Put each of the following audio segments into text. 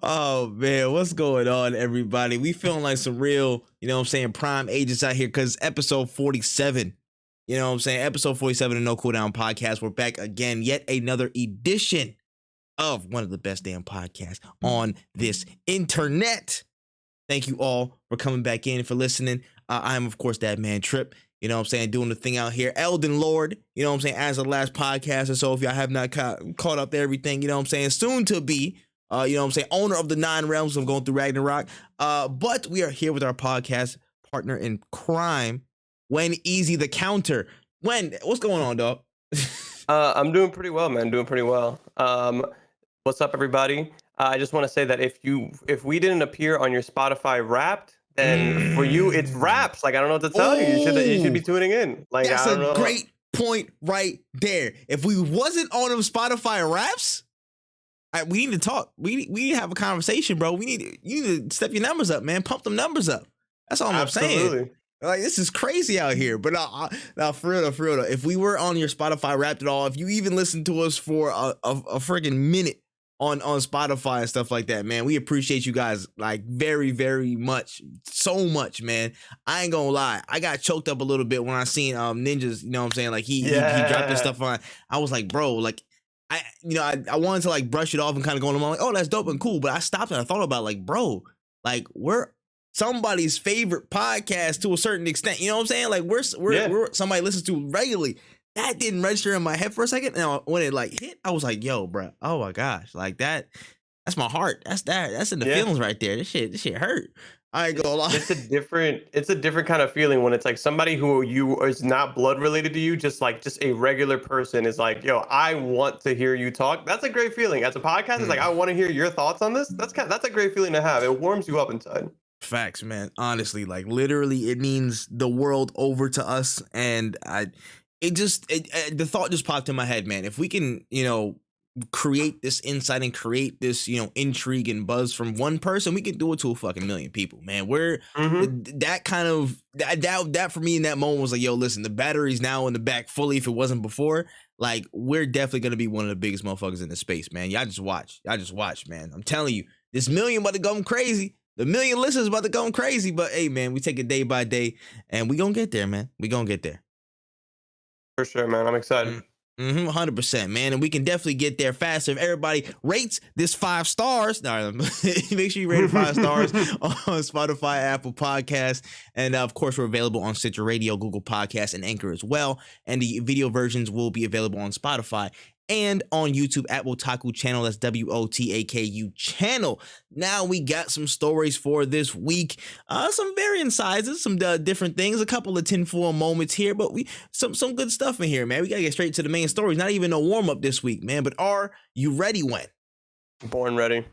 Oh man, what's going on, everybody? We feeling like some real, prime agents out here because episode 47, episode 47 of No Cooldown podcast. We're back again, yet another edition of one of the best damn podcasts on this internet. Thank you all for coming back in, for listening. I'm, of course, ThatManTripp. Doing the thing out here. Elden Lord, as the last podcast or so, if y'all have not caught up to everything, soon to be. Owner of the 9 realms of going through Ragnarok. But we are here with our podcast partner in crime, WenEazy the Counter. Wen, what's going on, dog? I'm doing pretty well, man. Doing pretty well. What's up, everybody? I just want to say that if we didn't appear on your Spotify Wrapped, then for you it's Wraps. Like, I don't know what to tell you. You should be tuning in. Like, that's I don't know. A great point right there. If we wasn't on them Spotify Wraps, we need to talk. We need to have a conversation, bro. You need to step your numbers up, man. Pump them numbers up. That's all I'm saying. Like, this is crazy out here. But now for real though, if we were on your Spotify Wrapped at all, if you even listened to us for a freaking minute on Spotify and stuff like that, man, we appreciate you guys like very, very much. So much, man. I ain't gonna lie. I got choked up a little bit when I seen Ninjas, like he dropped this stuff on. I was like, bro, like, I wanted to like brush it off and kind of go on. I'm like, oh, that's dope and cool. But I stopped and I thought about like, bro, like we're somebody's favorite podcast to a certain extent. You know what I'm saying? Like we're somebody listens to regularly. That didn't register in my head for a second. And when it like hit, I was like, yo, bro, oh my gosh, like that's my heart. That's in the feelings right there. This shit hurt. I ain't gonna lie. It's a different kind of feeling when it's like somebody who is not blood related to you, just a regular person is like, yo, I want to hear you talk. That's a great feeling. As a podcast, it's like, I want to hear your thoughts on this. That's a great feeling to have. It warms you up inside. Facts, man. Honestly, like literally, it means the world over to us. And the thought just popped in my head, man. If we can, create this insight and create this, intrigue and buzz from one person, we can do it to a fucking million people, man. We're that for me in that moment was like, yo, listen, the battery's now in the back fully. If it wasn't before, like we're definitely gonna be one of the biggest motherfuckers in the space, man. Y'all just watch, man. I'm telling you, this million about to go crazy. The million listeners about to go crazy. But hey, man, we take it day by day, and we gonna get there, man. We gonna get there. For sure, man. I'm excited. 100%, man, and we can definitely get there faster if everybody rates this 5 stars. No, make sure you rate it 5 stars on Spotify, Apple Podcasts, and of course we're available on Stitcher Radio, Google Podcasts, and Anchor as well. And the video versions will be available on Spotify and on YouTube at Wotaku channel. That's WOTAKU channel. Now we got some stories for this week. Some varying sizes, some different things, a couple of tinfoil moments here, but some good stuff in here, man. We gotta get straight to the main stories. Not even a warm up this week, man. But are you ready, Wen? Born ready.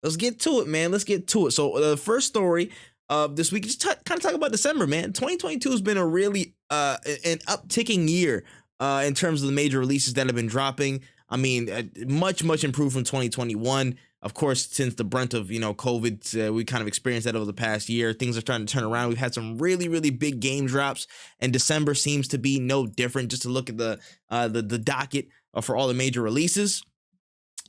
Let's get to it, man. Let's get to it. So the first story of this week, just kind of talk about December, man. 2022 has been a really an upticking year. In terms of the major releases that have been dropping. I mean, much improved from 2021. Of course, since the brunt of, COVID, we kind of experienced that over the past year. Things are starting to turn around. We've had some really, really big game drops, and December seems to be no different. Just to look at the docket for all the major releases.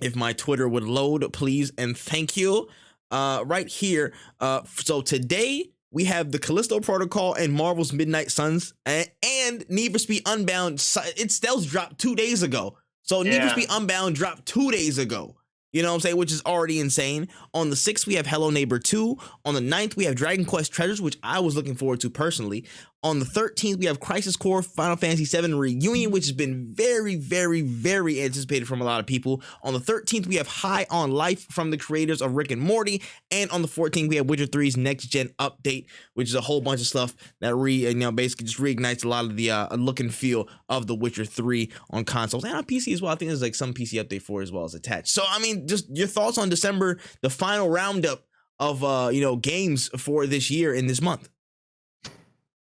If my Twitter would load, please, and thank you. Right here. So today, we have the Callisto Protocol and Marvel's Midnight Suns and Need for Speed Unbound. Its stealth dropped 2 days ago. So Need for Speed Unbound dropped 2 days ago. You know what I'm saying? Which is already insane. On the 6th, we have Hello Neighbor 2. On the 9th, we have Dragon Quest Treasures, which I was looking forward to personally. On the 13th, we have Crisis Core Final Fantasy VII Reunion, which has been very, very, very anticipated from a lot of people. On the 13th, we have High on Life from the creators of Rick and Morty. And on the 14th, we have Witcher 3's Next Gen Update, which is a whole bunch of stuff that basically just reignites a lot of the look and feel of the Witcher 3 on consoles and on PC as well. I think there's like some PC update for it as well as attached. So, I mean, just your thoughts on December, the final roundup of, games for this year in this month.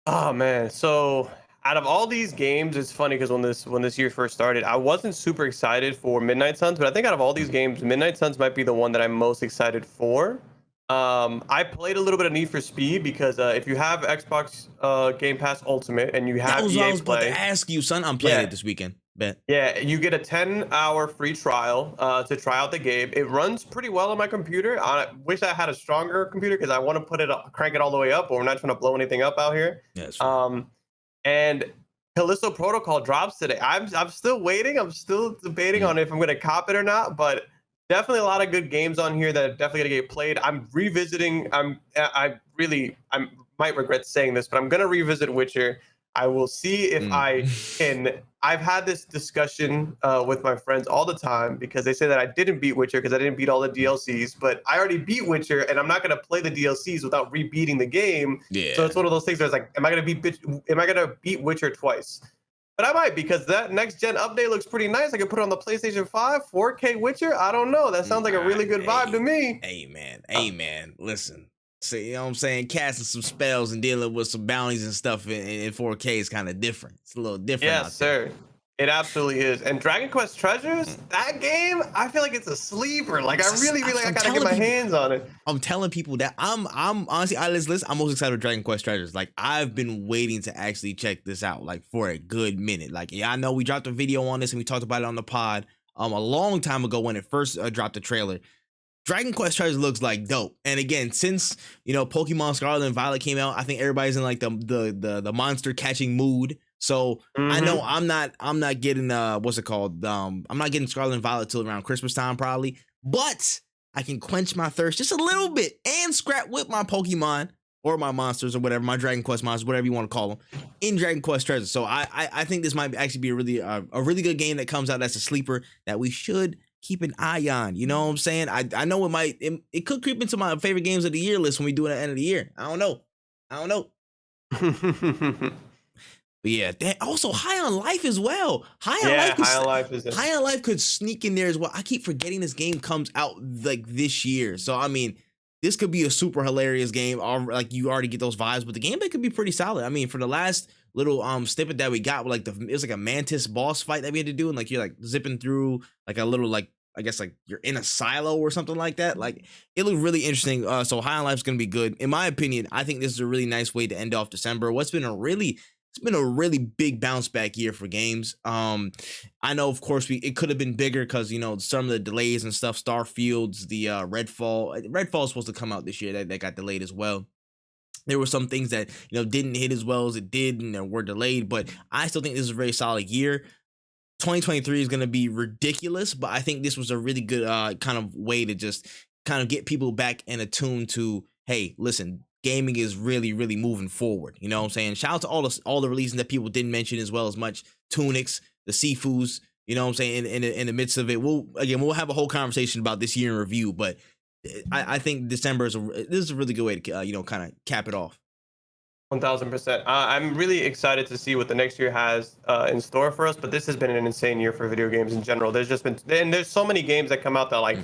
Oh man, so out of all these games, it's funny because when this year first started, I wasn't super excited for Midnight Suns, but I think out of all these games, Midnight Suns might be the one that I'm most excited for. I played a little bit of Need for Speed because if you have Xbox Game Pass Ultimate and you have that was EA what I was about Play, to ask you, son. I'm playing it this weekend. Bet. Yeah, you get a 10-hour free trial to try out the game. It runs pretty well on my computer. I wish I had a stronger computer because I want to crank it all the way up, but we're not trying to blow anything up out here. Yeah, that's right. And Callisto Protocol drops today. I'm still waiting. I'm still debating on if I'm going to cop it or not, but definitely a lot of good games on here that are definitely going to get played. I'm revisiting. I might regret saying this, but I'm going to revisit Witcher. I will see if I can. I've had this discussion with my friends all the time because they say that I didn't beat Witcher because I didn't beat all the DLCs, but I already beat Witcher and I'm not going to play the DLCs without rebeating the game. Yeah. So it's one of those things where it's like, am I going to beat Witcher twice? But I might, because that next gen update looks pretty nice. I can put it on the PlayStation 5, 4K Witcher. I don't know. That sounds like a really good vibe to me. Amen. Listen. See, you know what I'm saying? Casting some spells and dealing with some bounties and stuff in 4K is kind of different. It's a little different. Yes, sir. It absolutely is. And Dragon Quest Treasures, that game, I feel like it's a sleeper. Like, I really gotta get my hands on it. I'm telling people that I'm honestly, I'm most excited with Dragon Quest Treasures. Like, I've been waiting to actually check this out, like, for a good minute. Like, yeah, I know we dropped a video on this and we talked about it on the pod a long time ago when it first dropped the trailer. Dragon Quest Treasures looks like dope. And again, since, you know, Pokemon Scarlet and Violet came out, I think everybody's in like the monster catching mood. So I know I'm not getting what's it called? I'm not getting Scarlet and Violet till around Christmas time probably, but I can quench my thirst just a little bit and scrap with my Pokemon or my monsters or whatever, my Dragon Quest monsters, whatever you want to call them, in Dragon Quest Treasures. So I think this might actually be a really good game that comes out that's a sleeper that we should keep an eye on. You know what I'm saying? I know it could creep into my favorite games of the year list when we do it at the end of the year. I don't know. But yeah, also High on Life as well. High on Life could sneak in there as well. I keep forgetting this game comes out like this year. So I mean, this could be a super hilarious game. Like, you already get those vibes, but the gameplay could be pretty solid. I mean, for the last little snippet that we got, like it was like a mantis boss fight that we had to do, and like you're like zipping through like a little, like, I guess like you're in a silo or something like that. Like, it looked really interesting. So High on Life is gonna be good. In my opinion, I think this is a really nice way to end off December. It's been a really big bounce back year for games. I know, of course, it could have been bigger because, you know, some of the delays and stuff. Starfield's, the Redfall is supposed to come out this year. That got delayed as well. There were some things that, you know, didn't hit as well as it did and were delayed, but I still think this is a very solid year. 2023 is going to be ridiculous, but I think this was a really good kind of way to just kind of get people back in attune to, hey, listen, gaming is really moving forward. You know what I'm saying? Shout out to all the releases that people didn't mention as well as much. Tunics, the Sifus, you know what I'm saying? In the midst of it, we'll have a whole conversation about this year in review, but I think December this is a really good way to kind of cap it off. 1000%. I'm really excited to see what the next year has in store for us. But this has been an insane year for video games in general. There's so many games that come out that like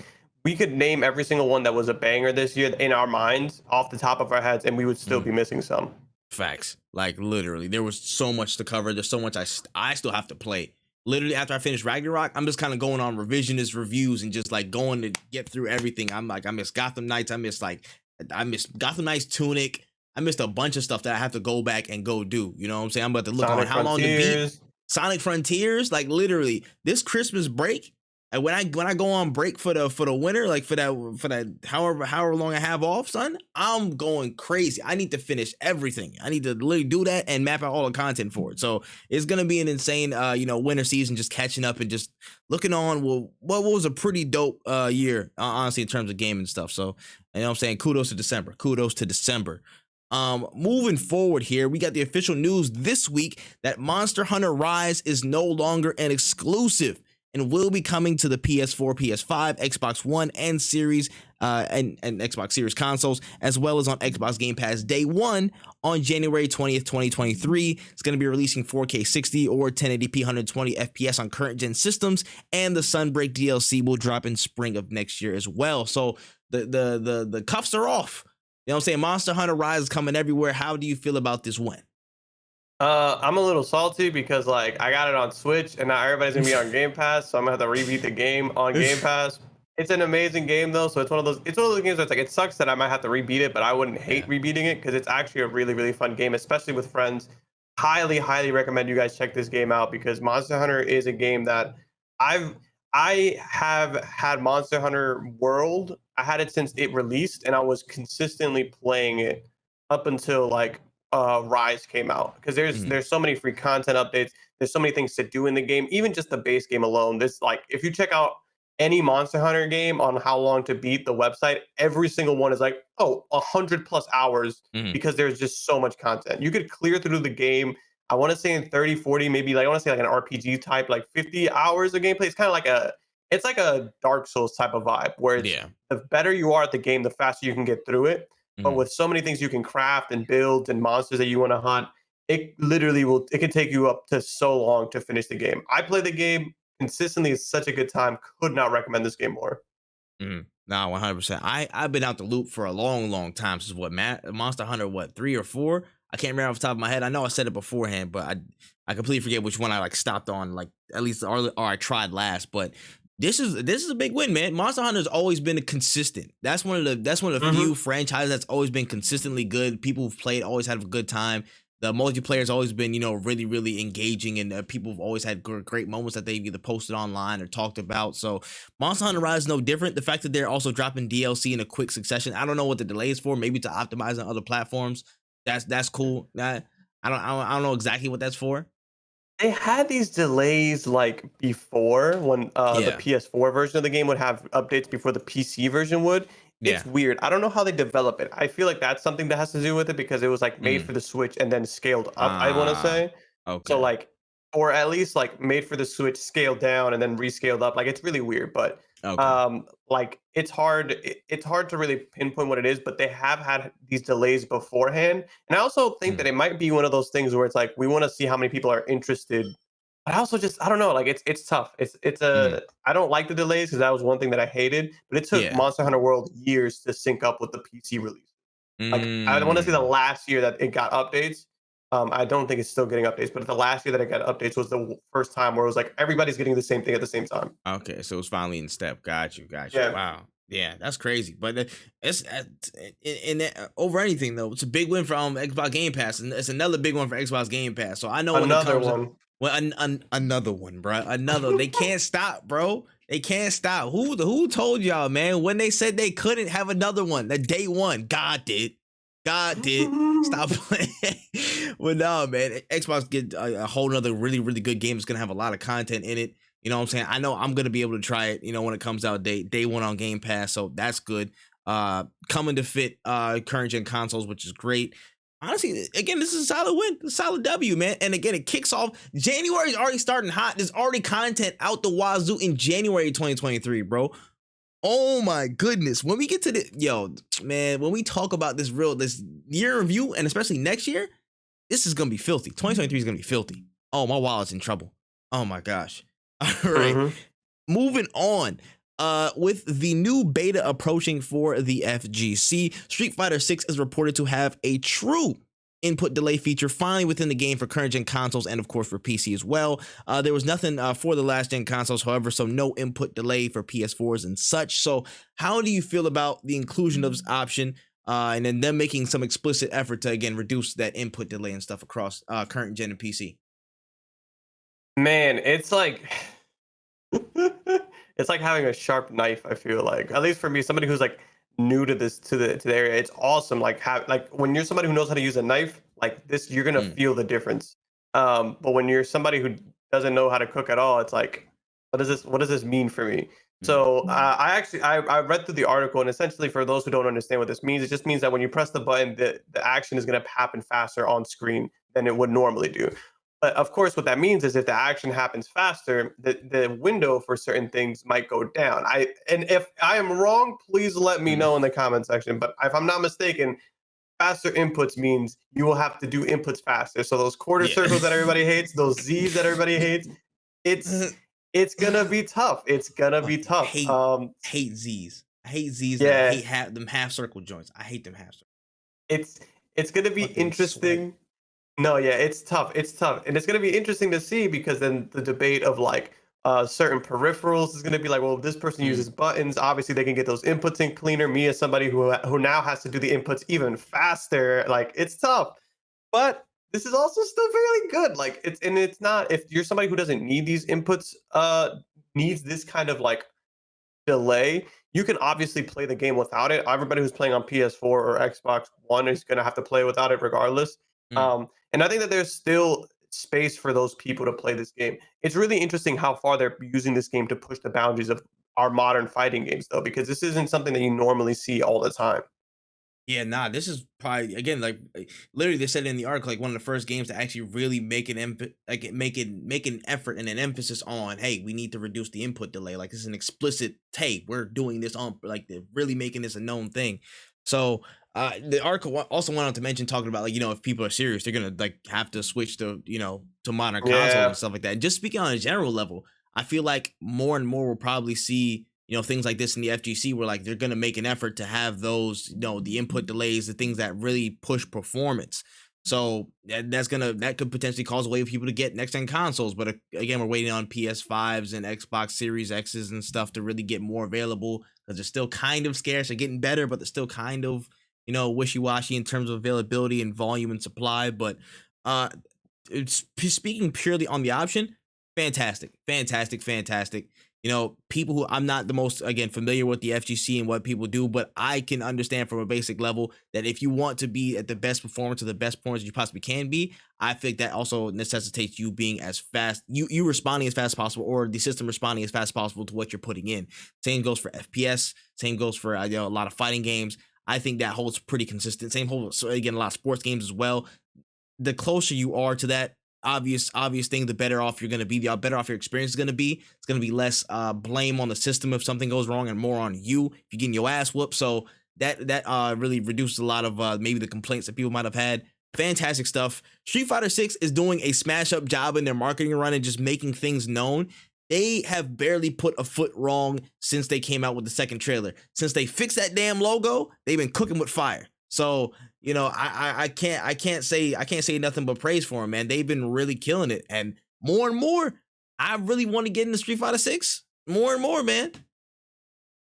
we could name every single one that was a banger this year in our minds off the top of our heads, and we would still be missing some. Facts. Like, literally, there was so much to cover. There's so much I still have to play. Literally, after I finish Ragnarok, I'm just kind of going on revisionist reviews and just like going to get through everything. I'm like, I miss Gotham Knights. I miss Gotham Knights, Tunic. I missed a bunch of stuff that I have to go back and go do. You know what I'm saying? I'm about to look on how long to beat Sonic Frontiers. Like, literally, this Christmas break, and when I go on break for the winter, like for that however long I have off, son, I'm going crazy. I need to finish everything. I need to literally do that and map out all the content for it. So it's gonna be an insane winter season, just catching up and just looking on what was a pretty dope year, honestly, in terms of gaming stuff. So, you know what I'm saying? Kudos to December. Moving forward here, we got the official news this week that Monster Hunter Rise is no longer an exclusive and will be coming to the PS4, PS5, Xbox One, and Series and Xbox Series consoles, as well as on Xbox Game Pass day one on January 20th, 2023. It's going to be releasing 4K 60 or 1080p 120 FPS on current gen systems, and the Sunbreak DLC will drop in spring of next year as well. So the cuffs are off. You know what I'm saying? Monster Hunter Rise is coming everywhere. How do you feel about this one? I'm a little salty because like I got it on Switch and now everybody's gonna be on Game Pass, so I'm gonna have to rebeat the game on Game Pass. It's an amazing game though, so it's one of those games where it's like it sucks that I might have to rebeat it, but I wouldn't hate rebeating it because it's actually a really fun game, especially with friends. highly recommend you guys check this game out because Monster Hunter is a game that I've I have had Monster Hunter World. I had it since it released, and I was consistently playing it up until like Rise came out. Because Mhm. there's so many free content updates. There's so many things to do in the game. Even just the base game alone. This like if you check out any Monster Hunter game on how long to beat the website, every single one is like, oh, 100+ hours Mhm. because there's just so much content. You could clear through the game. I want to say in 30, 40, maybe like I want to say like an RPG type, like 50 hours of gameplay. It's kind of like it's like a Dark Souls type of vibe where it's Yeah. the better you are at the game, the faster you can get through it. But Mhm. with so many things you can craft and build and monsters that you want to hunt, it literally will, it can take you up to so long to finish the game. I play the game consistently. It's such a good time. Could not recommend this game more. Mhm. Nah, 100%. I've been out the loop for a long time since what Monster Hunter, what, 3 or 4? I can't remember off the top of my head. I know I said it beforehand, but I completely forget which one I like stopped on, like at least or I tried last. But this is a big win, man. Monster Hunter's always been a consistent. That's one of the Hmm. few franchises that's always been consistently good. People who've played always had a good time. The multiplayer's always been, really engaging, and people have always had great moments that they've either posted online or talked about. So Monster Hunter Rise is no different. The fact that they're also dropping DLC in a quick succession, I don't know what the delay is for. Maybe to optimize on other platforms. That's cool. I don't know exactly what that's for. They had these delays like before when the Yeah, PS4 version of the game would have updates before the PC version would. yeah. It's weird. I don't know how they develop it. I feel like that's something that has to do with it because it was like made Mm. for the Switch and then scaled up, I want to Ah, say. So okay. like, or at least like made for the Switch, scaled down and then rescaled up. Like it's really weird, but Okay. like it's hard to really pinpoint what it is, but they have had these delays beforehand. And I also think Mm, that it might be one of those things where it's like we want to see how many people are interested. But I also just I don't know, like it's tough. It's mm. a I don't like the delays because that was one thing that I hated, but it took Yeah. Monster Hunter World years to sync up with the PC release. Like I want to say the Mm. last year that it got updates. I don't think it's still getting updates, but the last year that it got updates was the first time where it was like everybody's getting the same thing at the same time. Okay, so it's finally in step. Got you. Got you. Yeah, Wow. Yeah, that's crazy. But it's over anything though. It's a big win for Xbox Game Pass, and it's another big one for Xbox Game Pass. So I know when it another comes, one. well, another one, bro. Another. They can't stop, bro. They can't stop. Who told y'all, man? When they said they couldn't have another one, the day one, God did. God did. Stop playing. Well, no, man. Xbox get a whole nother really good game. It's gonna have a lot of content in it. You know what I'm saying? I know I'm gonna be able to try it, when it comes out day one on Game Pass. So that's good. Coming to fit current gen consoles, which is great. Honestly, again, this is a solid win, a solid W, man. And again, it kicks off. January's already starting hot. There's already content out the wazoo in January 2023, bro. Oh my goodness. When we get to man, when we talk about this year review, and especially next year, this is gonna be filthy. 2023 is gonna be filthy. Oh, my wallet's in trouble. Oh my gosh. All right. Mhm. Moving on. With the new beta approaching for the FGC, Street Fighter 6 is reported to have a true input delay feature finally within the game for current gen consoles and of course for PC as well. There was nothing for the last gen consoles, however, so no input delay for PS4s and such. So how do you feel about the inclusion of this option, and then them making some explicit effort to again reduce that input delay and stuff across current gen and PC? Man, it's like it's like having a sharp knife, I feel like. At least for me, somebody who's like new to this to the area, it's awesome. Like have like when you're somebody who knows how to use a knife, like this, you're gonna Mm, feel the difference. But when you're somebody who doesn't know how to cook at all, it's like, what does this mean for me? mm, So I read through the article, and essentially for those who don't understand what this means, it just means that when you press the button, the action is gonna happen faster on screen than it would normally do. But of course, what that means is if the action happens faster, the window for certain things might go down. And if I am wrong, please let me mm. know in the comment section. But if I'm not mistaken, faster inputs means you will have to do inputs faster. So those quarter Yeah. circles that everybody hates, those Z's that everybody hates, it's it's gonna be tough. It's gonna be Fucking tough. hate Z's. I hate Z's, and I Yeah, hate them half circle joints. I hate them half circle. it's it's gonna be Fucking sweat. interesting. No, yeah, it's tough. It's tough. And it's going to be interesting to see because then the debate of like certain peripherals is going to be like, well, if this person Mm, uses buttons, obviously they can get those inputs in cleaner. Me as somebody who now has to do the inputs even faster, like it's tough. But this is also still fairly good. Like it's not, if you're somebody who doesn't need these inputs, needs this kind of like delay, you can obviously play the game without it. Everybody who's playing on PS4 or Xbox One is going to have to play without it regardless. Mm. And I think that there's still space for those people to play this game. It's really interesting how far they're using this game to push the boundaries of our modern fighting games, though, because this isn't something that you normally see all the time. Yeah, nah, this is probably again literally they said in the article like one of the first games to actually really make an make an effort and an emphasis on, hey, we need to reduce the input delay. Like this is an explicit, hey, we're doing this on, like they're really making this a known thing. So the article also went on to mention, talking about like, if people are serious, they're gonna like have to switch to to modern consoles and Yeah. stuff like that. And just speaking on a general level, I feel like more and more we'll probably see things like this in the FGC, where like they're gonna make an effort to have those, the input delays, the things that really push performance. So that could potentially cause a way for people to get next gen consoles. But again, we're waiting on PS5s and Xbox Series X's and stuff to really get more available, because they're still kind of scarce. They're getting better, but they're still kind of wishy washy in terms of availability and volume and supply. But it's speaking purely on the option, fantastic, fantastic, fantastic. People who, I'm not the most, again, familiar with the FGC and what people do, but I can understand from a basic level that if you want to be at the best performance or the best performance you possibly can be, I think that also necessitates you being as fast, you responding as fast as possible, or the system responding as fast as possible to what you're putting in. Same goes for FPS. Same goes for a lot of fighting games. I think that holds pretty consistent. Same holds, so again, a lot of sports games as well. The closer you are to that obvious thing, the better off you're going to be, the better off your experience is going to be. It's going to be less blame on the system if something goes wrong, and more on you if you're getting your ass whooped. So that really reduces a lot of maybe the complaints that people might have had. Fantastic stuff. Street Fighter 6 is doing a smash up job in their marketing run and just making things known. They have barely put a foot wrong since they came out with the second trailer. Since they fixed that damn logo, they've been cooking with fire. So I can't say nothing but praise for them, man. They've been really killing it, and more, I really want to get into Street Fighter 6 more and more, man.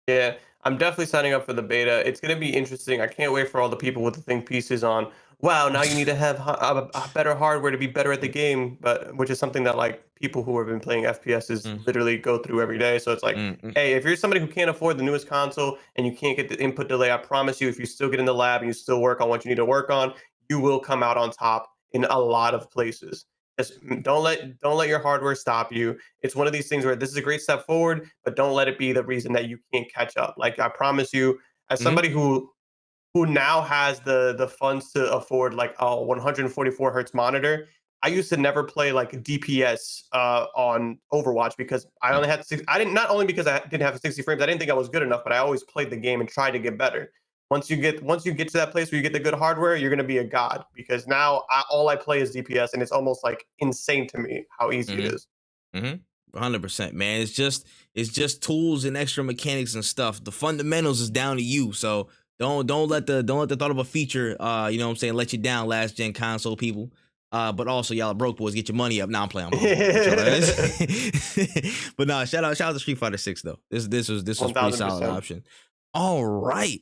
Yeah, I'm definitely signing up for the beta. It's going to be interesting. I can't wait for all the people with the think pieces on, wow, now you need to have a better hardware to be better at the game, but which is something that like people who have been playing FPSs Mm, literally go through every day. So it's like, mm, mm, hey, if you're somebody who can't afford the newest console and you can't get the input delay, I promise you, if you still get in the lab and you still work on what you need to work on, you will come out on top in a lot of places. Just don't let your hardware stop you. It's one of these things where this is a great step forward, but don't let it be the reason that you can't catch up. Like I promise you, as mm. somebody who now has the funds to afford like a 144 hertz monitor, I used to never play like DPS on Overwatch because I only had six. I didn't, not only because I didn't have 60 frames, I didn't think I was good enough, but I always played the game and tried to get better. Once you get to that place where you get the good hardware, you're gonna be a god, because now all I play is DPS, and it's almost like insane to me how easy it is. Mm-hmm. 100%, man. It's just tools and extra mechanics and stuff. The fundamentals is down to you. So don't let the thought of a feature, let you down, last gen console people. But also y'all are broke boys, get your money up. Now I'm playing. But no, shout out to Street Fighter 6 though. This was pretty solid 1000%. option. All right.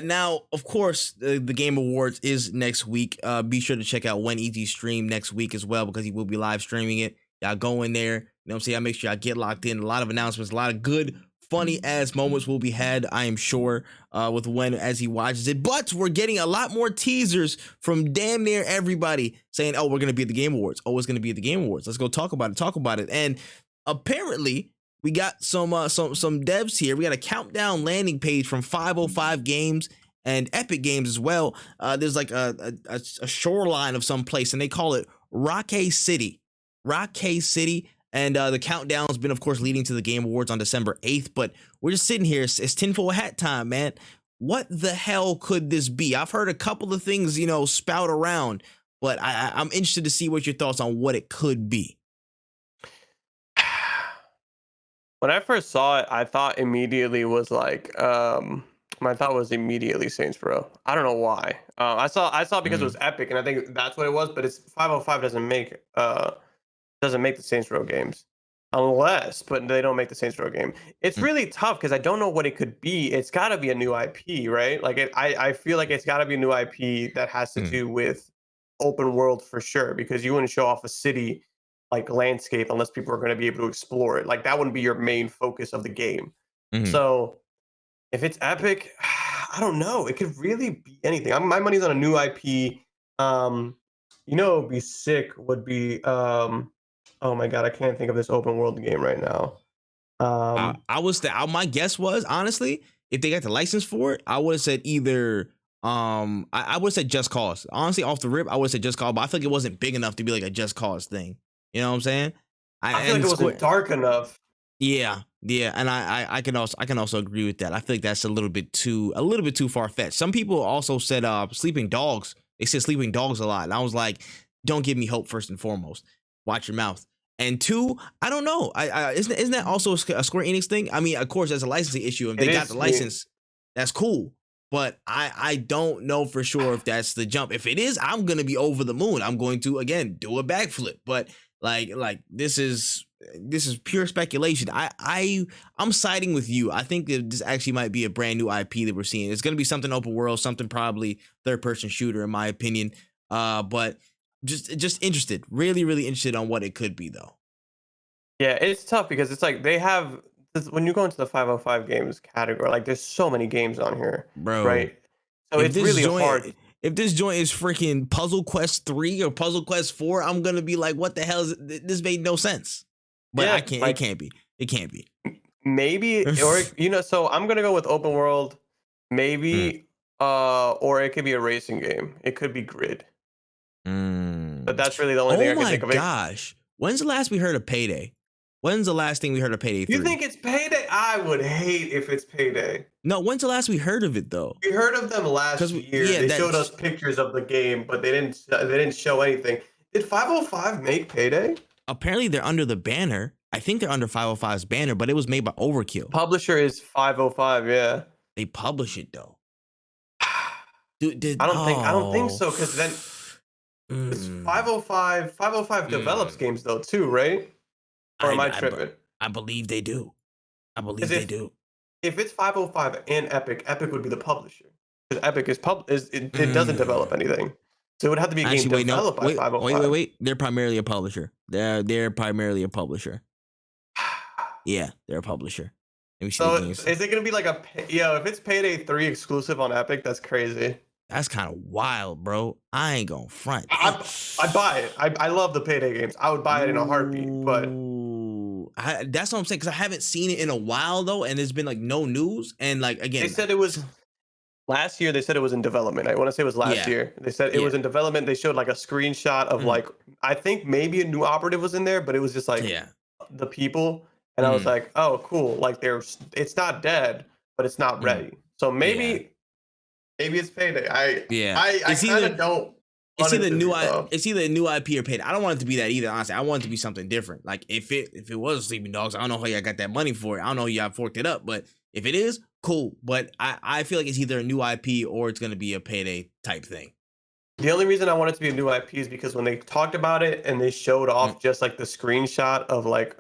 Now, of course, the Game Awards is next week. Be sure to check out WenEazy stream next week as well, because he will be live streaming it. Y'all go in there, what I'm saying? Y'all make sure y'all get locked in. A lot of announcements, a lot of good, funny ass moments will be had, I am sure, with Wen as he watches it. But we're getting a lot more teasers from damn near everybody saying, oh, we're going to be at the Game Awards. Oh, it's going to be at the Game Awards. Let's go talk about it. And apparently, we got some devs here. We got a countdown landing page from 505 Games and Epic Games as well. There's like a shoreline of some place, and they call it Rockay City. And the countdown's been, of course, leading to the Game Awards on December 8th. But we're just sitting here. It's tinfoil hat time, man. What the hell could this be? I've heard a couple of things, spout around, but I'm interested to see what your thoughts on what it could be. When I first saw it, I thought immediately was like, my thought was immediately Saints Row. I don't know why. I saw it because it was Epic, and I think that's what it was. But it's 505 doesn't make the Saints Row games, but they don't make the Saints Row game. It's really tough because I don't know what it could be. It's got to be a new IP, right? Like I feel like it's got to be a new IP that has to do with open world for sure, because you wouldn't show off a city like landscape unless people are going to be able to explore it. Like that wouldn't be your main focus of the game. Mhm. So if it's Epic, I don't know. It could really be anything. My money's on a new IP. Um, it'd be sick. Would be oh my god, I can't think of this open world game right now. I was my guess was honestly, if they got the license for it, I would have said either I would have said Just Cause. Honestly, off the rip, I would have said Just Cause, but I feel like it wasn't big enough to be like a Just Cause thing. You know what I'm saying? I feel like it wasn't dark enough. Yeah, and I can also agree with that. I feel like that's a little bit too far fetched. Some people also said Sleeping Dogs. They said Sleeping Dogs a lot, and I was like, don't give me hope. First and foremost, watch your mouth. And two, I don't know. Isn't that also a Square Enix thing? I mean, of course, that's a licensing issue. If they got the license, that's cool. But I don't know for sure if that's the jump. If it is, I'm gonna be over the moon. I'm going to again do a backflip. But like this is pure speculation. I'm siding with you. I think that this actually might be a brand new IP that we're seeing. It's gonna be something open world, something probably third person shooter, in my opinion. But just interested, really interested on what it could be though. Yeah, it's tough because it's like they have when you go into the 505 games category, like there's so many games on here, Bro, right? So it's really hard. If this joint is freaking Puzzle Quest 3 or Puzzle Quest 4, I'm gonna be like, what the hell is this? Made no sense. But Yeah, I can't. like, It can't be. Maybe, or so I'm gonna go with open world. Maybe, or it could be a racing game. It could be Grid. But that's really the only thing I can think of. Oh my gosh! When's the last we heard of Payday? When's the last thing we heard of Payday 3? You think it's Payday? I would hate if it's Payday. No, when's the last we heard of it though? We heard of them last year. They showed us pictures of the game, but they didn't show anything. Did 505 make Payday? Apparently, they're under the banner. I think they're under 505's banner, but it was made by Overkill. Publisher is 505. Yeah. They publish it though. I don't think so, because then it's 505. 505 develops games though too, right? Or am I tripping? I believe they do. I believe they do. If it's 505 and Epic, Epic would be the publisher. Because Epic it doesn't develop anything. So it would have to be a game developed by 505. Wait. They're primarily a publisher. They're primarily a publisher. Yeah, they're a publisher. Let me see so is it going to be like if it's Payday 3 exclusive on Epic, that's crazy. That's kind of wild, bro. I ain't gonna front. I buy it. I love the Payday games. I would buy it in a heartbeat, but that's what I'm saying, because I haven't seen it in a while though, and there's been like no news. And like again, they said it was last year. They said it was in development. I want to say it was last year. They said it was in development. They showed like a screenshot of like, I think maybe a new operative was in there, but it was just like the people. And I was like, oh, cool. Like it's not dead, but it's not ready. So maybe it's Payday. I kind of don't. It's either a new IP or Payday. I don't want it to be that either. Honestly, I want it to be something different. Like if it was Sleeping Dogs, I don't know how y'all got that money for it. I don't know how y'all forked it up, but if it is, cool. But I feel like it's either a new IP or it's gonna be a Payday type thing. The only reason I want it to be a new IP is because when they talked about it and they showed off just like the screenshot of like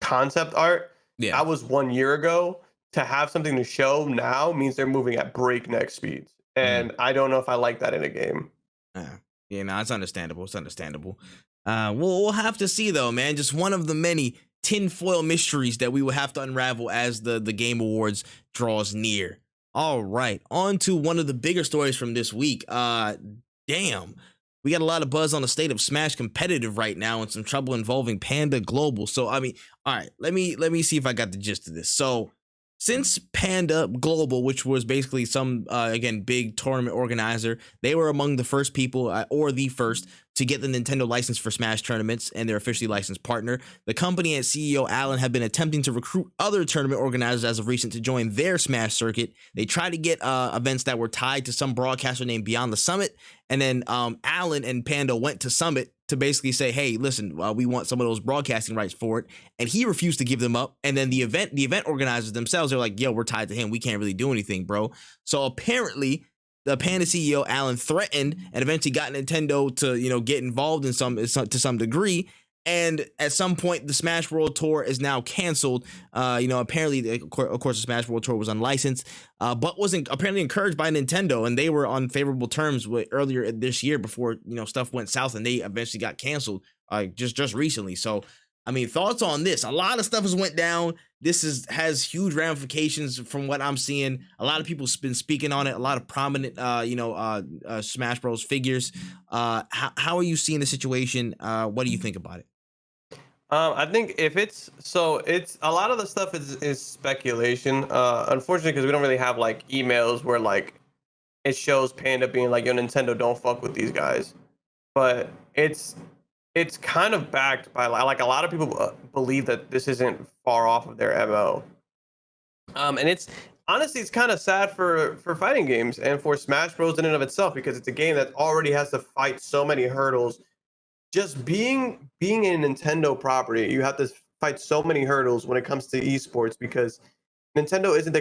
concept art, that was 1 year ago. To have something to show now means they're moving at breakneck speeds, and I don't know if I like that in a game. Yeah, no, it's understandable. We'll have to see though, man. Just one of the many tinfoil mysteries that we will have to unravel as the Game Awards draws near. All right, on to one of the bigger stories from this week. Damn. We got a lot of buzz on the state of Smash competitive right now and some trouble involving PandaGlobal. So, I mean, all right, let me see if I got the gist of this. So, since PandaGlobal, which was basically some, again, big tournament organizer, they were among the first people, or the first, to get the Nintendo license for Smash tournaments and their officially licensed partner. The company and CEO Alan have been attempting to recruit other tournament organizers as of recent to join their Smash circuit. They tried to get events that were tied to some broadcaster named Beyond the Summit, and then Alan and Panda went to Summit to basically say, hey, listen, we want some of those broadcasting rights for it. And he refused to give them up. And then the event organizers themselves are like, yo, we're tied to him. We can't really do anything, bro. So apparently the Panda CEO, Alan, threatened and eventually got Nintendo to, get involved to some degree. And at some point, the Smash World Tour is now canceled. Apparently, of course, the Smash World Tour was unlicensed, but wasn't apparently encouraged by Nintendo, and they were on favorable terms earlier this year before stuff went south, and they eventually got canceled just recently. So, I mean, thoughts on this? A lot of stuff has went down. This has huge ramifications from what I'm seeing. A lot of people have been speaking on it. A lot of prominent, Smash Bros. Figures. How are you seeing the situation? What do you think about it? I think if it's a lot of the stuff is speculation. Unfortunately, because we don't really have like emails where like it shows Panda being like, "Yo, Nintendo, don't fuck with these guys." But it's kind of backed by like a lot of people believe that this isn't far off of their MO. And it's honestly it's kind of sad for fighting games and for Smash Bros. In and of itself, because it's a game that already has to fight so many hurdles. Just being a Nintendo property, you have to fight so many hurdles when it comes to esports, because Nintendo isn't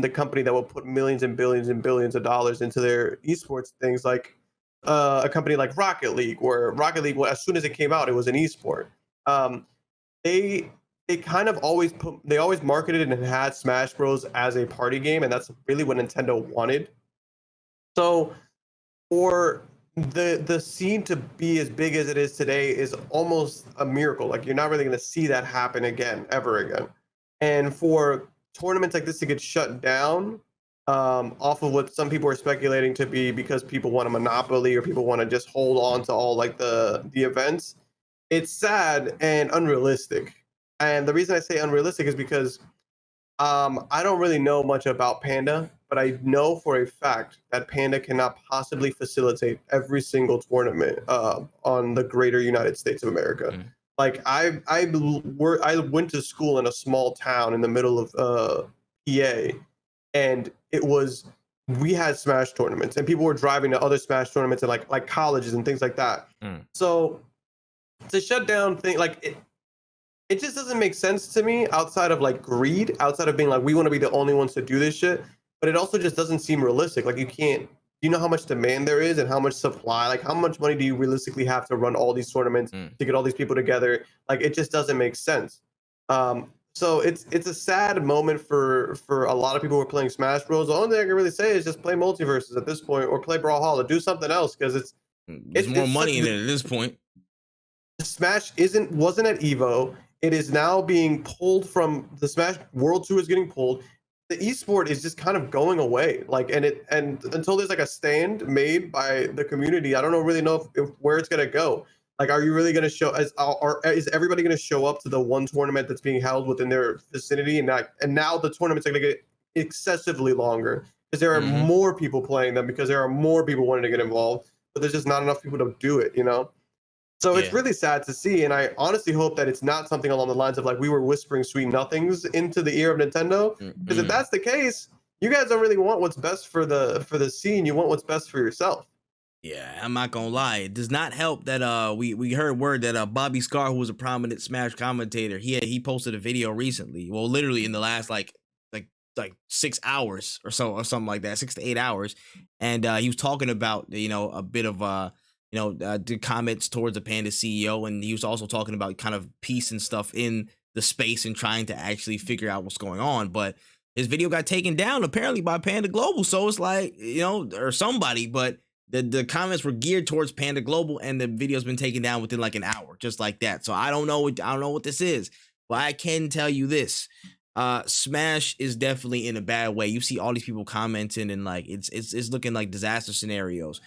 the company that will put millions and billions of dollars into their esports things, like a company like Rocket League, where Rocket League, well, as soon as it came out, it was an esport. They kind of always marketed and had Smash Bros as a party game, and that's really what Nintendo wanted. So for the scene to be as big as it is today is almost a miracle. Like, you're not really going to see that happen ever again. And for tournaments like this to get shut down, off of what some people are speculating to be because people want a monopoly or people want to just hold on to all like the events, it's sad and unrealistic. And the reason I say unrealistic is because I don't really know much about Panda, but I know for a fact that Panda cannot possibly facilitate every single tournament on the greater United States of America. Mm. Like I went to school in a small town in the middle of PA, and we had Smash tournaments, and people were driving to other Smash tournaments and like colleges and things like that. Mm. So to shut down thing like it just doesn't make sense to me, outside of like greed, outside of being like, we want to be the only ones to do this shit. But it also just doesn't seem realistic. Like, you know how much demand there is and how much supply, like how much money do you realistically have to run all these tournaments to get all these people together? Like, it just doesn't make sense. So it's a sad moment for a lot of people who are playing Smash Bros. The only thing I can really say is just play multiverses at this point, or play Brawlhalla, do something else, because there's more money in it at this point. Smash wasn't at Evo. It is now being pulled from the Smash World Tour is getting pulled. The esport is just kind of going away. Like, and until there's like a stand made by the community, I don't really know if where it's gonna go. Like, are you really gonna show is everybody gonna show up to the one tournament that's being held within their vicinity? And now the tournaments are gonna get excessively longer because there are more people playing them, because there are more people wanting to get involved, but there's just not enough people to do it, So it's really sad to see, and I honestly hope that it's not something along the lines of like we were whispering sweet nothings into the ear of Nintendo. Because if that's the case, you guys don't really want what's best for the scene. You want what's best for yourself. Yeah, I'm not gonna lie. It does not help that we heard word that Bobby Scar, who was a prominent Smash commentator, he posted a video recently. Well, literally in the last like 6 hours or so, or something like that, 6 to 8 hours, and he was talking about a bit of the comments towards the Panda CEO, and he was also talking about kind of peace and stuff in the space and trying to actually figure out what's going on. But his video got taken down apparently by PandaGlobal, so it's like or somebody, but the comments were geared towards PandaGlobal, and the video's been taken down within like an hour, just like that. So I don't know what this is, but I can tell you this: Smash is definitely in a bad way. You see all these people commenting, and like it's looking like disaster scenarios.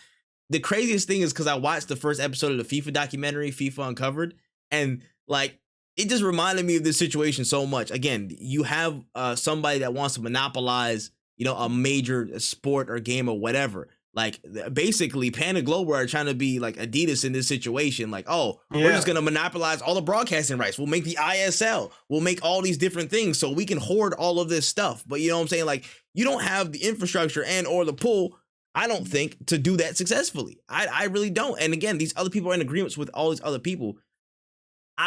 The craziest thing is because I watched the first episode of the FIFA documentary, FIFA Uncovered, and like it just reminded me of this situation so much. Again, you have somebody that wants to monopolize, a major sport or game or whatever. Like, basically, PandaGlobal are trying to be like Adidas in this situation. Like, we're just gonna monopolize all the broadcasting rights. We'll make the ISL. We'll make all these different things so we can hoard all of this stuff. But you know what I'm saying? Like, you don't have the infrastructure and or the pull, I don't think, to do that successfully. I really don't. And again, these other people are in agreements with all these other people.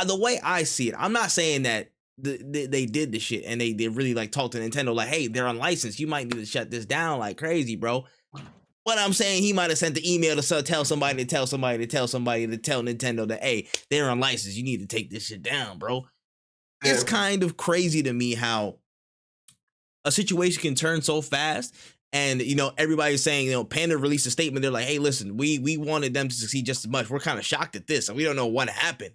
The way I see it, I'm not saying that they did the shit and they really like talked to Nintendo like, hey, they're unlicensed. You might need to shut this down like crazy, bro. But I'm saying he might have sent the email to tell somebody to tell somebody to tell somebody to tell Nintendo that, hey, they're unlicensed. You need to take this shit down, bro. Yeah. It's kind of crazy to me how a situation can turn so fast. And, you know, everybody's saying, you know, Panda released a statement. They're like, hey, listen, we wanted them to succeed just as much. We're kind of shocked at this, and we don't know what happened.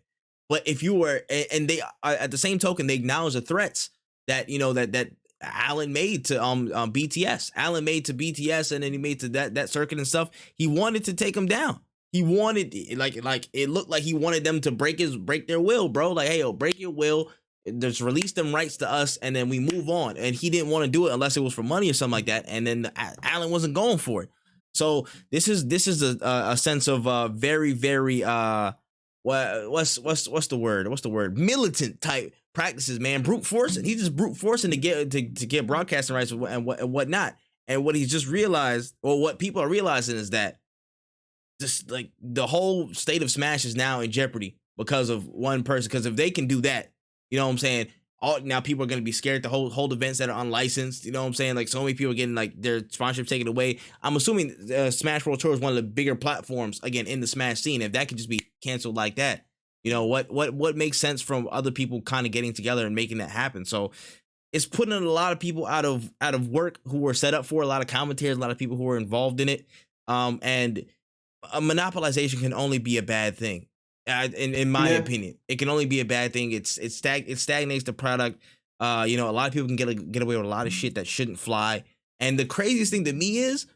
But if you were, and they, at the same token, they acknowledge the threats that, you know, that Alan made to BTS. Alan made to BTS, and then he made to that circuit and stuff. He wanted to take them down. He wanted, like it looked like he wanted them to break their will, bro. Like, hey, yo, break your will. Just release them rights to us, and then we move on. And he didn't want to do it unless it was for money or something like that. And then Alan wasn't going for it. So this is a sense of very, very what's the word? Militant type practices, man. Brute forcing. He's just brute forcing to get broadcasting rights and whatnot. And what he's just realized, or what people are realizing, is that just like the whole state of Smash is now in jeopardy because of one person. Because if they can do that, you know what I'm saying? Now people are going to be scared to hold events that are unlicensed. You know what I'm saying? Like, so many people are getting like their sponsorship taken away. I'm assuming Smash World Tour is one of the bigger platforms, again, in the Smash scene. If that could just be canceled like that, you know, what makes sense from other people kind of getting together and making that happen? So it's putting a lot of people out of work who were set up for, a lot of commentators, a lot of people who were involved in it. And a monopolization can only be a bad thing. In my opinion, it can only be a bad thing. It stagnates the product. You know, a lot of people can get away with a lot of shit that shouldn't fly. And the craziest thing to me is,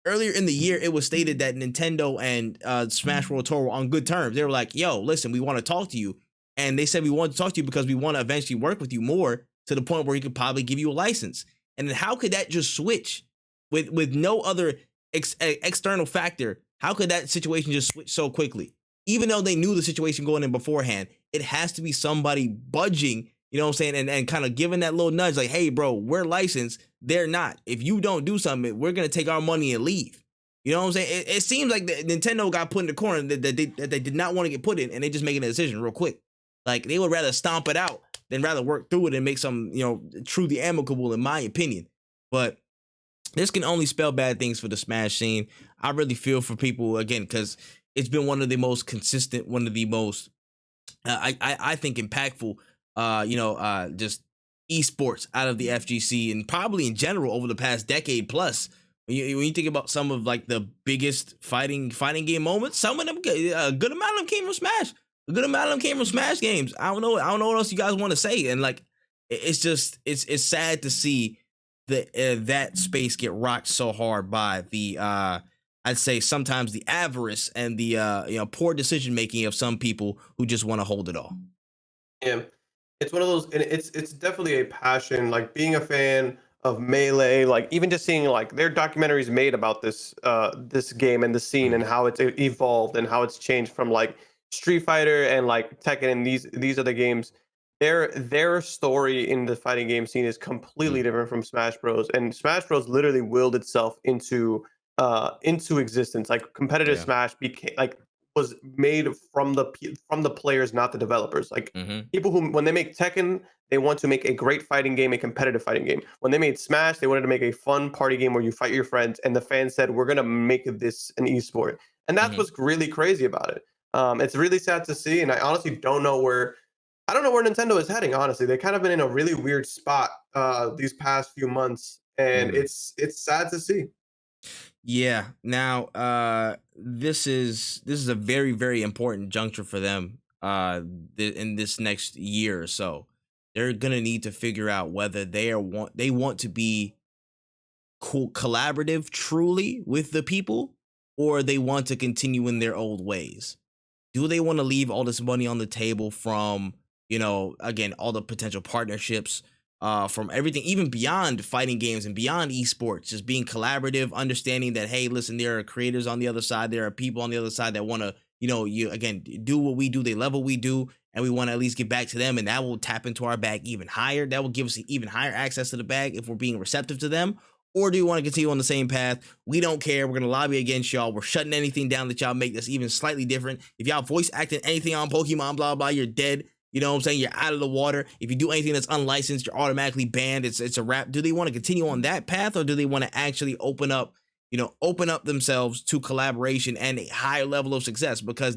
earlier in the year, it was stated that Nintendo and Smash World Tour were on good terms. They were like, yo, listen, we want to talk to you. And they said, we want to talk to you because we want to eventually work with you more, to the point where we could probably give you a license. And then how could that just switch with no other external factor? How could that situation just switch so quickly? Even though they knew the situation going in beforehand, it has to be somebody budging, you know what I'm saying? And kind of giving that little nudge, like, hey, bro, we're licensed. They're not. If you don't do something, we're going to take our money and leave. You know what I'm saying? It seems like Nintendo got put in the corner that they did not want to get put in, and they just making a decision real quick. Like, they would rather stomp it out than rather work through it and make some, you know, truly amicable, in my opinion. But this can only spell bad things for the Smash scene. I really feel for people, again, because it's been one of the most consistent, one of the most, I think, impactful, just esports out of the FGC, and probably in general over the past decade plus. When you think about some of like the biggest fighting game moments, some of them, a good amount of them came from Smash. A good amount of them came from Smash games. I don't know what else you guys want to say. And like, it's just, it's sad to see that space get rocked so hard by the, I'd say sometimes the avarice and the poor decision making of some people who just want to hold it all. Yeah, it's one of those, and it's definitely a passion. Like, being a fan of Melee, like even just seeing like their documentaries made about this game and the scene and how it's evolved and how it's changed from like Street Fighter and like Tekken and these other games. Their story in the fighting game scene is completely different from Smash Bros. And Smash Bros. Literally willed itself into existence. Like, competitive Smash became like was made from the players, not the developers. Like, people who, when they make Tekken, they want to make a great fighting game, a competitive fighting game. When they made Smash, they wanted to make a fun party game where you fight your friends, and the fans said, we're gonna make this an esport. And that's what's really crazy about it. It's really sad to see, and I honestly don't know where Nintendo is heading. Honestly, they've kind of been in a really weird spot these past few months, and it's sad to see. Yeah. Now, this is a very, very important juncture for them in this next year or so. They're gonna need to figure out whether they want to be collaborative truly with the people, or they want to continue in their old ways. Do they want to leave all this money on the table from, you know, again, all the potential partnerships, from everything, even beyond fighting games and beyond esports, just being collaborative, understanding that, hey, listen, there are creators on the other side, there are people on the other side that want to, you know, do what we do, they love what we do, and we want to at least get back to them, and that will tap into our bag even higher. That will give us even higher access to the bag if we're being receptive to them. Or do you want to continue on the same path? We don't care. We're going to lobby against y'all. We're shutting anything down that y'all make that's even slightly different. If y'all voice acting anything on Pokemon, blah, blah, you're dead. You know what I'm saying? You're out of the water. If you do anything that's unlicensed, you're automatically banned. It's a wrap. Do they want to continue on that path, or do they want to actually open up, open up themselves to collaboration and a higher level of success, because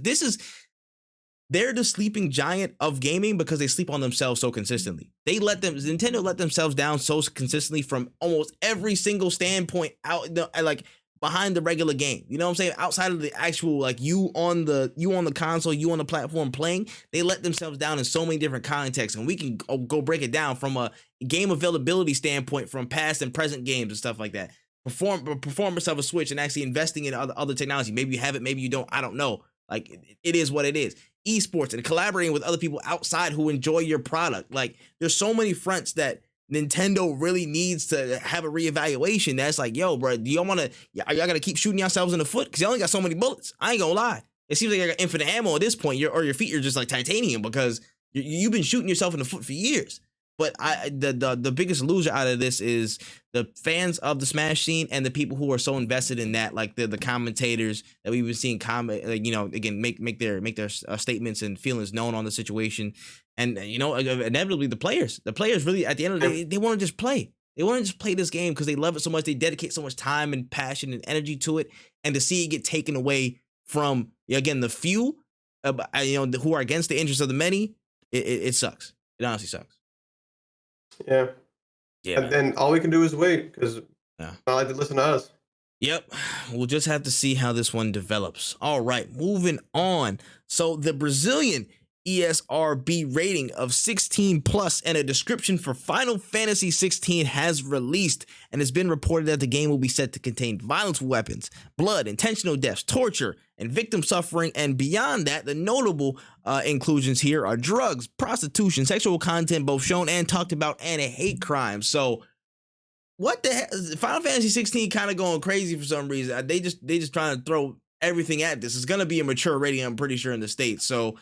they're the sleeping giant of gaming because they sleep on themselves so consistently. Nintendo let themselves down so consistently from almost every single standpoint out, like behind the regular game. You know what I'm saying? Outside of the actual, like, you on the console, you on the platform playing, they let themselves down in so many different contexts, and we can go break it down from a game availability standpoint, from past and present games and stuff like that. Performance of a Switch and actually investing in other technology. Maybe you have it, maybe you don't. I don't know. Like, it is what it is. Esports and collaborating with other people outside who enjoy your product. Like, there's so many fronts that Nintendo really needs to have a reevaluation. That's like, yo, bro, do y'all want to? Y'all gotta keep shooting yourselves in the foot because you only got so many bullets. I ain't gonna lie. It seems like you got infinite ammo at this point. Your feet are just like titanium because you've been shooting yourself in the foot for years. But the biggest loser out of this is the fans of the Smash scene and the people who are so invested in that, like the commentators that we've been seeing comment, like, again, make their statements and feelings known on the situation, and inevitably the players really at the end of the day, they want to just play. They want to just play this game because they love it so much. They dedicate so much time and passion and energy to it, and to see it get taken away from, again, the few, who are against the interests of the many, it sucks. It honestly sucks. Yeah. Yeah. And then all we can do is wait because I like to listen to us. Yep. We'll just have to see how this one develops. All right, moving on. So the Brazilian ESRB rating of 16 plus and a description for Final Fantasy 16 has released, and it's been reported that the game will be set to contain violence, weapons, blood, intentional deaths, torture, and victim suffering. And beyond that, the notable inclusions here are drugs, prostitution, sexual content, both shown and talked about, and a hate crime. So what the hell? Final Fantasy 16 kind of going crazy for some reason. They just trying to throw everything at this. It's gonna be a mature rating, I'm pretty sure, in the States. So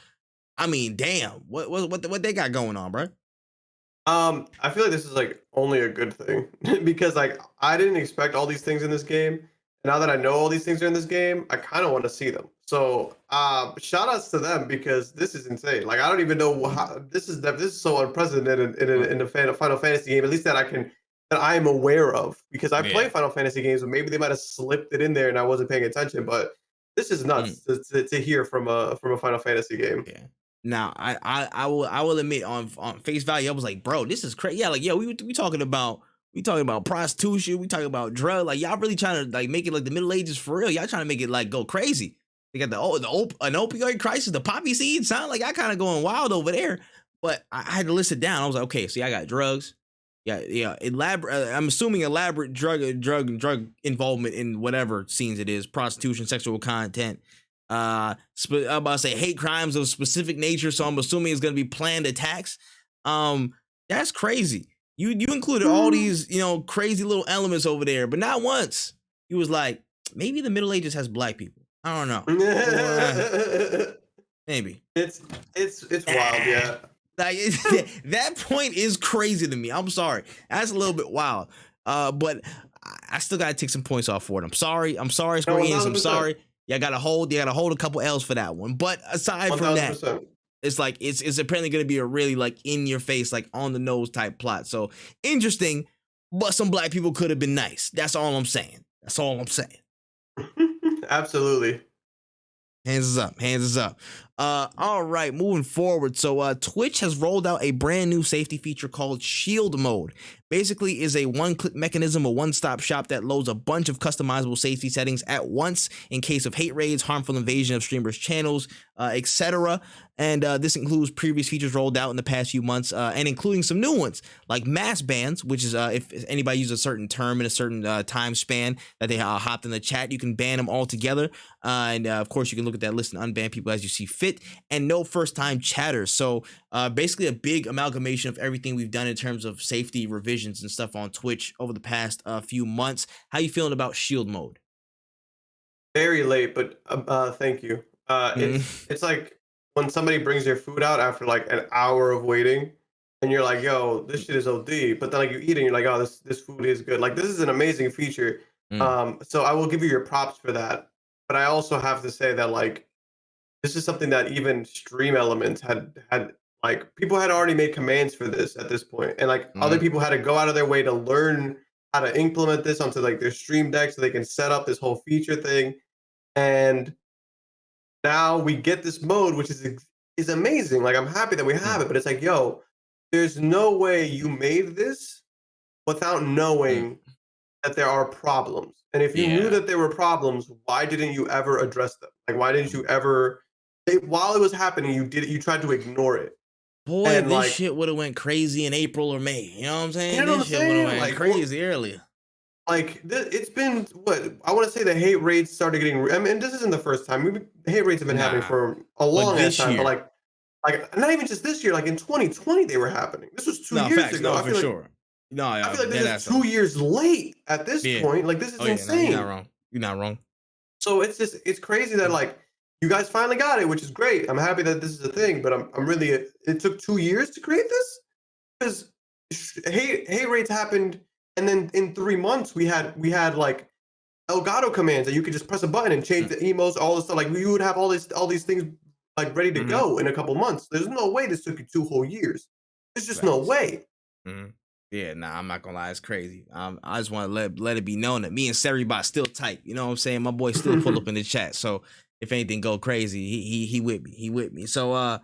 I mean, damn, what they got going on, bro? I feel like this is like only a good thing because like I didn't expect all these things in this game. And now that I know all these things are in this game, I kind of want to see them. So shout outs to them because this is insane. Like I don't even know how this is so unprecedented in a Final Fantasy game, at least that I am aware of, because I play Final Fantasy games, but maybe they might have slipped it in there and I wasn't paying attention. But this is nuts to hear from a Final Fantasy game. Yeah. Now, I will admit, on face value, I was like, bro, this is crazy. Yeah, like, yeah, we talking about prostitution, we talking about drugs. Like, y'all really trying to like make it like the Middle Ages for real. Y'all trying to make it like go crazy. They got an opioid crisis, the poppy seed. Sound like I kind of going wild over there. But I had to list it down. I was like, okay, so I got drugs. Yeah, elaborate. I'm assuming elaborate drug involvement in whatever scenes it is, prostitution, sexual content. I'm about to say hate crimes of specific nature, so I'm assuming it's gonna be planned attacks. That's crazy. You included all these crazy little elements over there, but not once you was like, maybe the Middle Ages has black people. I don't know. Maybe it's wild, yeah. Like that point is crazy to me. I'm sorry, that's a little bit wild. But I still gotta take some points off for it. I'm sorry, Square Enix. I'm sorry. You gotta hold a couple L's for that one. But aside 100%. From that, it's like it's apparently gonna be a really like in your face, like on the nose type plot. So interesting, but some black people could have been nice. That's all I'm saying. Absolutely. Hands is up. All right, moving forward. So Twitch has rolled out a brand new safety feature called Shield Mode. Basically is a one-click mechanism, a one-stop shop that loads a bunch of customizable safety settings at once in case of hate raids, harmful invasion of streamers' channels, etc. And this includes previous features rolled out in the past few months, and including some new ones like mass bans, which is if anybody uses a certain term in a certain time span that they hopped in the chat, you can ban them all together. And of course, you can look at that list and unban people as you see fit, and no first-time chatters. So basically a big amalgamation of everything we've done in terms of safety revisions and stuff on Twitch over the past few months. How you feeling about Shield Mode? Very late, but thank you. It's like when somebody brings your food out after like an hour of waiting, and you're like, "Yo, this shit is OD," but then like you eat it, and you're like, "Oh, this food is good." Like this is an amazing feature. So I will give you your props for that. But I also have to say that like this is something that even Stream Elements had like people had already made commands for this at this point, and like other people had to go out of their way to learn how to implement this onto like their stream deck so they can set up this whole feature thing. And now we get this mode, which is amazing. Like I'm happy that we have Mm, it, but it's like, yo, there's no way you made this without mm. knowing that there are problems. And if you knew Yeah. that there were problems, why didn't you ever address them? Like why didn't you ever while it was happening, you tried to ignore it. Boy, And this like, shit would have went crazy in April or May. You know what I'm you saying? know what This I'm shit would have saying? went crazy earlier. It's been what I want to say the hate rates started getting. I mean, this isn't the first time. The hate rates have been happening Nah, for a but long ass this time. But year, like not even just this year. Like in 2020, they were happening. This was two no years facts, ago. no for sure. No, I yeah, feel like this dead is ass though. 2 years late at this Yeah. point. Like this is Oh yeah, no, you're not insane. wrong. You're not wrong. So it's crazy that like you guys finally got it, which is great. I'm happy that this is a thing. But I'm really it took 2 years to create this because hate rates happened, and then in 3 months we had like Elgato commands that you could just press a button and change the emotes, all this stuff. Like we would have all these things like ready to Mm-hmm. go in a couple months. There's no way this took you 2 whole years. There's just no Facts. way. Mm-hmm. Yeah, nah, I'm not gonna lie, it's crazy. I just want to let it be known that me and Seribot still tight. You know what I'm saying? My boy still pull up in the chat. So if anything go crazy, he with me. He with me. So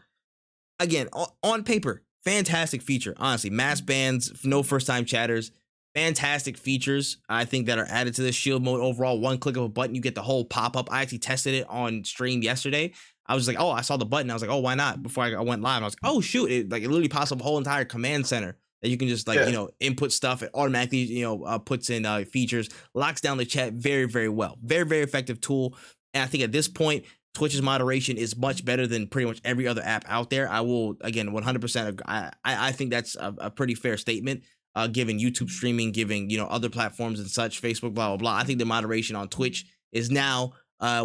again, on paper, fantastic feature. Honestly, mass bans, no first time chatters, fantastic features. I think that are added to this shield mode overall. One click of a button, you get the whole pop up. I actually tested it on stream yesterday. I was like, oh, I saw the button. I was like, oh, why not? Before I went live, I was like, oh shoot, it literally pops up a whole entire command center that you can just like Yeah. input stuff. It automatically puts in features, locks down the chat very very well. Very very effective tool. And I think at this point, Twitch's moderation is much better than pretty much every other app out there. I will again 100%. I think that's a pretty fair statement. Given YouTube streaming, giving other platforms and such, Facebook, blah blah blah. I think the moderation on Twitch is now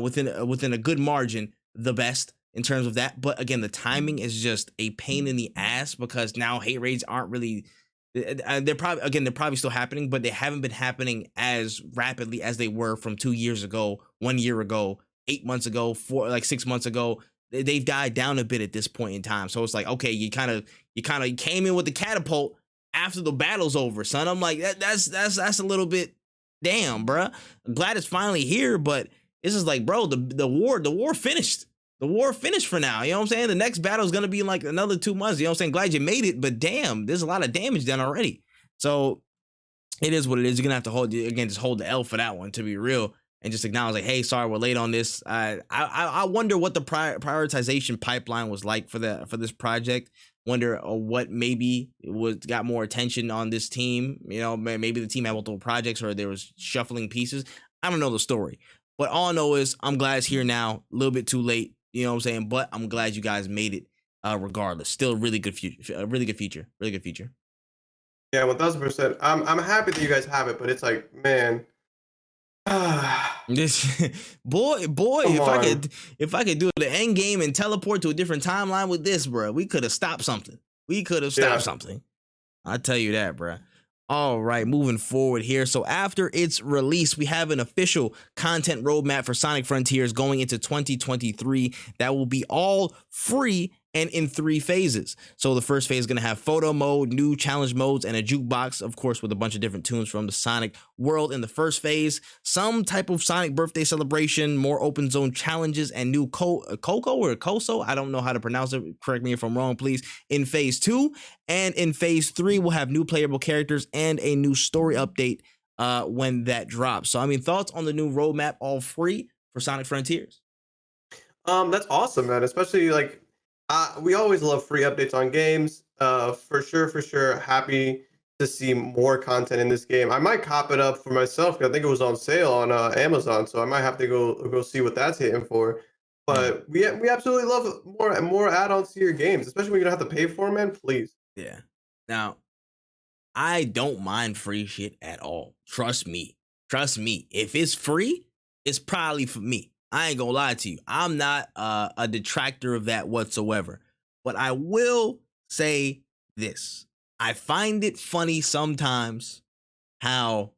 within a good margin the best in terms of that. But again, the timing is just a pain in the ass because now hate raids aren't really. They're probably still happening, but they haven't been happening as rapidly as they were from 2 years ago, 1 year ago, 8 months ago, 6 months ago. They've died down a bit at this point in time. So it's like, okay, you kind of came in with the catapult after the battle's over, son. I'm like, that's a little bit damn, bruh. I'm glad it's finally here, but this is like, bro, the war finished. The war finished for now. You know what I'm saying? The next battle is gonna be in like another 2 months. You know what I'm saying? Glad you made it, but damn, there's a lot of damage done already. So it is what it is. You're gonna have to just hold the L for that one, to be real, and just acknowledge like, hey, sorry, we're late on this. I wonder what the prioritization pipeline was like for this project. Wonder what maybe got more attention on this team. Maybe the team had multiple projects or there was shuffling pieces. I don't know the story, but all I know is I'm glad it's here now. A little bit too late. You know what I'm saying? But I'm glad you guys made it. Regardless, still really good future. A really good feature. Really good feature. Yeah, 1000%. I'm happy that you guys have it, but it's like, man, This boy, come on. if I could do the end game and teleport to a different timeline with this, bro, we could have stopped something. We could have stopped Yeah. something. I tell you that, bro. All right, moving forward here. So after its release, we have an official content roadmap for Sonic Frontiers going into 2023 that will be all free and in 3 phases. So the first phase is going to have photo mode, new challenge modes, and a jukebox, of course, with a bunch of different tunes from the Sonic world in the first phase. Some type of Sonic birthday celebration, more open zone challenges, and new Coco or Koso. I don't know how to pronounce it. Correct me if I'm wrong, please. In phase 2. And in phase 3, we'll have new playable characters and a new story update when that drops. So, I mean, thoughts on the new roadmap, all free for Sonic Frontiers? That's awesome, man. Especially like we always love free updates on games. For sure, for sure. Happy to see more content in this game. I might cop it up for myself because I think it was on sale on Amazon, so I might have to go see what that's hitting for. But we absolutely love more add-ons to your games, especially when you don't have to pay for them, man. Please. Yeah. Now, I don't mind free shit at all. Trust me. Trust me. If it's free, it's probably for me. I ain't gonna lie to you. I'm not a detractor of that whatsoever. But I will say this. I find it funny sometimes how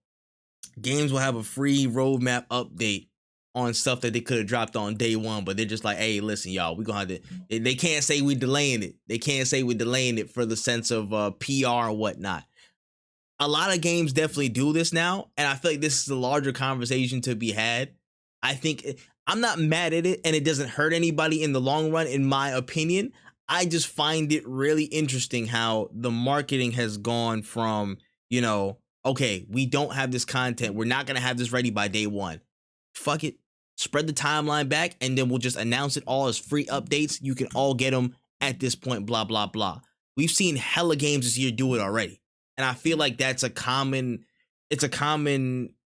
games will have a free roadmap update on stuff that they could have dropped on day one, but they're just like, hey, listen, y'all, we're gonna have to. They can't say we're delaying it. They can't say we're delaying it for the sense of PR or whatnot. a lot of games definitely do this now, and I feel like this is a larger conversation to be had. I think I'm not mad at it, and it doesn't hurt anybody in the long run, in my opinion. I just find it really interesting how the marketing has gone from, okay, we don't have this content. We're not going to have this ready by day one. Fuck it. Spread the timeline back, and then we'll just announce it all as free updates. You can all get them at this point, blah, blah, blah. We've seen hella games this year do it already. And I feel like it's a common,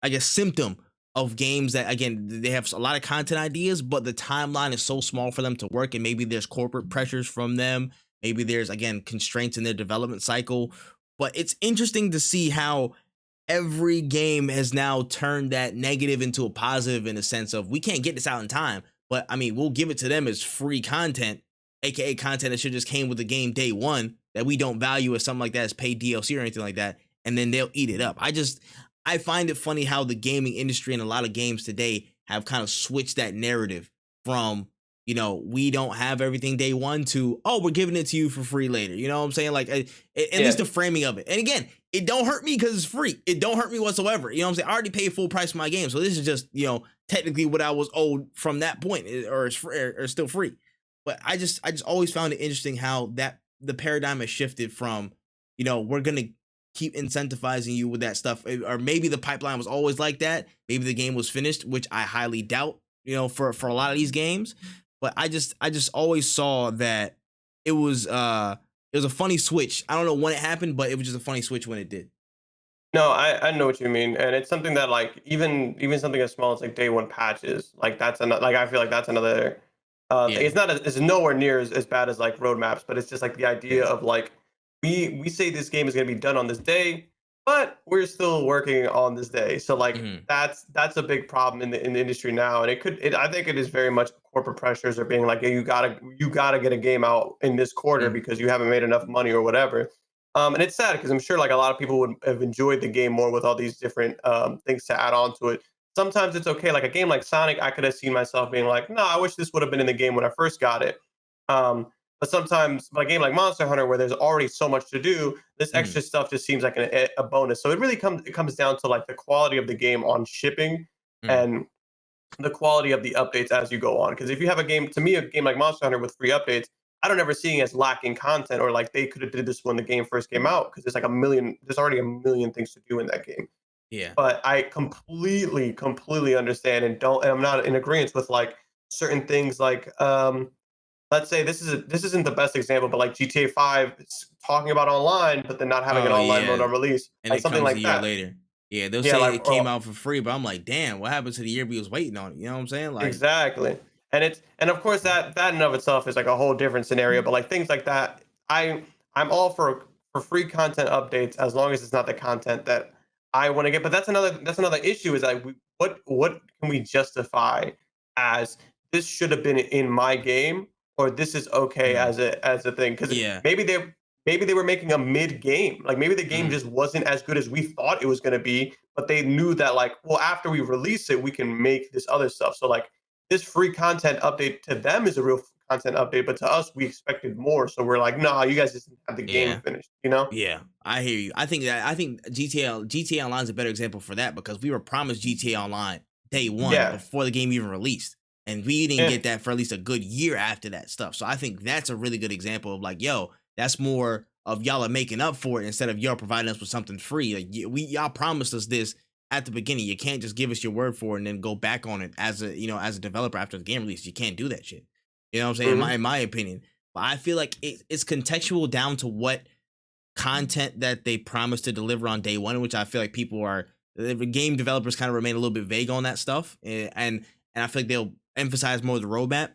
I guess, symptom of games that, again, they have a lot of content ideas, but the timeline is so small for them to work. And maybe there's corporate pressures from them. Maybe there's, again, constraints in their development cycle. But it's interesting to see how every game has now turned that negative into a positive, in a sense of, we can't get this out in time, but I mean, we'll give it to them as free content, aka content that should just came with the game day one, that we don't value as something like that as paid DLC or anything like that, and then they'll eat it up. I find it funny how the gaming industry and a lot of games today have kind of switched that narrative from, we don't have everything day one to, oh, we're giving it to you for free later. You know what I'm saying? Like, at least the framing of it. And again, it don't hurt me because it's free. It don't hurt me whatsoever. You know what I'm saying? I already paid full price for my game. So this is just, technically what I was owed from that point, or it's free, or still free. But I just always found it interesting how that the paradigm has shifted from, we're going to keep incentivizing you with that stuff. Or maybe the pipeline was always like that. Maybe the game was finished, which I highly doubt, for a lot of these games. But I just always saw that it was a funny switch. I don't know when it happened, but it was just a funny switch when it did. No, I know what you mean, and it's something that, like, even something as small as like day one patches, like that's another, like, I feel like that's another thing. It's nowhere near as bad as like roadmaps, but it's just like the idea of, like, we say this game is going to be done on this day, but we're still working on this day. So like, that's a big problem in the industry now, and I think it is very much corporate pressures are being like, hey, you gotta get a game out in this quarter because you haven't made enough money or whatever. And it's sad because I'm sure like a lot of people would have enjoyed the game more with all these different things to add on to it. Sometimes it's okay. Like a game like Sonic, I could have seen myself being like, no, I wish this would have been in the game when I first got it. But sometimes a game like Monster Hunter, where there's already so much to do, this extra stuff just seems like a bonus. So it comes down to like the quality of the game on shipping and the quality of the updates as you go on. Because if you have a game like Monster Hunter with free updates, I don't ever see it as lacking content, or like they could have did this when the game first came out, because there's already a million things to do in that game. Yeah. But I completely understand and I'm not in agreement with like certain things like let's say this isn't the best example, but like GTA 5 talking about online, but then not having an online mode on release, and like it something comes like a year that. later. Yeah, they'll say it came out for free, but I'm like, damn, what happened to the year we was waiting on it? You know what I'm saying? Like, exactly. And of course that in and of itself is like a whole different scenario. But like things like that, I'm all for free content updates as long as it's not the content that I want to get. But that's another issue, is like, what can we justify as this should have been in my game, or this is okay as a thing? Because maybe they were making a mid game, like maybe the game just wasn't as good as we thought it was going to be, but they knew that, like, well, after we release it, we can make this other stuff. So like this free content update to them is a real content update, but to us, we expected more. So we're like, nah, you guys just didn't have the game finished, Yeah, I hear you. I think GTA Online is a better example for that, because we were promised GTA Online day one before the game even released, and we didn't get that for at least a good year after that stuff. So I think that's a really good example of like, yo, that's more of y'all are making up for it instead of y'all providing us with something free. Like, y'all promised us this at the beginning. You can't just give us your word for it and then go back on it as a developer after the game release. You can't do that shit. You know what I'm saying? In my opinion. But I feel like it's contextual down to what content that they promised to deliver on day one, which I feel like the game developers kind of remain a little bit vague on that stuff, and I feel like they'll emphasize more of the roadmap.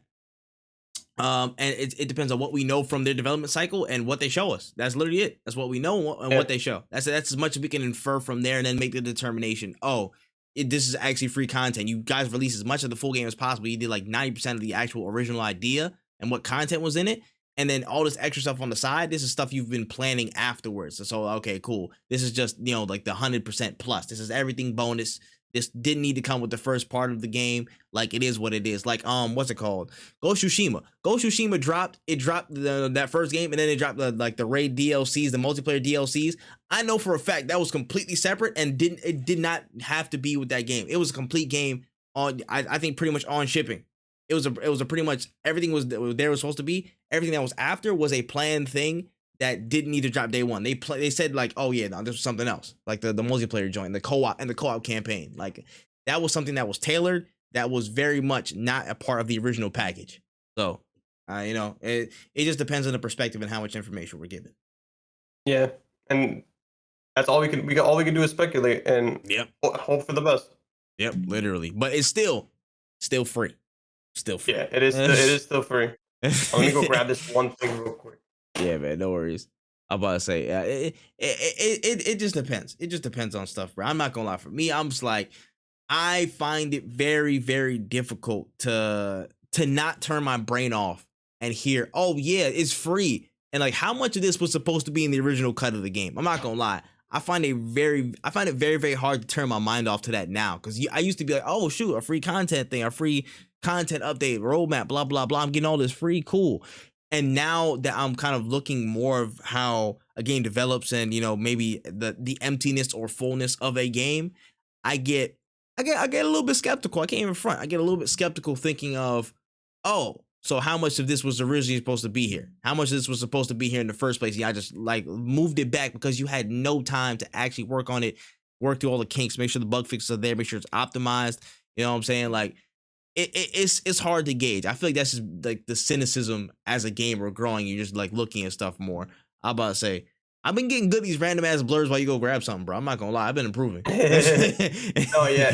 And it depends on what we know from their development cycle and what they show us. That's literally it. That's what we know and what they show. That's as much as we can infer from there, and then make the determination. Oh, this is actually free content. You guys release as much of the full game as possible. You did like 90% of the actual original idea and what content was in it. And then all this extra stuff on the side, this is stuff you've been planning afterwards. So, okay, cool. This is just, like the 100% plus. This is everything bonus. This didn't need to come with the first part of the game. Like, it is what it is. Like, what's it called? Ghost Tsushima. Ghost Tsushima dropped that first game, and then it dropped the raid DLCs, the multiplayer DLCs. I know for a fact that was completely separate and did not have to be with that game. It was a complete game on, I think, pretty much on shipping. It was a pretty much everything was supposed to be. Everything that was after was a planned thing that didn't need to drop day one. They said like, oh yeah, no, this was something else. Like the multiplayer joint, the co-op campaign. Like, that was something that was tailored, that was very much not a part of the original package. So, it just depends on the perspective and how much information we're given. Yeah, and that's all we can do is speculate and hope for the best. Yep, literally. But it's still free. Still free. Yeah, it is still free. I'm gonna go grab this one thing real quick. Yeah, man, no worries. I'm about to say, it just depends. It just depends on stuff, bro. I'm not gonna lie. For me, I'm just like, I find it very, very difficult to not turn my brain off and hear, oh yeah, it's free. And like, how much of this was supposed to be in the original cut of the game? I'm not gonna lie. I find it very, very hard to turn my mind off to that now. Because I used to be like, oh shoot, a free content thing, a free content update, roadmap, blah, blah, blah. I'm getting all this free, cool. And now that I'm kind of looking more of how a game develops and, maybe the emptiness or fullness of a game, I get a little bit skeptical. I can't even front. I get a little bit skeptical thinking of, oh, so how much of this was originally supposed to be here? How much of this was supposed to be here in the first place? Yeah, I just like moved it back because you had no time to actually work on it, work through all the kinks, make sure the bug fixes are there, make sure it's optimized. You know what I'm saying? Like, it's hard to gauge. I feel like that's just like the cynicism as a gamer growing. You're just like looking at stuff more. I'm about to say, I've been getting good at these random ass blurs while you go grab something, bro. I'm not gonna lie, I've been improving. Oh yeah,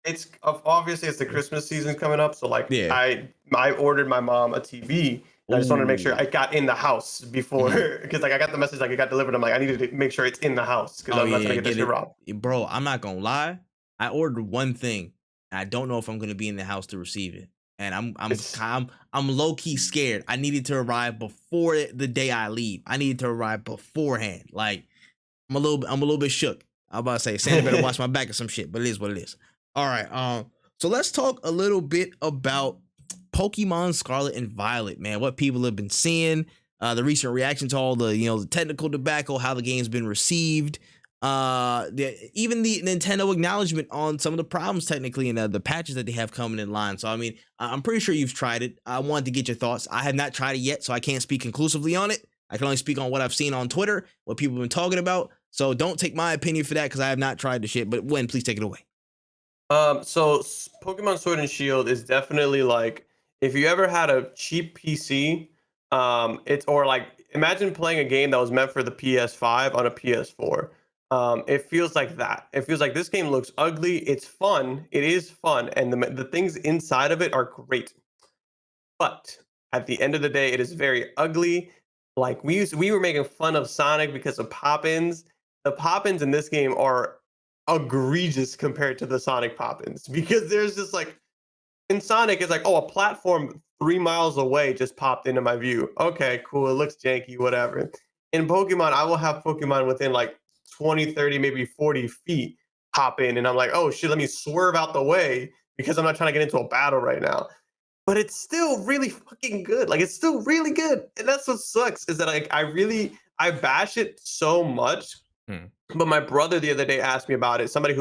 it's obviously it's the Christmas season coming up, so like I ordered my mom a TV. And I just wanted to make sure I got in the house before, because like I got the message like it got delivered. I'm like, I needed to make sure it's in the house because I'm not trying to get this shit robbed. Bro, I'm not gonna lie, I ordered one thing. I don't know if I'm gonna be in the house to receive it, and I'm low key scared. I needed to arrive before the day I leave. I needed to arrive beforehand. Like, I'm a little bit shook. I'm about to say Santa better watch my back or some shit, but it is what it is. All right, so let's talk a little bit about Pokemon Scarlet and Violet, man. What people have been seeing, the recent reaction to all the the technical debacle, how the game's been received. Even the Nintendo acknowledgement on some of the problems technically and the patches that they have coming in line. So I mean, I'm pretty sure you've tried it. I wanted to get your thoughts. I have not tried it yet, so I can't speak conclusively on it. I can only speak on what I've seen on Twitter, what people have been talking about. So don't take my opinion for that because I have not tried the shit. But Wen, please take it away. So Pokemon Sword and Shield is definitely like, if you ever had a cheap PC, it's, or like imagine playing a game that was meant for the PS5 on a PS4. It feels like that. It feels like this game looks ugly. It's fun. It is fun. And the things inside of it are great. But at the end of the day, it is very ugly. Like we were making fun of Sonic because of pop-ins. The pop-ins in this game are egregious compared to the Sonic pop-ins, because there's just like, in Sonic, it's like, oh, a platform 3 miles away just popped into my view. Okay, cool. It looks janky, whatever. In Pokemon, I will have Pokemon within like 20, 30, maybe 40 feet pop in, and I'm like, oh shit, let me swerve out the way because I'm not trying to get into a battle right now. But it's still really fucking good. Like, it's still really good. And that's what sucks, is that like I bash it so much. But my brother the other day asked me about it. Somebody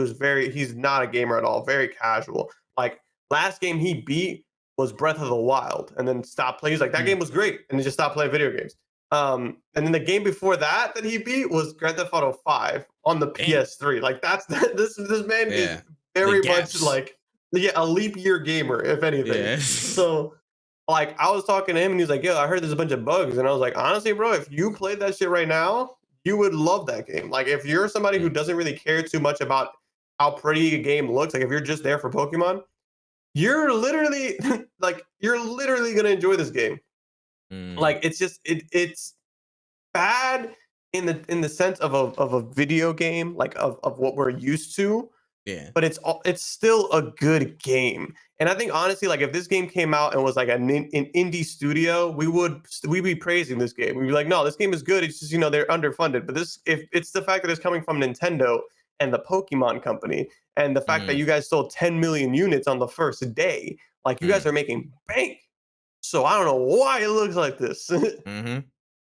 he's not a gamer at all, very casual. Like, last game he beat was Breath of the Wild, and then stopped playing. He's like, that game was great, and he just stopped playing video games. And then the game before that he beat was Grand Theft Auto 5 on the PS3. Like, this man is very much like a leap year gamer, if anything. Yeah. So like, I was talking to him and he's like, I heard there's a bunch of bugs. And I was like, honestly, bro, if you played that shit right now, you would love that game. Like, if you're somebody who doesn't really care too much about how pretty a game looks, like if you're just there for Pokemon, you're literally gonna enjoy this game. Like, it's just it's bad in the sense of a video game, like of what we're used to. Yeah. But it's still a good game. And I think honestly, like, if this game came out and was like an indie studio, we'd be praising this game. We'd be like, no, this game is good. It's just, they're underfunded. But if it's the fact that it's coming from Nintendo, and the Pokemon Company. And the fact that Mm, you guys sold 10 million units on the first day, like you guys mm, are making bank. So I don't know why it looks like this. mm-hmm.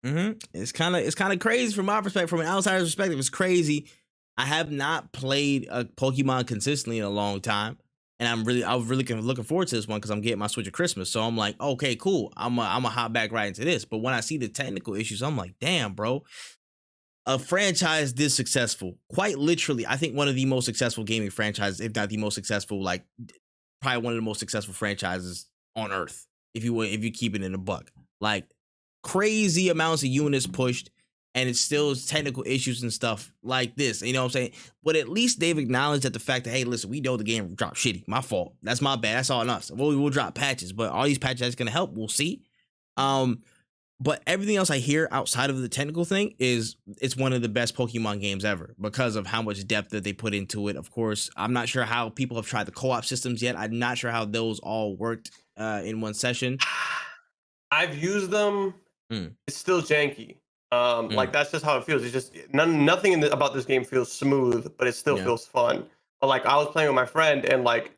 Mm-hmm. It's kind of crazy from my perspective. From an outsider's perspective, it's crazy. I have not played a Pokemon consistently in a long time, and I was really looking forward to this one because I'm getting my Switch at Christmas. So I'm like, okay, cool. I'm a hop back right into this. But when I see the technical issues, I'm like, damn, bro, a franchise this successful, quite literally, I think one of the most successful gaming franchises, if not the most successful, like probably one of the most successful franchises on earth. If you keep it in a buck, like crazy amounts of units pushed, and it's still technical issues and stuff like this. You know what I'm saying? But at least they've acknowledged that the fact that, hey, listen, we know the game dropped shitty. My fault. That's my bad. That's all on us. We'll drop patches, but all these patches that's gonna help. We'll see. Um, but everything else I hear outside of the technical thing is it's one of the best Pokemon games ever because of how much depth that they put into it. Of course, I'm not sure how people have tried the co-op systems yet. I'm not sure how those all worked in one session. I've used them. Mm, It's still janky. Like mm, that's just how it feels. It's just nothing about this game feels smooth, but it still yeah. feels fun. But like I was playing with my friend, and like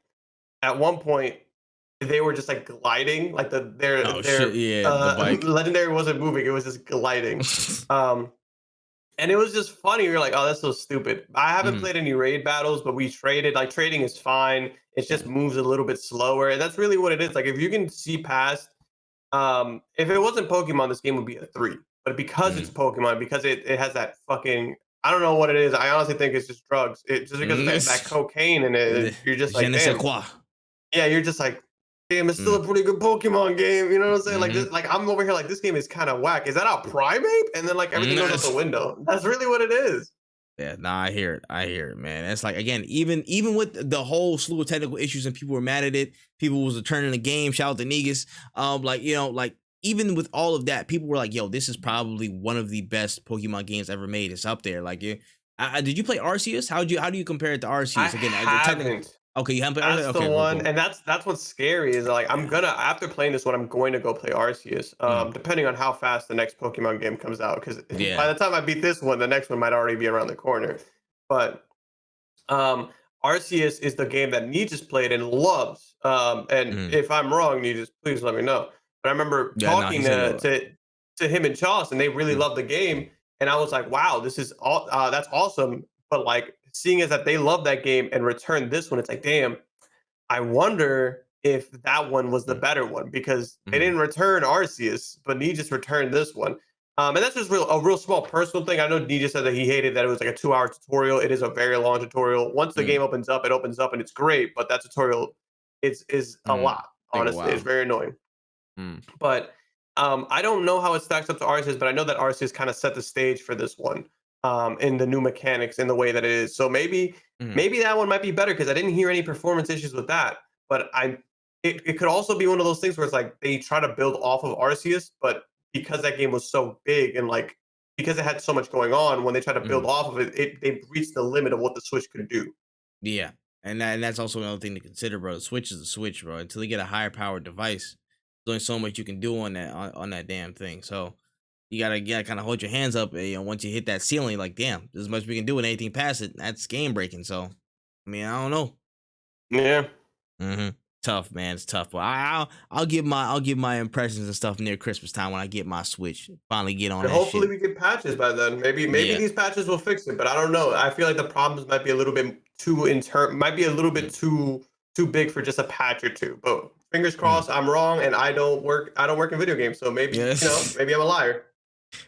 at one point they were just like gliding, like Oh shit! Yeah, the bike. legendary wasn't moving; it was just gliding. Um, and it was just funny. We were like, "Oh, that's so stupid." I haven't Mhm, played any raid battles, but we traded. Like trading is fine. It yeah. just moves a little bit slower, and that's really what it is. Like if you can see past if it wasn't Pokemon, this game would be a 3. But because it's Mm. Pokemon, because it has that fucking I don't know what it is. I honestly think it's just drugs. It just because of that cocaine in it, you're just Je like, ne sais damn. quoi. Yeah, you're just like, damn, it's still Mm, a pretty good Pokemon game. You know what I'm saying? Like mhm, this, like I'm over here like this game is kind of whack. Is that a primate? And then like everything goes out the mm. window. That's really what it is. Yeah, nah, I hear it. I hear it, man. It's like again, even with the whole slew of technical issues and people were mad at it, people was returning the game. Shout out to Negus. Like like even with all of that, people were like, "Yo, this is probably one of the best Pokemon games ever made. It's up there." Like, yeah. Did you play Arceus? How do you compare it to I Arceus? Again, the technical. haven't. Okay, you haven't played Arceus. That's the Okay, cool, one, cool. and that's what's scary is like I'm Yeah. gonna after playing this one, I'm going to go play Arceus. Mm, Depending on how fast the next Pokemon game comes out, because by yeah. the time I beat this one, the next one might already be around the corner. But um, Arceus is the game that Nijis played and loves. And Mm, if I'm wrong, Nijis, please let me know. But I remember yeah. No, he talking said he to him and Chauce, and they really mm, loved the game. And I was like, wow, this is all that's awesome. But like seeing as that they love that game and return this one, it's like, damn, I wonder if that one was the mm, better one because they mm, didn't return Arceus, but Nee just returned this one. And that's just a real small personal thing. I know Nee just said that he hated that it was like a 2 hour tutorial. It is a very long tutorial. Once the game mm, opens up, it opens up and it's great. But that tutorial is a mm. lot. Take a Honestly, it's while. very annoying. Mm, But I don't know how it stacks up to Arceus, but I know that Arceus kind of set the stage for this one in the new mechanics in the way that it is. So mm, maybe that one might be better because I didn't hear any performance issues with that. But it could also be one of those things where it's like they try to build off of Arceus, but because that game was so big and like because it had so much going on, when they try to build mm. off of it, they reached the limit of what the Switch could do. Yeah, and that's also another thing to consider, bro. The Switch is a Switch, bro. Until you get a higher powered device, there's only so much you can do on that damn thing. So you gotta kind of hold your hands up. Once you hit that ceiling, like damn, there's as much we can do, and anything past it, that's game breaking. So, I mean, I don't know. Yeah. hmm Tough, man. It's tough. But I'll give my impressions and stuff near Christmas time when I get my Switch. Finally get on And that hopefully shit. we get patches by then. Maybe Yeah. these patches will fix it, but I don't know. I feel like the problems might be a little bit might be a little bit Mm, too big for just a patch or two. But fingers mm. crossed I'm wrong and I don't work in video games, so maybe, Yes. maybe I'm a liar.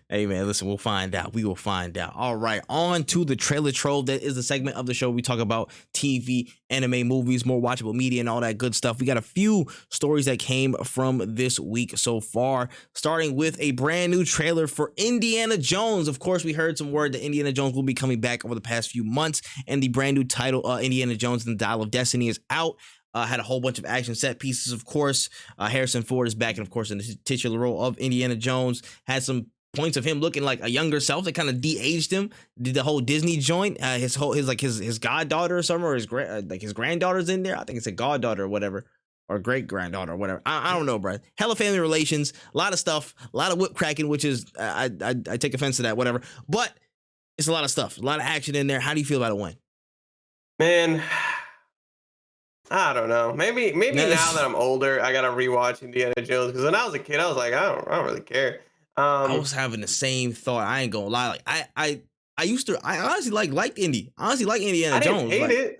Hey man, listen, we'll find out. We will find out. All right, on to the trailer troll. That is the segment of the show we talk about TV, anime, movies, more watchable media, and all that good stuff. We got a few stories that came from this week so far, starting with a brand new trailer for Indiana Jones. Of course, we heard some word that Indiana Jones will be coming back over the past few months, and the brand new title, Indiana Jones and the Dial of Destiny, is out. Had a whole bunch of action set pieces, of course. Harrison Ford is back, and of course, in the titular role of Indiana Jones. Had some points of him looking like a younger self. They kind of de-aged him. Did the whole Disney joint. His goddaughter or something, or his granddaughter's in there. I think it's a goddaughter or whatever, or great granddaughter or whatever. I don't know, bro. Hella family relations, a lot of stuff, a lot of whip cracking, which is I take offense to that, whatever. But it's a lot of stuff, a lot of action in there. How do you feel about it, Wen? Man, I don't know. Maybe now that I'm older, I gotta rewatch Indiana Jones because when I was a kid, I was like, I don't really care. I Um, was having the same thought. I ain't gonna lie. Like I used to. I honestly liked Indy. I honestly like Indiana I didn't Jones. hate it.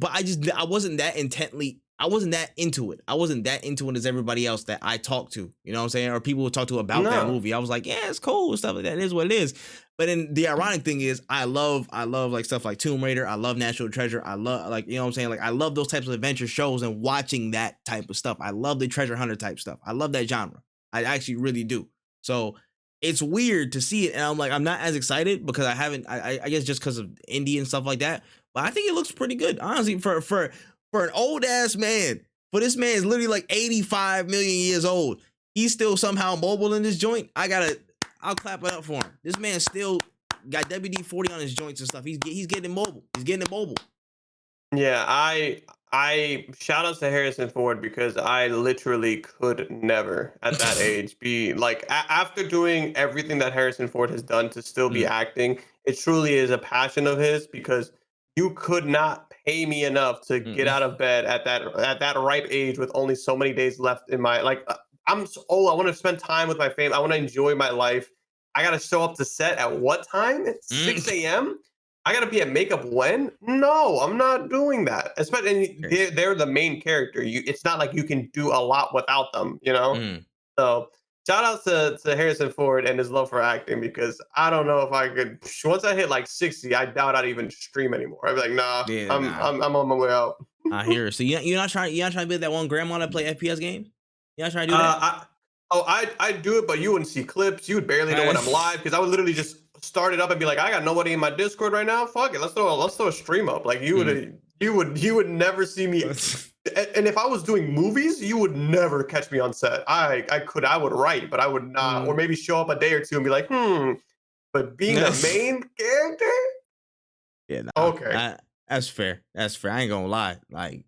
But I wasn't that intently. I wasn't that into it. I wasn't that into it as everybody else that I talked to. You know what I'm saying? Or people would talk to about that No. movie. I was like, yeah, it's cool and stuff like that. It is what it is. But then the ironic thing is, I love like stuff like Tomb Raider. I love National Treasure. I love like you know what I'm saying. Like I love those types of adventure shows and watching that type of stuff. I love the treasure hunter type stuff. I love that genre. I actually really do. So it's weird to see it, and I'm like, I'm not as excited because I haven't. I guess just because of indie and stuff like that. But I think it looks pretty good, honestly, for an old ass man. For this man is literally like 85 million years old. He's still somehow mobile in this joint. I'll clap it up for him. This man still got WD-40 on his joints and stuff. He's getting mobile. He's getting it mobile. Yeah, I shout out to Harrison Ford because I literally could never at that age be like after doing everything that Harrison Ford has done to still be Mm, acting. It truly is a passion of his because you could not pay me enough to get mm, out of bed at that ripe age with only so many days left in my like. I'm so old. I want to spend time with my family. I want to enjoy my life. I got to show up to set at what time? It's mm. 6 a.m. I gotta be at makeup when? No, I'm not doing that. Especially Crazy. they're the main character. It's not like you can do a lot without them, you know? Mm. So shout out to Harrison Ford and his love for acting because I don't know if I could once I hit like 60, I doubt I'd even stream anymore. I'd be like, nah, Yeah, I'm nah. I'm I'm on my way out. I hear it. So you're not trying to be that one grandma that play FPS games? You're not trying to do that? I I'd do it, but you wouldn't see clips. You would barely know when I'm live because I would literally just start it up and be like, I got nobody in my Discord right now. Fuck it, let's throw a stream up. Like Mm. you would never see me. And if I was doing movies, you would never catch me on set. I would write, but I would not, or Mm. maybe show up a day or two and be like, But being the main character, Yeah, nah. okay. That's fair. That's fair. I ain't gonna lie. Like,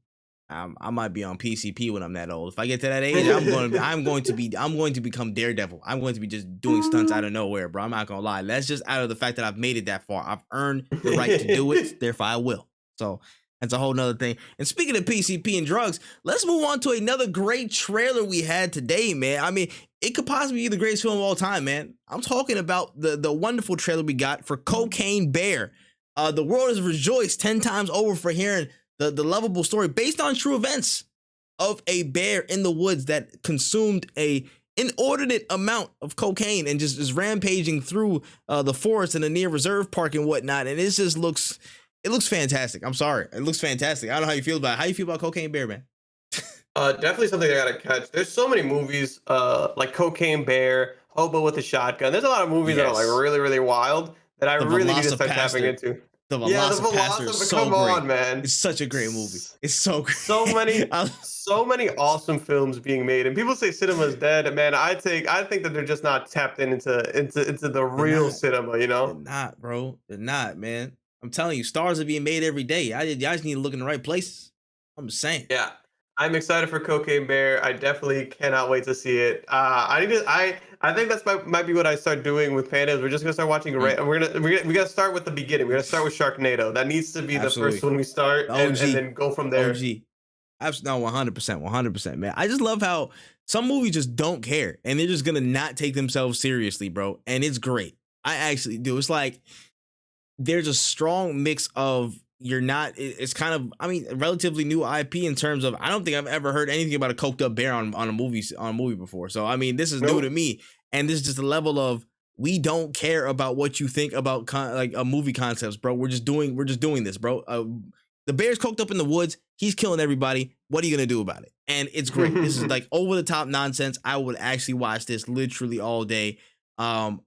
I might be on PCP when I'm that old. If I get to that age, I'm going to become Daredevil. I'm going to be just doing stunts out of nowhere, bro. I'm not gonna lie. That's just out of the fact that I've made it that far. I've earned the right to do it. Therefore, I will. So that's a whole nother thing. And speaking of PCP and drugs, let's move on to another great trailer we had today, man. I mean, it could possibly be the greatest film of all time, man. I'm talking about the wonderful trailer we got for Cocaine Bear. The world has rejoiced 10 times over for hearing the lovable story based on true events of a bear in the woods that consumed a inordinate amount of cocaine and just is rampaging through the forest and the near reserve park and whatnot. And it looks fantastic. I'm sorry. It looks fantastic. I don't know how you feel about it. How you feel about Cocaine Bear, man? Definitely something I gotta catch. There's so many movies, like Cocaine Bear, Hobo with a Shotgun. There's a lot of movies that are like Yes. really, really wild that I The really need to start tapping Velocipaster. into. The Yeah, the Velocipaster is Velociraptor. so Come on, great. man. It's such a great movie. It's so So great. many, so many awesome films being made, and people say cinema is dead. Man, I think that they're just not tapped into the They're real not. cinema. You They're know? not, bro. They're not, man. I'm telling you, stars are being made every day. I just need to look in the right places. I'm just saying. Yeah, I'm excited for Cocaine Bear. I definitely cannot wait to see it. I need to. I think that's might be what I start doing with pandas. We're just gonna start watching. Mm, We gotta start with the beginning. We're gonna start with Sharknado. That needs to be the first absolutely. one we start, The and OG. then go from there. OG. Absolutely. No, 100%. 100%, man. I just love how some movies just don't care and they're just going to not take themselves seriously, bro. And it's great. I actually do. It's like there's a strong mix of it's kind of, I mean, relatively new IP in terms of, I don't think I've ever heard anything about a coked up bear on a movie before. So, I mean, this is new to Nope. me. And this is just a level of, we don't care about what you think about like a movie concepts, bro. We're just doing this, bro. The bear's coked up in the woods. He's killing everybody. What are you gonna do about it? And it's great. This is like over the top nonsense. I would actually watch this literally all day. I'm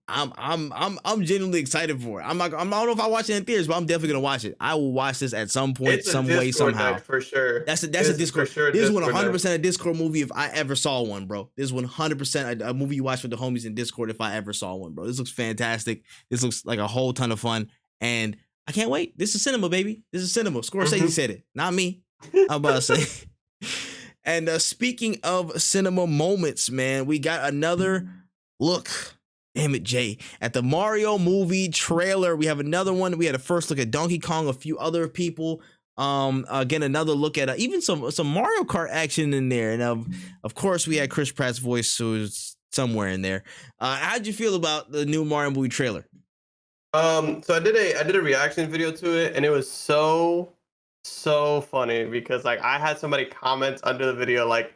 genuinely excited for it. I don't know if I watch it in theaters, but I'm definitely gonna watch it. I will watch this at some point, It's a some way, Discord somehow. night for sure. That's a This is for Discord. sure a This is Discord night. 100% a Discord movie if I ever saw one, bro. This is 100% a movie you watch with the homies in Discord if I ever saw one, bro. This looks fantastic. This looks like a whole ton of fun, and I can't wait. This is cinema, baby. This is cinema. Scorsese said it, not me. I'm about to say. And speaking of cinema moments, man, we got another look Damn it, Jay. At the Mario movie trailer, we have another one. We had a first look at Donkey Kong, a few other people. Again, another look at even some Mario Kart action in there. And of course, we had Chris Pratt's voice, so it's somewhere in there. How'd you feel about the new Mario movie trailer? So I did a reaction video to it, and it was so funny because like I had somebody comment under the video like,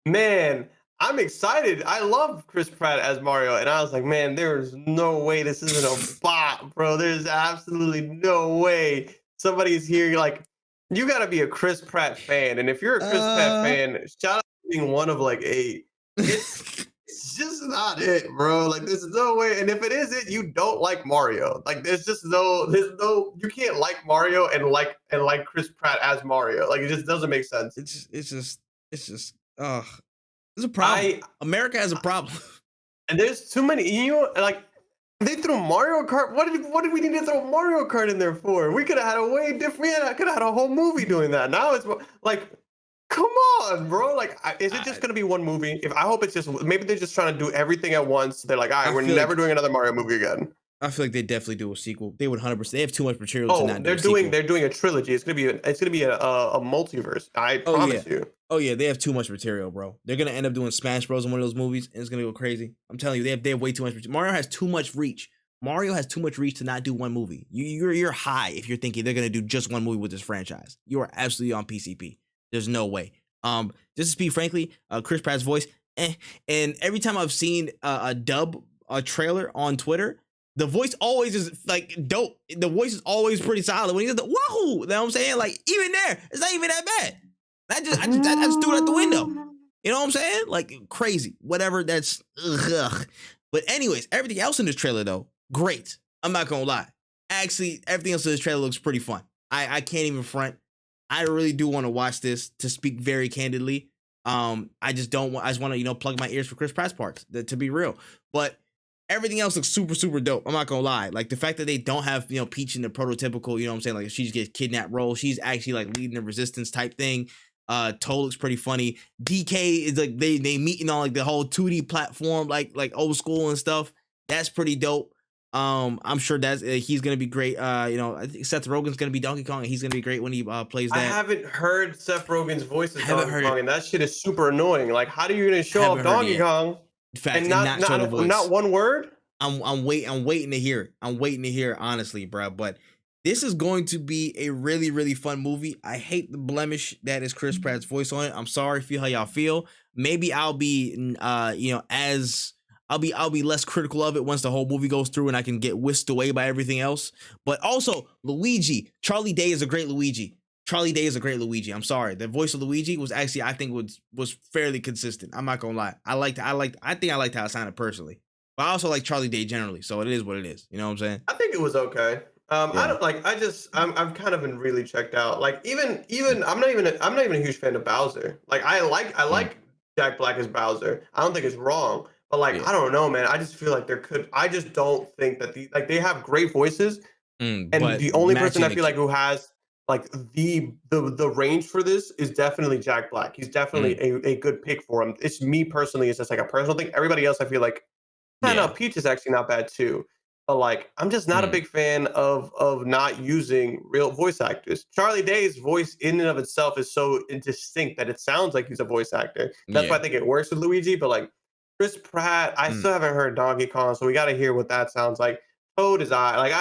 man, I'm excited. I love Chris Pratt as Mario. And I was like, man, there's no way this isn't a bot, bro. There's absolutely no way somebody's here. Like, you got to be a Chris Pratt fan. And if you're a Chris Pratt fan, shout out to being one of like 8. It's just not it, bro. Like, there's no way. And if it is it, you don't like Mario. Like, there's no, you can't like Mario and like Chris Pratt as Mario. Like, it just doesn't make sense. It's just, there's a problem. America has a problem. And there's too many, like, they threw Mario Kart. What did we need to throw Mario Kart in there for? We could have had a way different. We could have had a whole movie doing that. Now it's like, come on, bro. Like, is it just gonna be one movie? I hope it's just, maybe they're just trying to do everything at once. They're like, all right, we're never doing another Mario movie again. I feel like they definitely do a sequel. They would 100%. They have too much material to not do they're doing a trilogy. It's gonna be a multiverse. I promise you. Oh yeah, they have too much material, bro. They're gonna end up doing Smash Bros in one of those movies, and it's gonna go crazy. I'm telling you, they have way too much. Mario has too much reach. Mario has too much reach to not do one movie. You're high if you're thinking they're gonna do just one movie with this franchise. You are absolutely on PCP. There's no way. Just to speak frankly, Chris Pratt's voice, and every time I've seen a trailer on Twitter, the voice always is like dope. The voice is always pretty solid. When he does the wahoo, you know what I'm saying? Like, even there, it's not even that bad. I just threw it out the window. You know what I'm saying? Like, crazy. Whatever, that's ugh. But anyways, everything else in this trailer though, great. I'm not gonna lie. Actually, everything else in this trailer looks pretty fun. I can't even front. I really do want to watch this, to speak very candidly. I just want to, plug my ears for Chris Pratt's parts, to be real. But everything else looks super, super dope. I'm not gonna lie. Like, the fact that they don't have, Peach in the prototypical, you know what I'm saying? Like, she gets kidnapped role. She's actually like leading the resistance type thing. Toad looks pretty funny. DK is like, they meeting on like the whole 2D platform, like old school and stuff. That's pretty dope. I'm sure that's he's gonna be great. I think Seth Rogen's gonna be Donkey Kong, and he's gonna be great when he plays that. I haven't heard Seth Rogen's voice as Donkey Kong, and that shit is super annoying. Like, how are you gonna show off Donkey Kong? In fact, and not one word. I'm waiting to hear. I'm waiting to hear, honestly, bro. But this is going to be a really, really fun movie. I hate the blemish that is Chris Pratt's voice on it. I'm sorry, feel how y'all feel. Maybe I'll be, I'll be less critical of it once the whole movie goes through and I can get whisked away by everything else. But also, Luigi, Charlie Day is a great Luigi. I'm sorry. The voice of Luigi was actually, I think, was fairly consistent. I'm not gonna lie. I think I liked how it sounded personally. But I also like Charlie Day generally, so it is what it is. You know what I'm saying? I think it was okay. Yeah. I don't like. I'm kind of been really checked out. Like, even I'm not even a huge fan of Bowser. Like, I like Jack Black as Bowser. I don't think it's wrong. But like, I don't know, man. I just feel like I just don't think that they have great voices, and the only person I feel like who has like the range for this is definitely Jack Black. He's definitely a good pick for him. It's me personally. It's just like a personal thing. Everybody else, I feel like, no, Peach is actually not bad too. But like, I'm just not a big fan of not using real voice actors. Charlie Day's voice in and of itself is so distinct that it sounds like he's a voice actor. That's why I think it works with Luigi. But like, Chris Pratt, I still haven't heard Donkey Kong, so we got to hear what that sounds like. Toad is I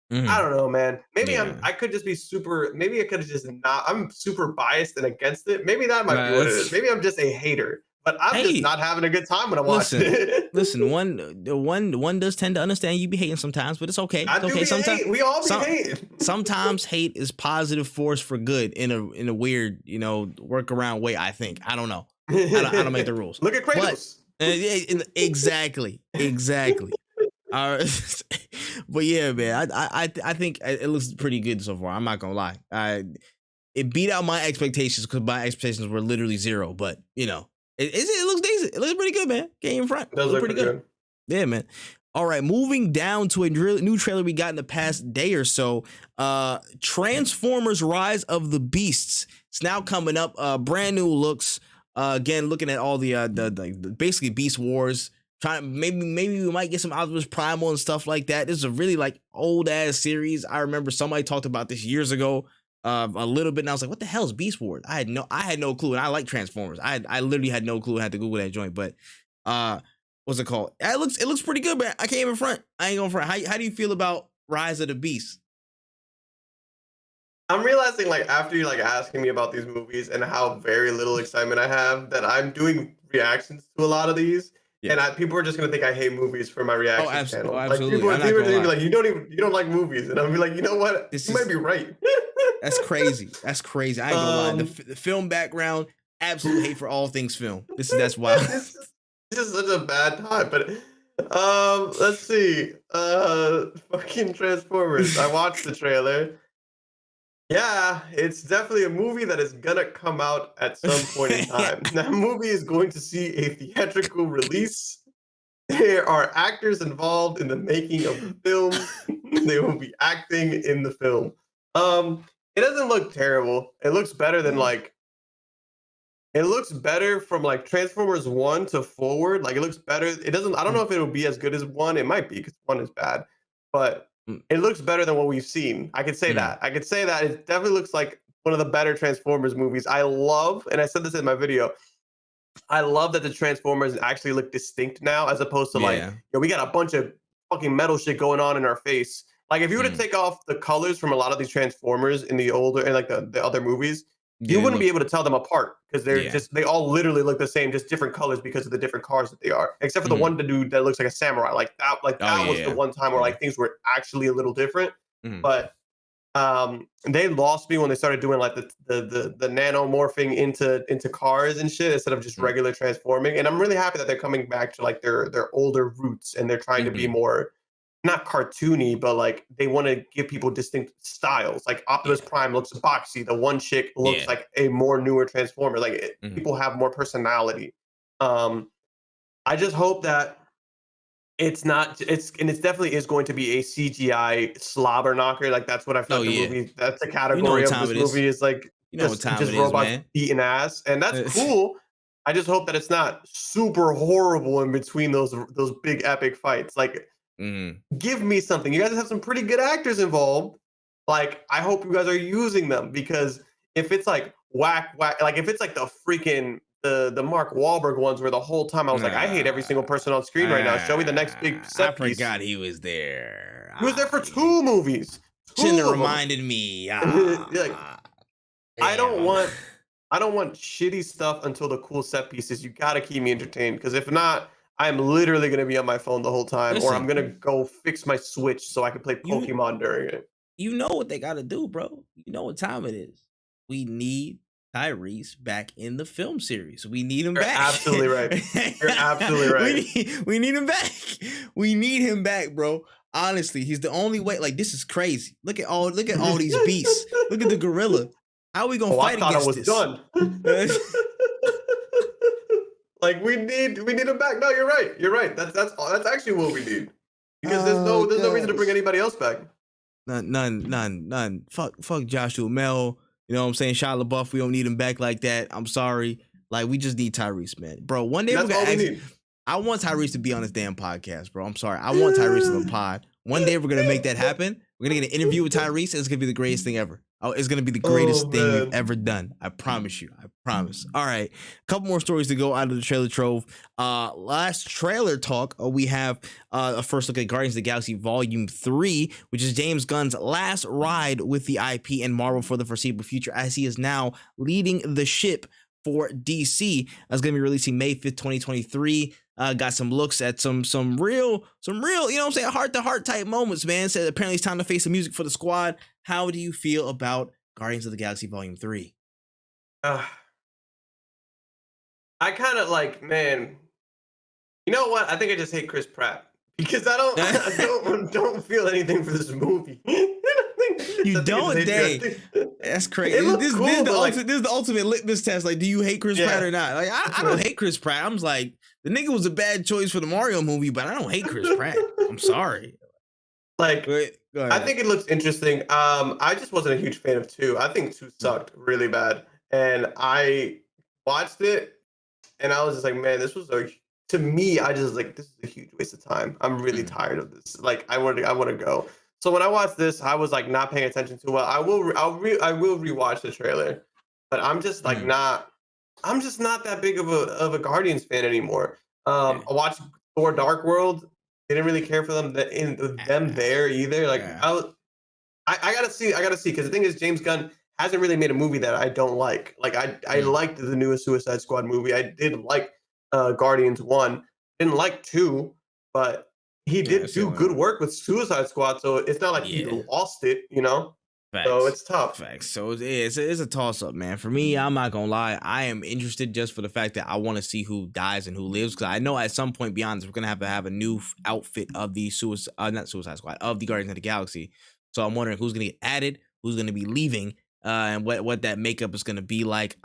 don't know, man. Maybe I could just be super. Maybe I could have just not. I'm super biased and against it. Maybe that might be what it is. Maybe I'm just a hater. But I'm just not having a good time when I'm watching it. Listen, one does tend to understand you be hating sometimes, but it's okay. I do be hating. We all be hating. Sometimes hate is positive force for good in a weird, workaround way. I think. I don't know. I don't make the rules. Look at Kratos. Exactly. All right. But yeah, man, I think it looks pretty good so far. I'm not gonna lie. It beat out my expectations because my expectations were literally zero. But it looks decent. It looks pretty good, man. Game in front. It does look pretty good. Yeah, man. All right, moving down to a new trailer we got in the past day or so. Transformers: Rise of the Beasts. It's now coming up. Brand new looks. Again, looking at all the basically Beast Wars Maybe we might get some Optimus Primal and stuff like that. This is a really like old ass series. I remember somebody talked about this years ago, a little bit, and I was like, "What the hell is Beast Wars?" I had no clue, and I like Transformers. I literally had no clue. I had to Google that joint, but what's it called? It looks pretty good, man. I can't even front. I ain't gonna front. How do you feel about Rise of the Beast? I'm realizing, like, after you like asking me about these movies and how very little excitement I have, that I'm doing reactions to a lot of these, Yeah. and people are just gonna think I hate movies for my reaction channel. Like, Absolutely. people are I'm not gonna gonna be lie. like, you don't like movies, and I'll be like, you know what? You might be right. That's crazy. That's crazy. I ain't gonna lie. The film background, absolute hate for all things film. That's wild. This is such a bad time, but let's see. Fucking Transformers. I watched the trailer. Yeah, it's definitely a movie that is gonna come out at some point in time. That movie is going to see a theatrical release. There are actors involved in the making of the film. They will be acting in the film. It doesn't look terrible. It looks better than like it looks better from like Transformers 1 to forward. Like it looks better. It doesn't I don't know if it'll be as good as 1. It might be because 1 is bad. But it looks better than what we've seen. I could say that. I could say that it definitely looks like one of the better Transformers movies. I love, and I said this in my video, I love that the Transformers actually look distinct now, as opposed to like, we got a bunch of fucking metal shit going on in our face. Like, if you were to take off the colors from a lot of these Transformers in the older and like the other movies, you wouldn't be able to tell them apart because they all literally look the same, just different colors because of the different cars that they are. Except for the one dude that looks like a samurai. That was the one time where like things were actually a little different. But they lost me when they started doing like the nanomorphing into cars and shit instead of just regular transforming. And I'm really happy that they're coming back to like their older roots, and they're trying to be more not cartoony, but like they want to give people distinct styles. Like Optimus Prime looks boxy. The one chick looks like a more newer Transformer. Like people have more personality. I just hope that it's definitely is going to be a CGI slobber knocker. Like that's what I feel like the movie. That's the category of this movie is like just robots beating ass, and that's cool. I just hope that it's not super horrible in between those big epic fights. Like, give me something. You guys have some pretty good actors involved. Like, I hope you guys are using them, because if it's like whack, like if it's like the freaking the Mark Wahlberg ones where the whole time I was like, I hate every single person on screen right now. Show me the next big set piece. I forgot he was there. He was there for 2 movies. Shouldn't have reminded me. Like, I don't want shitty stuff until the cool set pieces. You gotta keep me entertained, because if not, I'm literally gonna be on my phone the whole time, or I'm gonna go fix my Switch so I can play Pokemon during it. You know what they gotta do, bro. You know what time it is. We need Tyrese back in the film series. We need him back. Absolutely right. You're absolutely right. We need him back. We need him back, bro. Honestly, he's the only way. Like, this is crazy. Look at all these beasts. Look at the gorilla. How are we gonna fight against this? I thought it was done. Like, we need him back. No, you're right. You're right. That's actually what we need. Because there's no reason to bring anybody else back. None. Fuck Josh Duhamel. You know what I'm saying? Shia LaBeouf, we don't need him back like that. I'm sorry. Like, we just need Tyrese, man. Bro, one day I want Tyrese to be on this damn podcast, bro. I'm sorry. I want Tyrese on the pod. One day we're going to make that happen. We're going to get an interview with Tyrese, and it's going to be the greatest thing ever. Oh, it's going to be the greatest thing we've ever done. I promise you. I promise. All right. A couple more stories to go out of the trailer trove. Last trailer talk, we have a first look at Guardians of the Galaxy Volume 3, which is James Gunn's last ride with the IP and Marvel for the foreseeable future, as he is now leading the ship for DC. That's going to be releasing May 5th, 2023. Got some looks at some real, you know what I'm saying, heart-to-heart type moments, man. Said apparently it's time to face the music for the squad. How do you feel about Guardians of the Galaxy Volume 3? I kind of like, man, you know what? I think I just hate Chris Pratt, because I don't feel anything for this movie. You don't, Day. That's crazy. This is the ultimate litmus test. Like, do you hate Chris Pratt or not? Like, I don't hate Chris Pratt. I'm just like, the nigga was a bad choice for the Mario movie, but I don't hate Chris Pratt. I'm sorry. Like, I think it looks interesting. I just wasn't a huge fan of 2. I think 2 sucked really bad. And I watched it, and I was just like, man, this was a to me, I just like this is a huge waste of time. I'm really tired of this. Like I want to go. So when I watched this, I was like not paying attention too well. I will rewatch the trailer, but I'm just like not. I'm just not that big of a Guardians fan anymore. I watched Thor: Dark World. Didn't really care for them there either. Like I gotta see. Because the thing is, James Gunn hasn't really made a movie that I don't like. Like I liked the newest Suicide Squad movie. I did like Guardians 1. Didn't like 2, but he did do good work with Suicide Squad. So it's not like he lost it, you know. So it's tough. Facts. So it's a toss up, man. For me, I'm not gonna lie. I am interested just for the fact that I want to see who dies and who lives. Because I know at some point beyond this, we're gonna have a new outfit of the not Suicide Squad, of the Guardians of the Galaxy. So I'm wondering who's gonna get added, who's gonna be leaving, and what that makeup is gonna be like.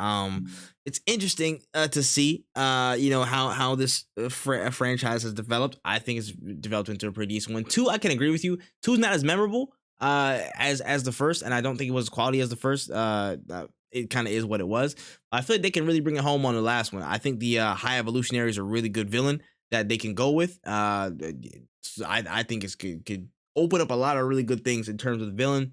It's interesting to see, how this franchise has developed. I think it's developed into a pretty decent one. 2, I can agree with you. 2 is not as memorable as the first, and I don't think it was as quality as the first. It kind of is what it was. I feel like they can really bring it home on the last one. I think the High Evolutionary is a really good villain that they can go with. I think it could open up a lot of really good things in terms of the villain.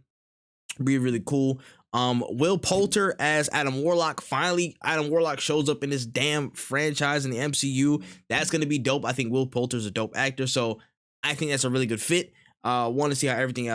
Be really cool. Will Poulter as Adam Warlock. Finally, Adam Warlock shows up in this damn franchise in the MCU. That's gonna be dope. I think Will Poulter's a dope actor, so I think that's a really good fit. Want to see how everything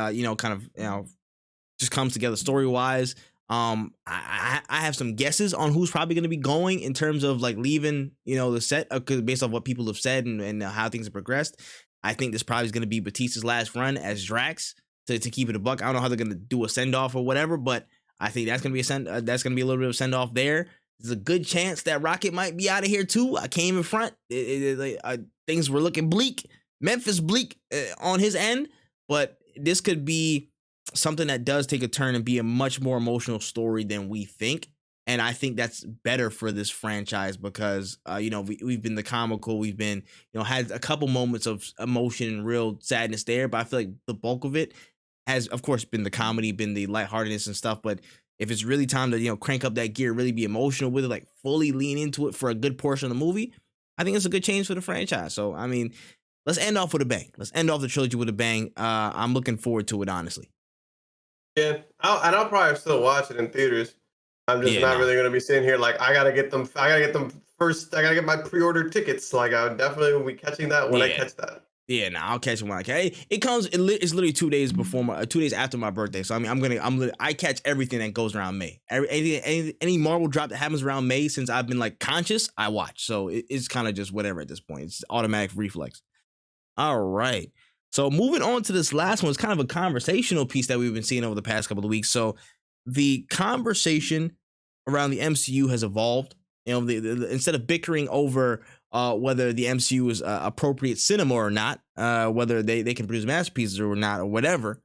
just comes together story wise. I have some guesses on who's probably going to be going in terms of like leaving the set, based off what people have said and how things have progressed. I think this probably is going to be Batista's last run as Drax to keep it a buck. I don't know how they're going to do a send off or whatever, but I think that's going to be that's going to be a little bit of send off there. There's a good chance that Rocket might be out of here too. I came in front. Things were looking bleak. Memphis bleak on his end, but this could be something that does take a turn and be a much more emotional story than we think. And I think that's better for this franchise because, we've been the comical, we've been, had a couple moments of emotion and real sadness there, but I feel like the bulk of it has, of course, been the comedy, been the lightheartedness and stuff. But if it's really time to, crank up that gear, really be emotional with it, like fully lean into it for a good portion of the movie, I think it's a good change for the franchise. So, I mean, let's end off with a bang. Let's end off the trilogy with a bang. I'm looking forward to it, honestly. Yeah, I'll probably still watch it in theaters. I'm just not really gonna be sitting here like I gotta get them first. I gotta get my pre-order tickets. Like I definitely will be catching that when I catch that. Yeah, I'll catch it when I can. It comes. It's literally 2 days before 2 days after my birthday. So I mean, I catch everything that goes around May. Any Marvel drop that happens around May, since I've been like conscious, I watch. So it's kind of just whatever at this point. It's automatic reflex. All right. So moving on to this last one, it's kind of a conversational piece that we've been seeing over the past couple of weeks. So the conversation around the MCU has evolved. Instead of bickering over whether the MCU is appropriate cinema or not, whether they can produce masterpieces or not, or whatever,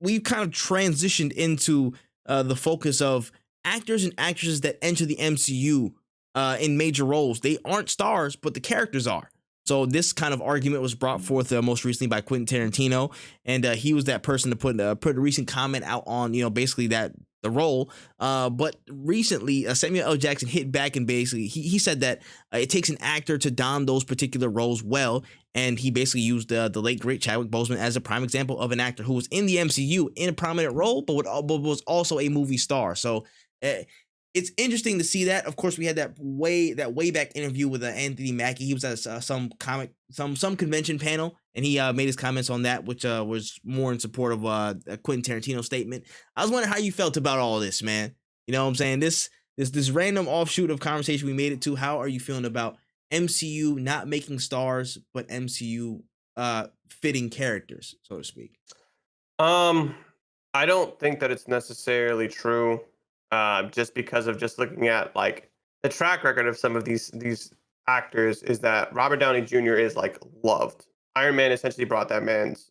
we've kind of transitioned into the focus of actors and actresses that enter the MCU in major roles. They aren't stars, but the characters are. So this kind of argument was brought forth most recently by Quentin Tarantino, and he was that person to put a recent comment out on, basically that the role. But recently, Samuel L. Jackson hit back and basically he said that it takes an actor to don those particular roles well, and he basically used the late great Chadwick Boseman as a prime example of an actor who was in the MCU in a prominent role, but was also a movie star. So. It's interesting to see that. Of course, we had that way back interview with Anthony Mackie. He was at some convention panel, and he made his comments on that, which was more in support of Quentin Tarantino's statement. I was wondering how you felt about all this, man. You know what I'm saying? This random offshoot of conversation we made it to. How are you feeling about MCU not making stars, but MCU fitting characters, so to speak? I don't think that it's necessarily true. Just because of just looking at like the track record of some of these actors is that Robert Downey Jr. is like loved. Iron Man essentially brought that man's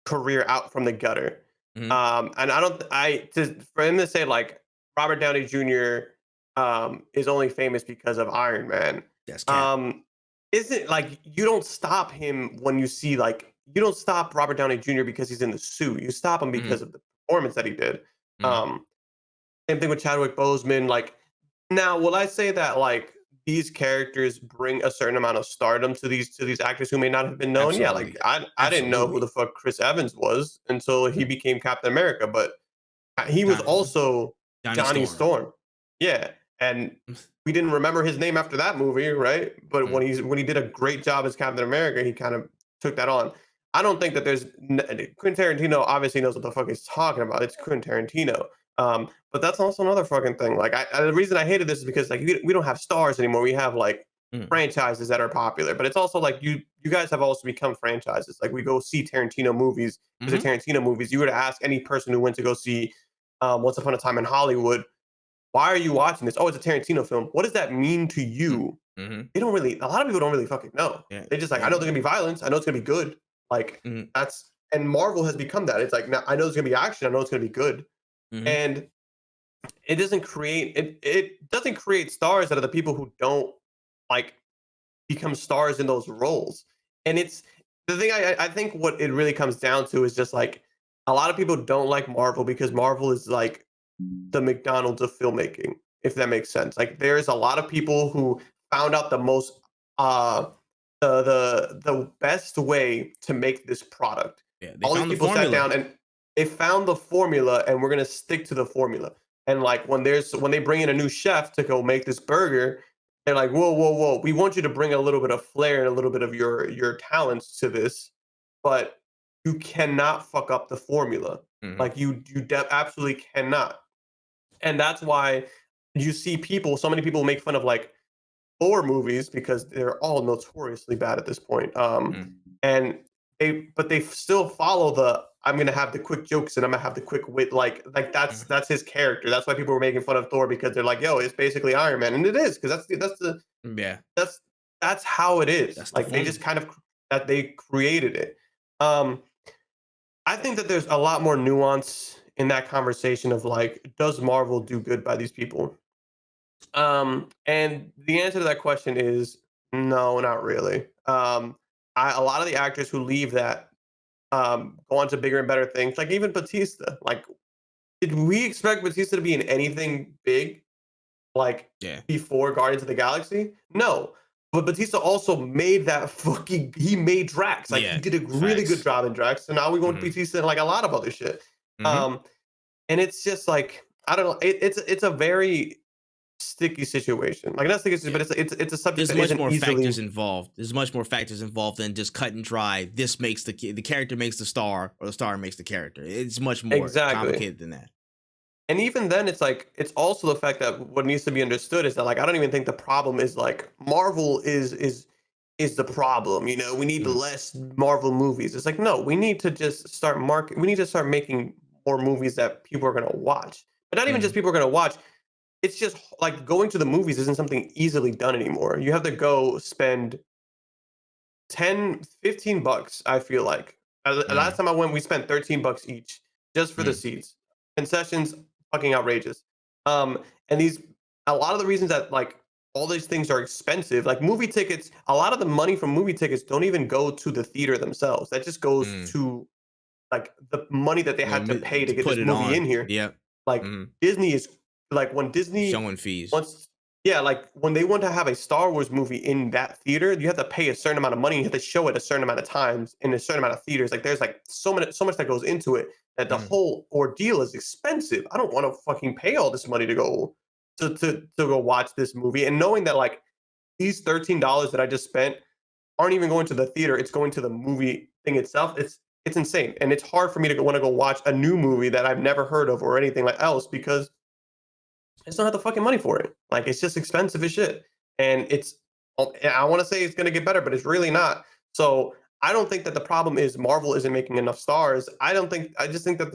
career out from the gutter. Mm-hmm. And for him to say like Robert Downey Jr. Is only famous because of Iron Man. Yes. Isn't like you don't stop him when you see like you don't stop Robert Downey Jr. because he's in the suit. You stop him because of the performance that he did. Same thing with Chadwick Boseman. Like, now, will I say that like these characters bring a certain amount of stardom to these actors who may not have been known. Yeah, like Absolutely. I didn't know who Absolutely. the fuck Chris Evans was until he became Captain America, but he was Don, also Johnny Johnny Storm. Storm. Yeah, and we didn't remember his name after that movie, right? But Mm. when he did a great job as Captain America, he kind of took that on. I don't think that Quentin Tarantino obviously knows what the fuck he's talking about. It's Quentin Tarantino. But that's also another fucking thing. Like, the reason I hated this is because like we don't have stars anymore. We have like Mm. franchises that are popular, but it's also like you guys have also become franchises. Like we go see Tarantino movies because Hmm. they're Tarantino movies. You were to ask any person who went to go see Once Upon a Time in Hollywood, why are you watching this? Oh, it's a Tarantino film. What does that mean to you? Mm-hmm. They don't really. A lot of people don't really fucking know. Yeah. They just like, I Yeah. know there's gonna be violence. I know it's gonna be good. Like Mm-hmm. that's and Marvel has become that. It's like now I know there's gonna be action. I know it's gonna be good, Mm-hmm. and it doesn't create stars out of the people who don't like become stars in those roles. And it's the thing I think what it really comes down to is just like a lot of people don't like Marvel because Marvel is like the McDonald's of filmmaking, if that makes sense. Like there's a lot of people who found out the most the best way to make this product. Yeah. They All these found the people sat formula. down and they found the formula and we're gonna stick to the formula. And like when they bring in a new chef to go make this burger, they're like, whoa, whoa, whoa, we want you to bring a little bit of flair and a little bit of your talents to this, but you cannot fuck up the formula. Mm-hmm. Like absolutely cannot. And that's why you see so many people make fun of like Thor movies because they're all notoriously bad at this point. And they still follow the I'm gonna have the quick jokes and I'm gonna have the quick wit. Like Mm-hmm. that's his character. That's why people were making fun of Thor because they're like, yo, it's basically Iron Man, and it is because Yeah. that's that's how it is. That's the Like they formula. just kind of that they created it. Um, I think that there's a lot more nuance in that conversation of like, does Marvel do good by these people? And the answer to that question is no, not really. A lot of the actors who leave that go on to bigger and better things, like even Batista. Like, did we expect Batista to be in anything big like Yeah. before Guardians of the Galaxy? No. But Batista also made that fucking he made Drax. Like he Yeah. did a really good Facts. job in Drax. So now we want Mm-hmm. Batista in like a lot of other shit. Mm-hmm. Um, and it's just like I don't know. It's a very sticky situation. Like not sticky, Yeah. but it's a subject There's that much isn't more factors easily involved. There's much more factors involved than just cut and dry. This makes the character makes the star, or the star makes the character. It's much more exactly. complicated than that. And even then, it's like it's also the fact that what needs to be understood is that like I don't even think the problem is like Marvel is the problem. You know, we need Mm, less Marvel movies. It's like no, we need to just start market. We need to start making more movies that people are gonna watch. But not even just mm, people are gonna watch. It's just like going to the movies isn't something easily done anymore. You have to go spend 10, 15 bucks, I feel like. Last mm, time I went, we spent 13 bucks each just for the mm, seats. Concessions, fucking outrageous. And a lot of the reasons that like all these things are expensive, like movie tickets, a lot of the money from movie tickets don't even go to the theater themselves. That just goes mm. to like the money that they had to pay to To get put this it movie in on. here. Yep. Like Mm. Disney is like when Disney Showing fees. wants yeah, like when they want to have a Star Wars movie in that theater, you have to pay a certain amount of money. You have to show it a certain amount of times in a certain amount of theaters. Like there's like so much that goes into it that the Mm, whole ordeal is expensive. I don't want to fucking pay all this money to go to go watch this movie. And knowing that like these $13 that I just spent aren't even going to the theater, it's going to the movie thing itself. It's insane. And it's hard for me to want to go watch a new movie that I've never heard of or anything like else because I just don't have the fucking money for it. Like it's just expensive as shit. And I want to say it's gonna get better, but it's really not. So I don't think that the problem is Marvel isn't making enough stars. I just think that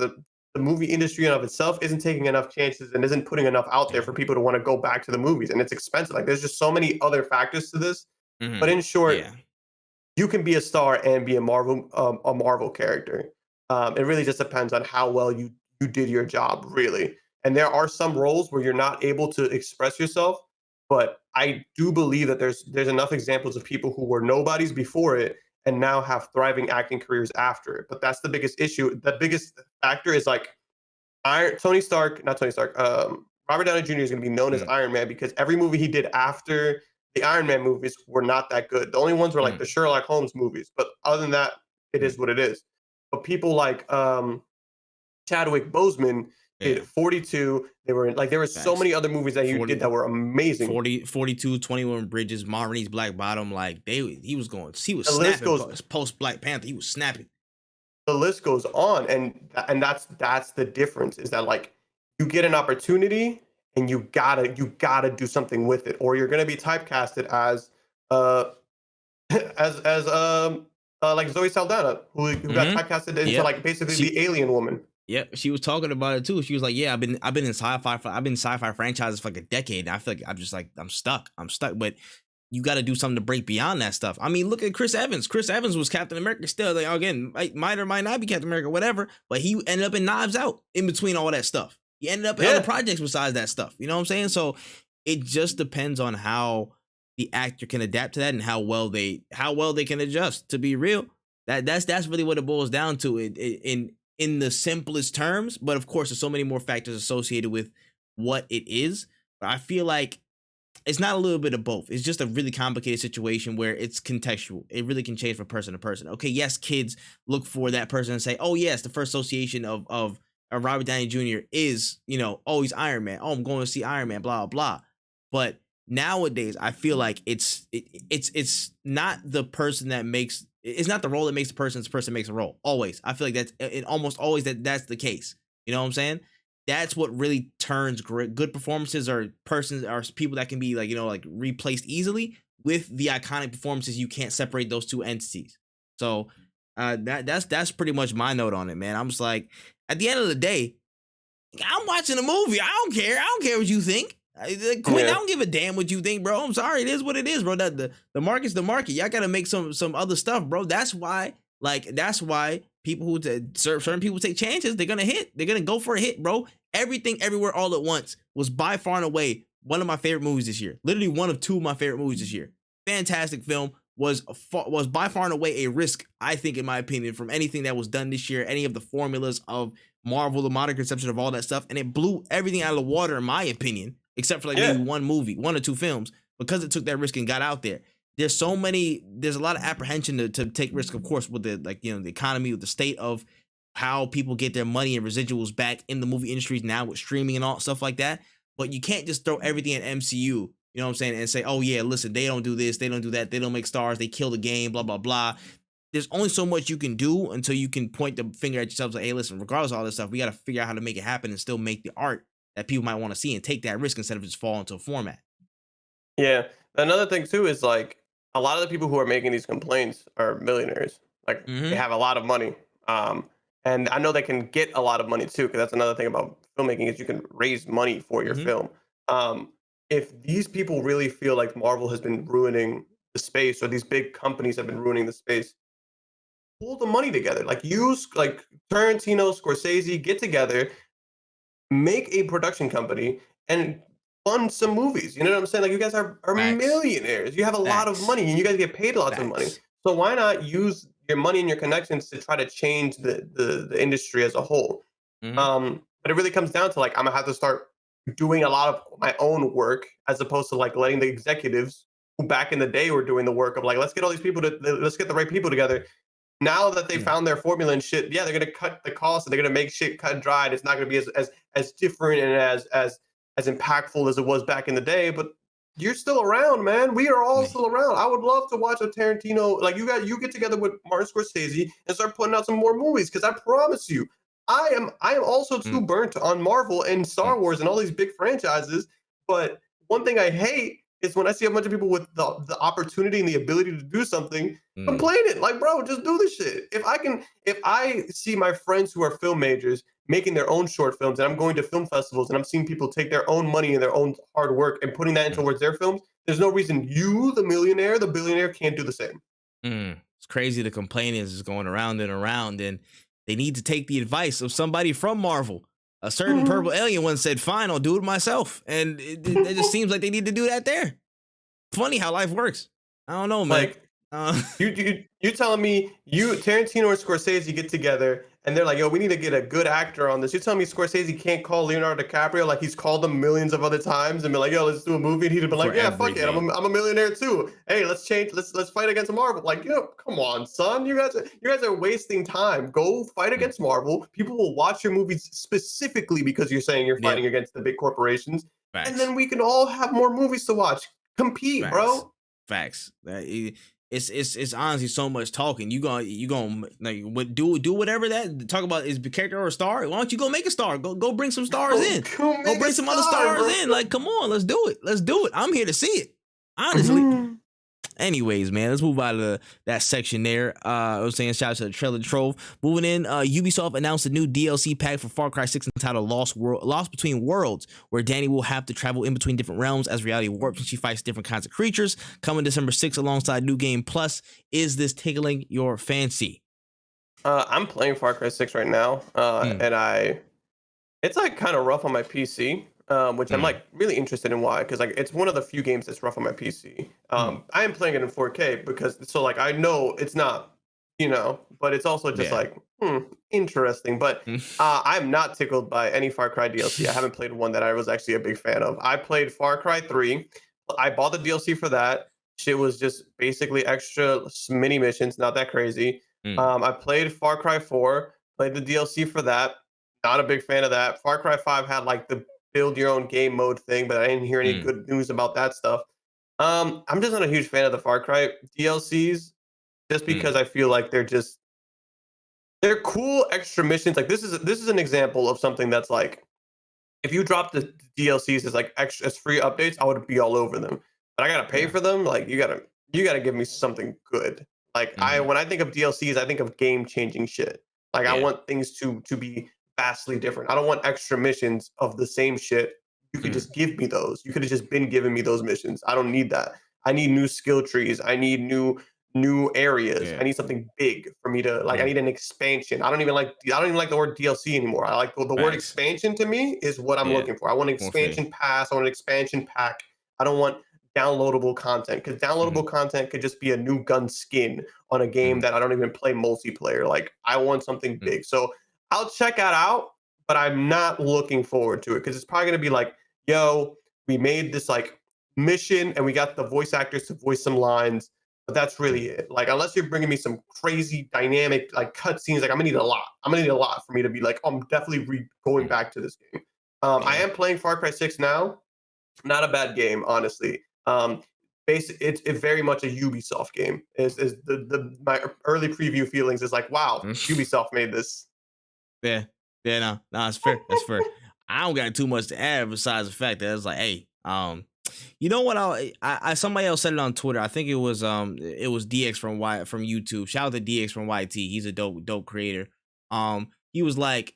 the movie industry in of itself isn't taking enough chances and isn't putting enough out there yeah. for people to want to go back to the movies. And it's expensive. Like there's just so many other factors to this. But Mm-hmm. in short, Yeah. you can be a star and be a Marvel character. It really just depends on how well you did your job, really. And there are some roles where you're not able to express yourself, but I do believe that there's enough examples of people who were nobodies before it and now have thriving acting careers after it. But that's the biggest issue. The biggest factor is like Tony Stark, not Tony Stark. Robert Downey Jr. is going to be known as Mm, Iron Man because every movie he did after the Iron Man movies were not that good. The only ones were like Mm. the Sherlock Holmes movies, but other than that, it is what it is. But people like Chadwick Boseman Yeah, did 42. They were like there were so facts. many other movies that he 40, did that were amazing. 42, 21 Bridges, Marnie's Black Bottom. Like he was The list snapping goes post Black Panther. He was snapping. the list goes on, and that's the difference is that like you get an opportunity and you gotta do something with it, or you're gonna be typecasted as uh as like Zoe Saldana, who got typecasted into Yep. like basically She the alien woman. Yep, she was talking about it too. She was like, "Yeah, I've been in sci-fi franchises for like a decade. And I feel like I'm just like I'm stuck. But you got to do something to break beyond that stuff. I mean, look at Chris Evans. Chris Evans was Captain America still. Like again, might or might not be Captain America, whatever. But he ended up in Knives Out in between all that stuff. He ended up in other projects besides that stuff. You know what I'm saying? So it just depends on how the actor can adapt to that and how well they can adjust. To be real, that's really what it boils down to. In the simplest terms, but of course, there's so many more factors associated with what it is. But I feel like it's not a little bit of both. It's just a really complicated situation where it's contextual. It really can change from person to person. Okay, yes, kids look for that person and say, "Oh, yes, the first association of Robert Downey Jr. is, oh, he's Iron Man. Oh, I'm going to see Iron Man, blah, blah." But nowadays, I feel like it's not the person that makes it's not the role that makes the person makes a role. Always. I feel like that's it almost always that's the case. You know what I'm saying? That's what really turns good performances or persons or people that can be like, like replaced easily with the iconic performances. You can't separate those two entities. So that's pretty much my note on it, man. I'm just like, at the end of the day, I'm watching a movie. I don't care what you think. Quinn, I don't give a damn what you think, bro. I'm sorry. It is what it is, bro. The market's the market. Y'all gotta make some other stuff, bro. That's why people who certain people take chances. They're gonna hit. They're gonna go for a hit, bro. Everything, everywhere, all at once was by far and away one of my favorite movies this year. Literally one of two of my favorite movies this year. Fantastic film. Was by far and away a risk, I think, in my opinion, from anything that was done this year, any of the formulas of Marvel, the modern conception of all that stuff, and it blew everything out of the water, in my opinion, except for like maybe one or two films, because it took that risk and got out there. There's a lot of apprehension to take risk, of course, with the economy, with the state of how people get their money and residuals back in the movie industries now with streaming and all stuff like that. But you can't just throw everything at MCU. You know what I'm saying? And say, oh yeah, listen, they don't do this, they don't do that, they don't make stars, they kill the game, blah, blah, blah. There's only so much you can do until you can point the finger at yourself like, hey, listen, regardless of all this stuff, we got to figure out how to make it happen and still make the art that people might want to see and take that risk instead of just fall into a format. Yeah. Another thing too is like a lot of the people who are making these complaints are millionaires. Like they have a lot of money. And I know they can get a lot of money too, because that's another thing about filmmaking is you can raise money for your film. If these people really feel like Marvel has been ruining the space, or these big companies have been ruining the space, pull the money together. Like use like Tarantino, Scorsese, get together, make a production company, and fund some movies. You know what I'm saying? Like you guys are Facts. millionaires. You have a lot of money, and you guys get paid lots of money. So why not use your money and your connections to try to change the industry as a whole? But it really comes down to like I'm gonna have to start doing a lot of my own work as opposed to like letting the executives who back in the day were doing the work of like let's get all these people let's get the right people together. Now that they found their formula and shit, yeah, they're gonna cut the cost and they're gonna make shit cut and dried. It's not gonna be as different and as impactful as it was back in the day. But you're still around, man. We are all still around. I would love to watch a Tarantino, like you get together with Martin Scorsese and start putting out some more movies. Because I promise you, I am also too burnt on Marvel and Star Wars and all these big franchises. But one thing I hate is when I see a bunch of people with the opportunity and the ability to do something complaining. Like, bro, just do this shit. If I see my friends who are film majors making their own short films, and I'm going to film festivals and I'm seeing people take their own money and their own hard work and putting that towards their films, there's no reason you, the millionaire, the billionaire, can't do the same. It's crazy. The complaining is going around and around, and they need to take the advice of somebody from Marvel. A certain purple alien once said, fine, I'll do it myself. And it just seems like they need to do that there. Funny how life works. I don't know, man. Like, You telling me Tarantino or Scorsese get together and they're like, yo, we need to get a good actor on this. You're telling me Scorsese can't call Leonardo DiCaprio like he's called him millions of other times and be like, yo, let's do a movie. And he'd be like, For yeah, fuck it, everything. I'm a millionaire too. Hey, let's fight against Marvel. Like, yo, come on, son, you guys are wasting time. Go fight against Marvel. People will watch your movies specifically because you're saying you're Yep. fighting against the big corporations, and Facts. then we can all have more movies to watch. Compete, Facts. bro. Facts. It's honestly so much talking. You gonna like do whatever that talk about is the character or a star. Why don't you go make a star? Go bring some stars in. Go bring some other stars in. Like, come on, let's do it. Let's do it. I'm here to see it. Honestly. Anyways, man, let's move out of that section there. I was saying shout out to the trailer trove. Moving in, Ubisoft announced a new DLC pack for Far Cry 6 entitled Lost Between Worlds, where Danny will have to travel in between different realms as reality warps and she fights different kinds of creatures. Coming December 6th alongside New Game Plus. Is this tickling your fancy? I'm playing Far Cry 6 right now, and it's like kind of rough on my PC, which I'm like really interested in why, because like it's one of the few games that's rough on my PC. I am playing it in 4K because so like I know it's not, but it's also just like interesting. But I'm not tickled by any Far Cry DLC. I haven't played one that I was actually a big fan of. I played Far Cry 3. I bought the DLC for that. Shit was just basically extra mini missions, not that crazy. I played Far Cry 4, played the DLC for that. Not a big fan of that. Far Cry 5 had like the build your own game mode thing, but I didn't hear any good news about that stuff. I'm just not a huge fan of the Far Cry DLCs just because I feel like they're cool extra missions. Like this is an example of something that's like if you drop the DLCs as like extra as free updates, I would be all over them. But I gotta pay for them. Like you gotta give me something good. Like when I think of DLCs, I think of game changing shit. Like I want things to be vastly different. I don't want extra missions of the same shit. You could just give me those. You could have just been giving me those missions. I don't need that. I need new skill trees. I need new areas. I need something big for me to like. I need an expansion. I don't even like the word DLC anymore. I like the word Facts. expansion. To me is what I'm looking for. I want an More fair. expansion pass. I want an expansion pack. I don't want downloadable content because downloadable content could just be a new gun skin on a game that I don't even play multiplayer. Like I want something big. So I'll check that out, but I'm not looking forward to it because it's probably gonna be like, yo, we made this like mission and we got the voice actors to voice some lines, but that's really it. Like unless you're bringing me some crazy dynamic like cutscenes, like I'm gonna need a lot. I'm gonna need a lot for me to be like, oh, I'm definitely going back to this game. I am playing Far Cry 6 now. Not a bad game, honestly. It's very much a Ubisoft game. Is my early preview feelings is like, wow, Ubisoft made this. Yeah, no, it's fair. That's fair. I don't got too much to add besides the fact that it's like, hey, you know what? I somebody else said it on Twitter. I think it was DX from YouTube. Shout out to DX from YT. He's a dope creator. He was like,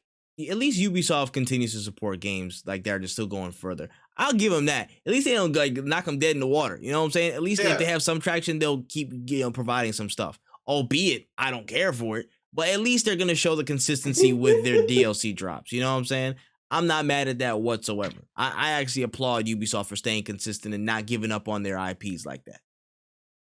at least Ubisoft continues to support games like they're just still going further. I'll give them that. At least they don't like knock them dead in the water. You know what I'm saying? At least if they have some traction, they'll keep providing some stuff. Albeit, I don't care for it. But at least they're going to show the consistency with their DLC drops. You know what I'm saying? I'm not mad at that whatsoever. I actually applaud Ubisoft for staying consistent and not giving up on their IPs like that.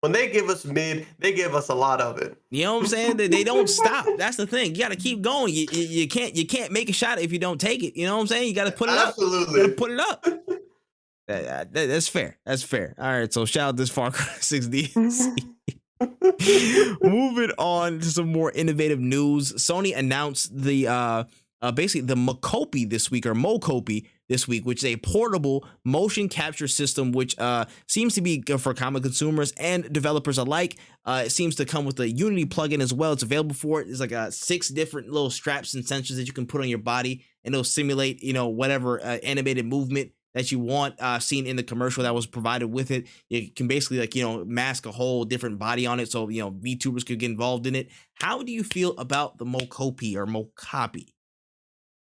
When they give us mid, they give us a lot of it. You know what I'm saying? They don't stop. That's the thing. You got to keep going. You can't make a shot if you don't take it. You know what I'm saying? You got to put it up. You got to put it up. That's fair. That's fair. All right. So shout out this Far Cry 6 DLC. Moving on to some more innovative news. Sony announced the basically the Mokopi this week, or Mokopi this week, which is a portable motion capture system, which seems to be good for common consumers and developers alike. It seems to come with a Unity plugin as well. It's available for it. It's like 6 different little straps and sensors that you can put on your body, and it'll simulate, whatever animated movement that you want seen in the commercial that was provided with it. You can basically mask a whole different body on it, so VTubers could get involved in it. How do you feel about the Mokopi or Mokopi?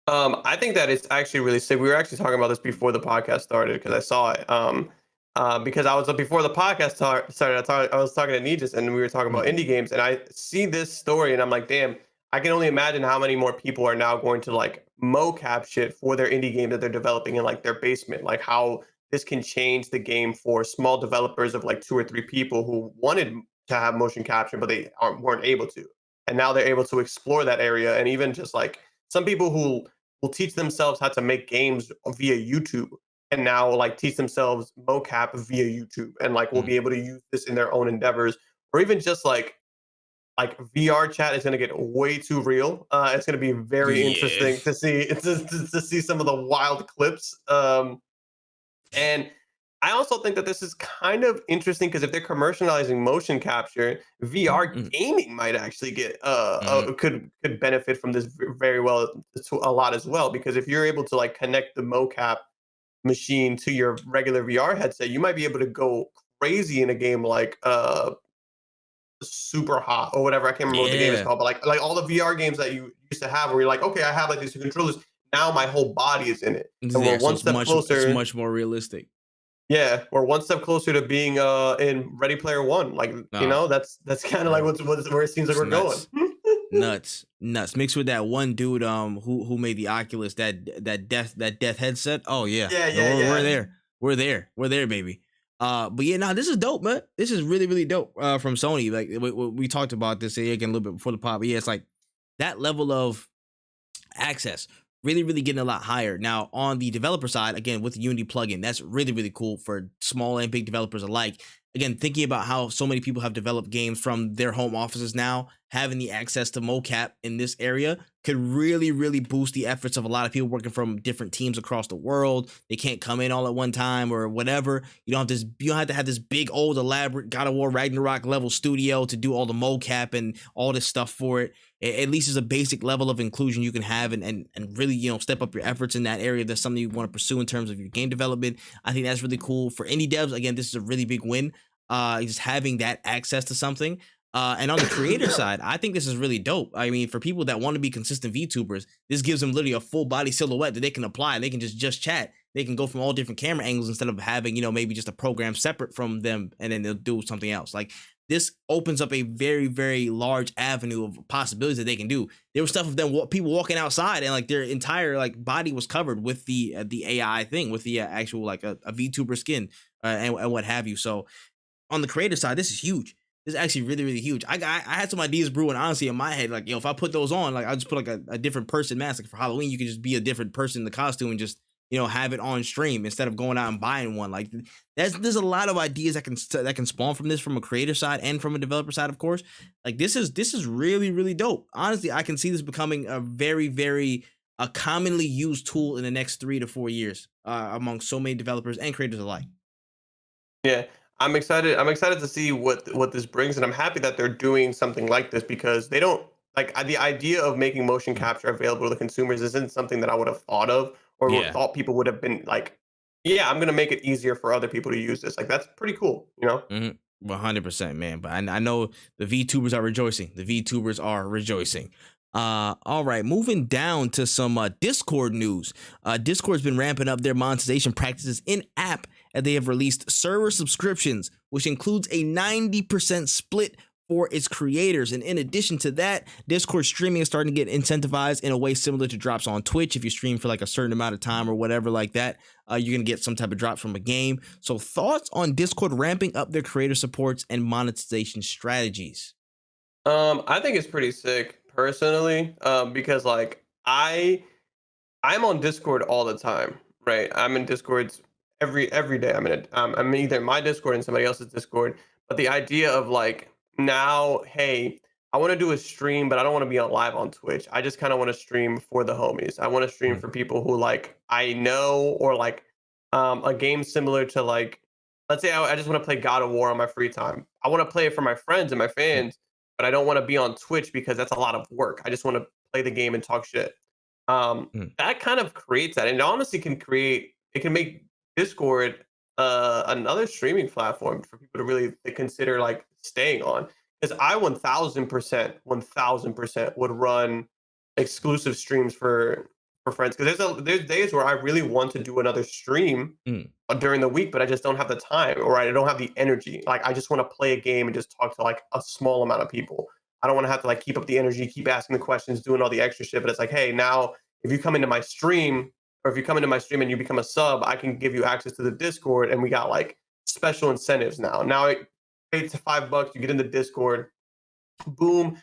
I think that it's actually really sick. We were actually talking about this before the podcast started because I saw it. Because I was before the podcast started. I was talking to Nijis and we were talking about indie games, and I see this story and I'm like, damn, I can only imagine how many more people are now going to like mocap shit for their indie game that they're developing in like their basement. Like how this can change the game for small developers of like 2 or 3 people who wanted to have motion capture, but they weren't able to. And now they're able to explore that area. And even just like some people who will teach themselves how to make games via YouTube and now like teach themselves mocap via YouTube and like will Mm. be able to use this in their own endeavors, or even just like VR chat is going to get way too real. It's going to be very Yeah. interesting to see to see some of the wild clips. And I also think that this is kind of interesting because if they're commercializing motion capture, VR Mm, gaming might actually get mhm. could benefit from this very well to a lot as well. Because if you're able to like connect the mocap machine to your regular VR headset, you might be able to go crazy in a game like Super Hot or whatever. I can't remember what the game is Yeah. called, but like all the VR games that you used to have, where you're like, okay, I have like these controllers. Now my whole body is in it, It's and we're there, so one step it's closer. much more realistic. Yeah, we're one step closer to being in Ready Player One. Like Ah, that's kind of like bro, what's where it seems like it's we're going. nuts. Nuts. Mixed with that one dude who made the Oculus, that death headset. Oh yeah. Yeah, No, yeah, we're yeah. there. We're there, baby. But yeah, nah, this is dope, man. This is really, really dope. From Sony. Like we talked about this again a little bit before the pop. But yeah, it's like that level of access really, really getting a lot higher. Now, on the developer side, again, with the Unity plugin, that's really, really cool for small and big developers alike. Again, thinking about how so many people have developed games from their home offices now, having the access to mocap in this area could really, really boost the efforts of a lot of people working from different teams across the world. They can't come in all at one time or whatever. You don't have to have this big old elaborate God of War Ragnarok level studio to do all the mocap and all this stuff for it. At least there's a basic level of inclusion you can have and really, step up your efforts in that area. That's something you want to pursue in terms of your game development. I think that's really cool for indie devs. Again, this is a really big win. Just having that access to something. And on the creator side, I think this is really dope. I mean, for people that want to be consistent VTubers, this gives them literally a full body silhouette that they can apply. They can just chat. They can go from all different camera angles instead of having, maybe just a program separate from them and then they'll do something else. Like this opens up a very, very large avenue of possibilities that they can do. There was stuff of them people walking outside and like their entire like body was covered with the AI thing, with the actual like a VTuber skin and what have you. So on the creator side, this is huge. This is actually really, really huge. I had some ideas brewing honestly in my head. Like, if I put those on, like I'll just put like a different person mask. Like for Halloween, you can just be a different person in the costume and just, have it on stream instead of going out and buying one. Like there's a lot of ideas that can spawn from this from a creator side and from a developer side, of course. Like this is really, really dope. Honestly, I can see this becoming a very, very a commonly used tool in the next 3 to 4 years among so many developers and creators alike. Yeah, I'm excited. I'm excited to see what this brings, and I'm happy that they're doing something like this because they don't like the idea of making motion Mhm. capture available to consumers isn't something that I would have thought of or Yeah. thought people would have been like, yeah, I'm gonna make it easier for other people to use this. Like that's pretty cool, you know? 100%, man. But I know the VTubers are rejoicing. The VTubers are rejoicing. All right, moving down to some Discord news. Discord's been ramping up their monetization practices in app, and they have released server subscriptions, which includes a 90% split for its creators. And in addition to that, Discord streaming is starting to get incentivized in a way similar to drops on Twitch. If you stream for like a certain amount of time or whatever like that, you're going to get some type of drops from a game. So thoughts on Discord ramping up their creator supports and monetization strategies? I think it's pretty sick personally, because like I'm on Discord all the time, right? I'm in Discords every day. I'm in it. I'm either in my Discord and somebody else's Discord. But the idea of like now, hey, I want to do a stream, but I don't want to be on live on Twitch. I just kind of want to stream for the homies. I want to stream Mm, for people who like I know or like a game similar to like let's say I just want to play God of War on my free time. I want to play it for my friends and my mm, fans, but I don't want to be on Twitch because that's a lot of work. I just want to play the game and talk shit. mm. That kind of creates that, and it honestly can create. It can make Discord another streaming platform for people to really consider like staying on. Because I 1000% would run exclusive streams for friends. Because there's days where I really want to do another stream Mm. during the week, but I just don't have the time or I don't have the energy. Like I just want to play a game and just talk to like a small amount of people. I don't want to have to like keep up the energy, keep asking the questions, doing all the extra shit. But it's like, hey, now if you come into my stream or if you come into my stream and you become a sub, I can give you access to the Discord and we got like special incentives now. Now pay to $5, you get in the Discord, boom,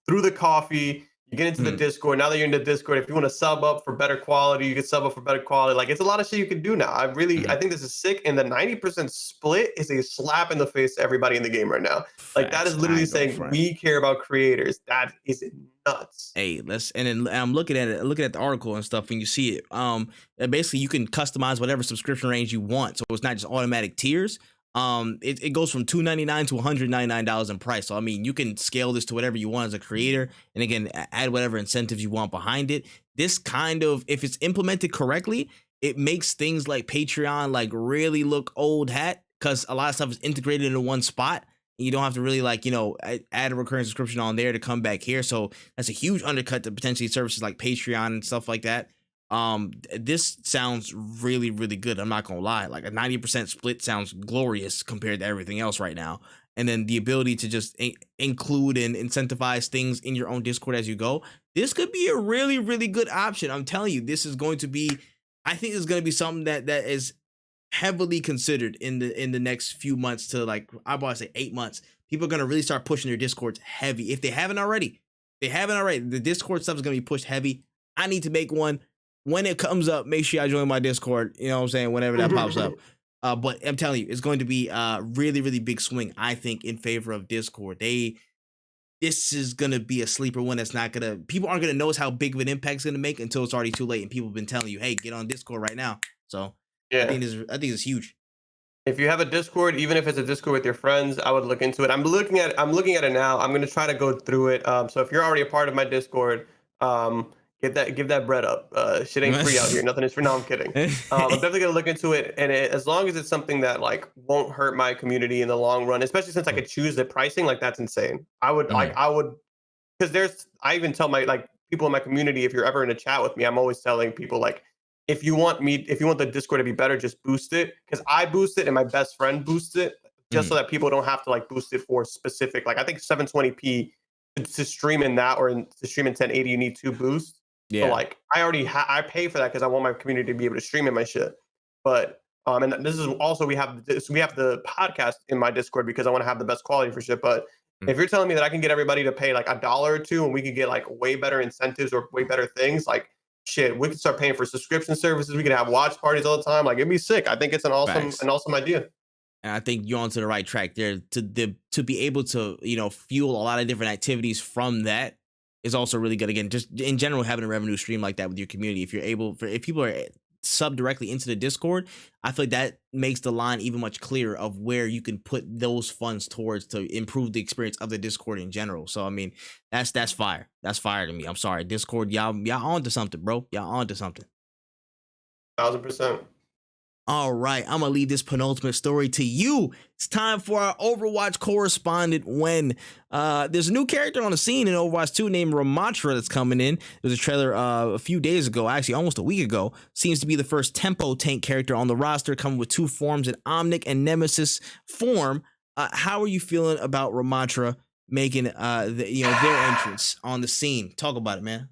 through the coffee, you get into the Mhm. Discord. Now that you're in the Discord, if you want to sub up for better quality, you can sub up for better quality. Like it's a lot of shit you can do now. I Mhm. think this is sick. And the 90% split is a slap in the face to everybody in the game right now. Like that Facts. is I literally ain't gonna saying front. we care about creators. That is nuts. Hey, let's and then I'm looking at it, looking at the article and stuff, and you see it. And basically you can customize whatever subscription range you want, so it's not just automatic tiers. It goes from $299 to $199 in price. So I mean, you can scale this to whatever you want as a creator, and again, add whatever incentives you want behind it. This kind of, if it's implemented correctly, it makes things like Patreon like really look old hat because a lot of stuff is integrated into one spot. You don't have to really like, add a recurring subscription on there to come back here. So that's a huge undercut to potentially services like Patreon and stuff like that. This sounds really, really good. I'm not gonna lie. Like a 90% split sounds glorious compared to everything else right now. And then the ability to just include and incentivize things in your own Discord as you go. This could be a really, really good option. I'm telling you, this is going to be. I think this is going to be something that is heavily considered in the next few months to like I want to say 8 months. People are gonna really start pushing their discords heavy if they haven't already. They haven't already. The Discord stuff is gonna be pushed heavy. I need to make one when it comes up. Make sure I join my Discord. You know what I'm saying? Whenever that pops up. But I'm telling you, it's going to be a really really big swing. I think in favor of Discord. This is gonna be a sleeper one. That's not gonna. People aren't gonna notice how big of an impact it's gonna make until it's already too late, and people have been telling you, "Hey, get on Discord right now." So Yeah. I think it's huge. If you have a Discord, even if it's a Discord with your friends, I would look into it. I'm looking at it now. I'm gonna try to go through it. So if you're already a part of my Discord, give that bread up. Shit ain't free out here. Nothing is free. No, I'm kidding. I'm definitely gonna look into it, and as long as it's something that like won't hurt my community in the long run, especially since I could choose the pricing, like that's insane. Mhm. I would because I even tell my like people in my community, if you're ever in a chat with me, I'm always telling people like if you want the Discord to be better, just boost it, because I boost it and my best friend boosts it, just so Mhm. that people don't have to like boost it for specific, like I think 720p to stream in that, or to stream in 1080 you need 2 boosts. So Yeah. like I pay for that because I want my community to be able to stream in my shit. But and this is also, we have the podcast in my Discord because I want to have the best quality for shit. But Mm. if you're telling me that I can get everybody to pay like $1 or $2 and we could get like way better incentives or way better things, like shit, we could start paying for subscription services. We could have watch parties all the time. Like it'd be sick. I think it's Facts. an awesome idea. And I think you're onto the right track there. To be able to fuel a lot of different activities from that is also really good. Again, just in general, having a revenue stream like that with your community. If you're able, if people are sub directly into the Discord, I feel like that makes the line even much clearer of where you can put those funds towards to improve the experience of the Discord in general. So I mean, that's fire. That's fire to me. I'm sorry, Discord, y'all onto something, bro. Y'all onto something. 1,000%. All right, I'm gonna leave this penultimate story to you. It's time for our Overwatch correspondent. When there's a new character on the scene in Overwatch 2 named Ramattra that's coming in. There was a trailer a few days ago, actually almost a week ago. Seems to be the first tempo tank character on the roster, coming with 2 forms, an Omnic and Nemesis form. How are you feeling about Ramattra making their entrance on the scene? Talk about it, man.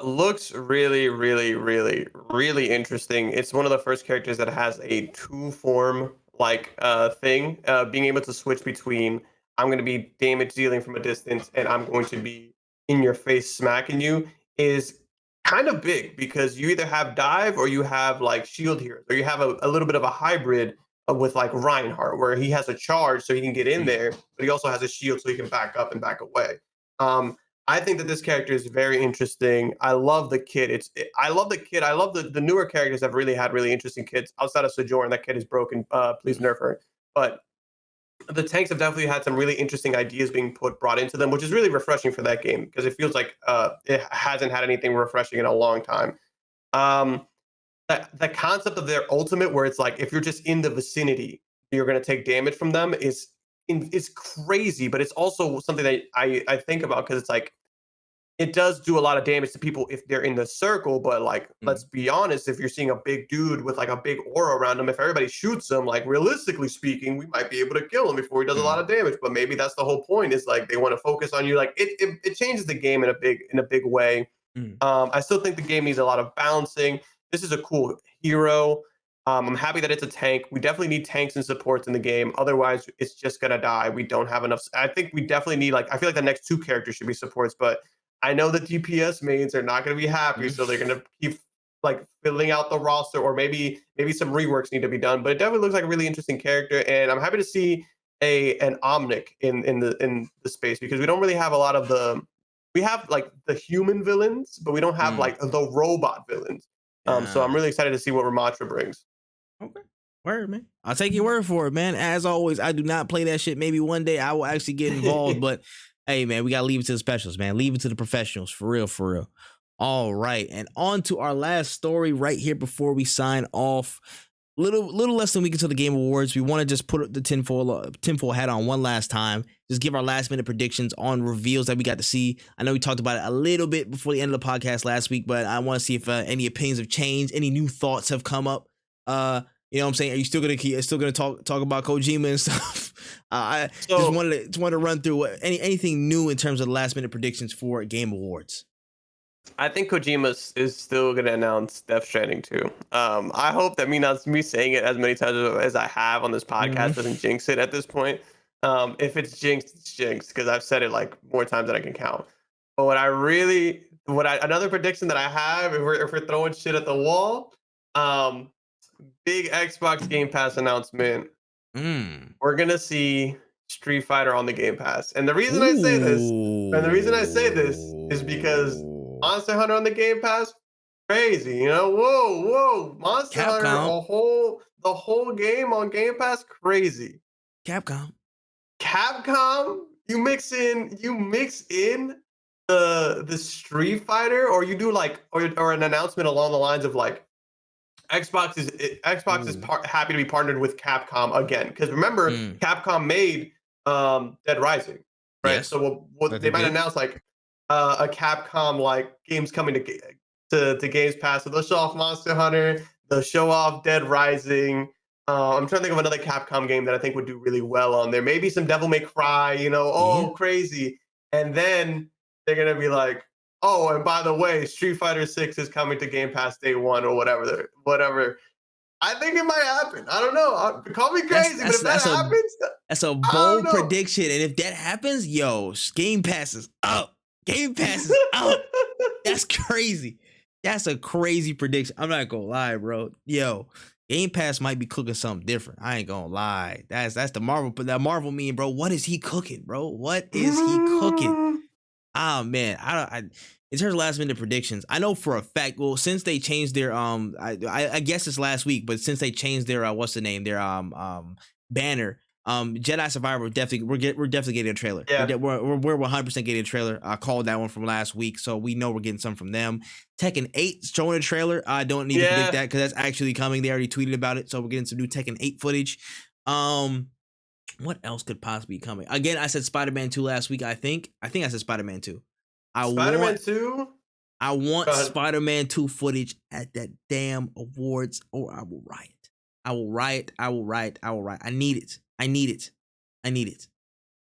Looks really, really, really, really interesting. It's one of the first characters that has a two form like thing. Being able to switch between I'm going to be damage dealing from a distance and I'm going to be in your face smacking you is kind of big, because you either have dive or you have like shield heroes, or you have a little bit of a hybrid with like Reinhardt, where he has a charge so he can get in Mm, there, but he also has a shield so he can back up and back away. Um, I think that this character is very interesting. I love the kid. I love the kid. I love the newer characters have really had really interesting kids outside of Sojourn. That kid is broken. Please mm, nerf her. But the tanks have definitely had some really interesting ideas being brought into them, which is really refreshing for that game, because it feels like it hasn't had anything refreshing in a long time. Um, the concept of their ultimate, where it's like if you're just in the vicinity, you're going to take damage from them, is crazy. But it's also something that I think about, because it's like it does do a lot of damage to people if they're in the circle. But like, let's mm, be honest, if you're seeing a big dude with like a big aura around him, if everybody shoots him, like realistically speaking, we might be able to kill him before he does a lot mm, of damage. But maybe that's the whole point, is like they want to focus on you. Like it changes the game in a big way. mm, I still think the game needs a lot of balancing. This is a cool hero. I'm happy that it's a tank. We definitely need tanks and supports in the game. Otherwise, it's just gonna die. We don't have enough. I think we definitely need I feel like the next two characters should be supports, but I know the DPS mains are not gonna be happy, so they're gonna keep filling out the roster, or maybe some reworks need to be done. But it definitely looks like a really interesting character, and I'm happy to see an Omnic in the space, because we don't really have a lot of we have the human villains, but we don't have the robot villains. So I'm really excited to see what Ramatra brings. Okay. Word, man. I'll take your word for it, man. As always, I do not play that shit. Maybe one day I will actually get involved, but hey, man, we got to leave it to the specialists, man. Leave it to the professionals. For real, for real. All right. And on to our last story right here before we sign off. Little less than a week until the Game Awards. We want to just put the tinfoil hat on one last time. Just give our last minute predictions on reveals that we got to see. I know we talked about it a little bit before the end of the podcast last week, but I want to see if any opinions have changed, any new thoughts have come up. You know what I'm saying? Are you still gonna talk about Kojima and stuff? I just wanted to run through anything new in terms of the last minute predictions for Game Awards. I think Kojima is still going to announce Death Stranding 2. I hope that me saying it as many times as I have on this podcast doesn't jinx it at this point. If it's jinxed, it's jinxed, because I've said it more times than I can count. But another prediction that I have, if we're throwing shit at the wall, big Xbox Game Pass announcement. We're going to see Street Fighter on the Game Pass. And the reason I say this is because Monster Hunter on the Game Pass, crazy, whoa, Monster Hunter, the whole game on Game Pass, crazy. Capcom, you mix in the Street Fighter, or you do or an announcement along the lines of Xbox is happy to be partnered with Capcom again, because remember, Capcom made Dead Rising, right? Yes. So what they might announce a Capcom games coming to Games Pass. So they'll show off Monster Hunter, they'll show off Dead Rising. I'm trying to think of another Capcom game that I think would do really well on there. Maybe some Devil May Cry, crazy. And then they're gonna be oh, and by the way, Street Fighter 6 is coming to Game Pass day one, or whatever. I think it might happen. I don't know. Call me crazy, but if that happens, that's a bold prediction. And if that happens, Game Pass is up. Game Pass is out. That's crazy. That's a crazy prediction. I'm not gonna lie, bro. Game Pass might be cooking something different. I ain't gonna lie. That's the Marvel, but that Marvel meme, bro. What is he cooking, bro? What is he cooking? Ah, man. I in terms of last minute predictions, I know for a fact. Well, since they changed their I guess it's last week, but since they changed their their banner. Jedi Survivor, we're definitely getting a trailer. Yeah. We're 100% getting a trailer. I called that one from last week, so we know we're getting some from them. Tekken 8 showing a trailer. I don't need to predict that because that's actually coming. They already tweeted about it, so we're getting some new Tekken 8 footage. What else could possibly be coming? Again, I said Spider-Man 2 last week. I think I said Spider-Man 2. Spider-Man 2? I want Spider-Man 2 footage at that damn awards, or I will riot. I will riot. I need it.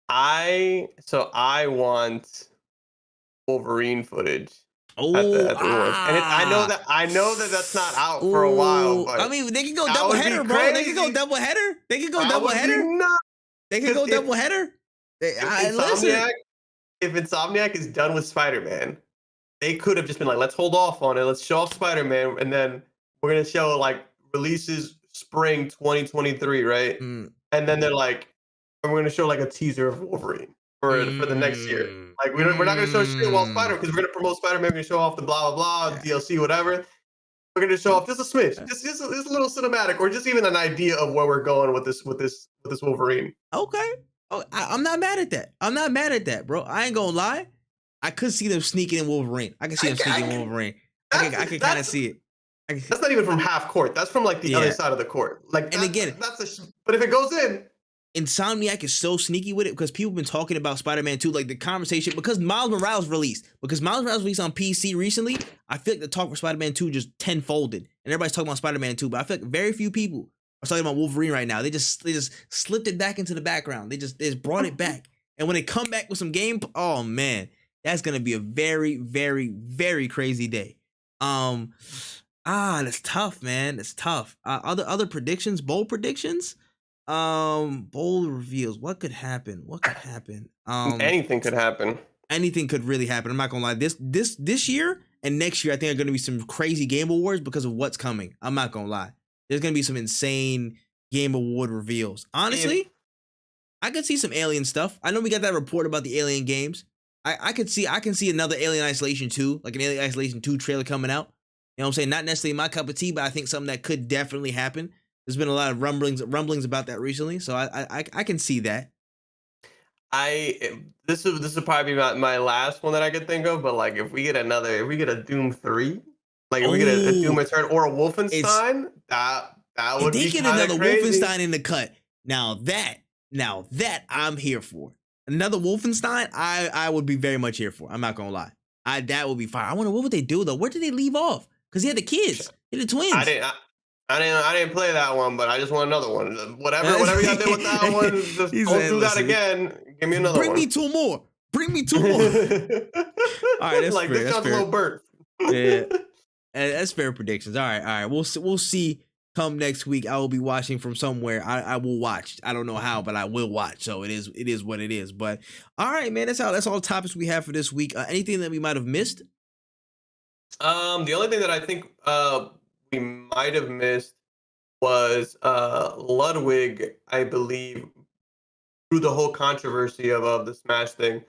I want Wolverine footage. At the awards. And I know that that's not out for a while. But I mean, they can go double header, bro. They can go double header. If Insomniac is done with Spider-Man, they could have just been let's hold off on it. Let's show off Spider-Man, and then we're gonna show releases spring 2023, right? And then they're and we're gonna show a teaser of Wolverine for the next year. We're not gonna show shit while Spider-Man, because we're gonna promote Spider-Man. We're gonna show off the blah blah blah DLC, whatever. We're gonna show off just a smidge, just a little cinematic, or just even an idea of where we're going with this Wolverine. Okay. Oh, I'm not mad at that. Bro. I ain't gonna lie. I could see them sneaking in Wolverine. I can see them sneaking in Wolverine. I can kind of see it. That's not even from half court. That's from the other side of the court. But if it goes in, Insomniac is so sneaky with it, because people have been talking about Spider-Man 2, the conversation, because Miles Morales released on PC recently. I feel like the talk for Spider-Man 2 just tenfolded, and everybody's talking about Spider-Man 2, but I feel like very few people are talking about Wolverine right now. They just slipped it back into the background. They just brought it back, and when they come back with some game, oh man, that's gonna be a very, very, very crazy day. That's tough, man. It's tough. Other predictions, bold predictions. Bold reveals. What could happen? What could happen? Anything could happen. Anything could really happen. I'm not gonna lie. This year and next year, I think are gonna be some crazy game awards because of what's coming. I'm not gonna lie. There's gonna be some insane game award reveals. Honestly, I could see some alien stuff. I know we got that report about the alien games. I can see another Alien Isolation 2, like an Alien Isolation 2 trailer coming out. You know what I'm saying? Not necessarily my cup of tea, but I think something that could definitely happen. There's been a lot of rumblings about that recently, so I can see that. This is probably my last one that I could think of, but like if we get a Doom 3, like if we get a Doom Eternal or a Wolfenstein, that would be if they get another crazy. Wolfenstein in the cut, now that I'm here for. Another Wolfenstein, I would be very much here for. I'm not gonna lie. That would be fire. I wonder what would they do though? Where did they leave off? Because he had the kids, he had the twins. I didn't play that one, but I just want another one. Whatever y'all did with that one, just don't do that again. Give me another one. Bring me two more. All right, that's like fair. this sounds a little burnt. Yeah, that's fair predictions. All right. We'll see. Come next week, I will be watching from somewhere. I will watch. I don't know how, but I will watch. So it is what it is. But all right, man. That's all the topics we have for this week. Anything that we might have missed? The only thing that I think we might have missed was Ludwig, I believe, through the whole controversy of the Smash thing.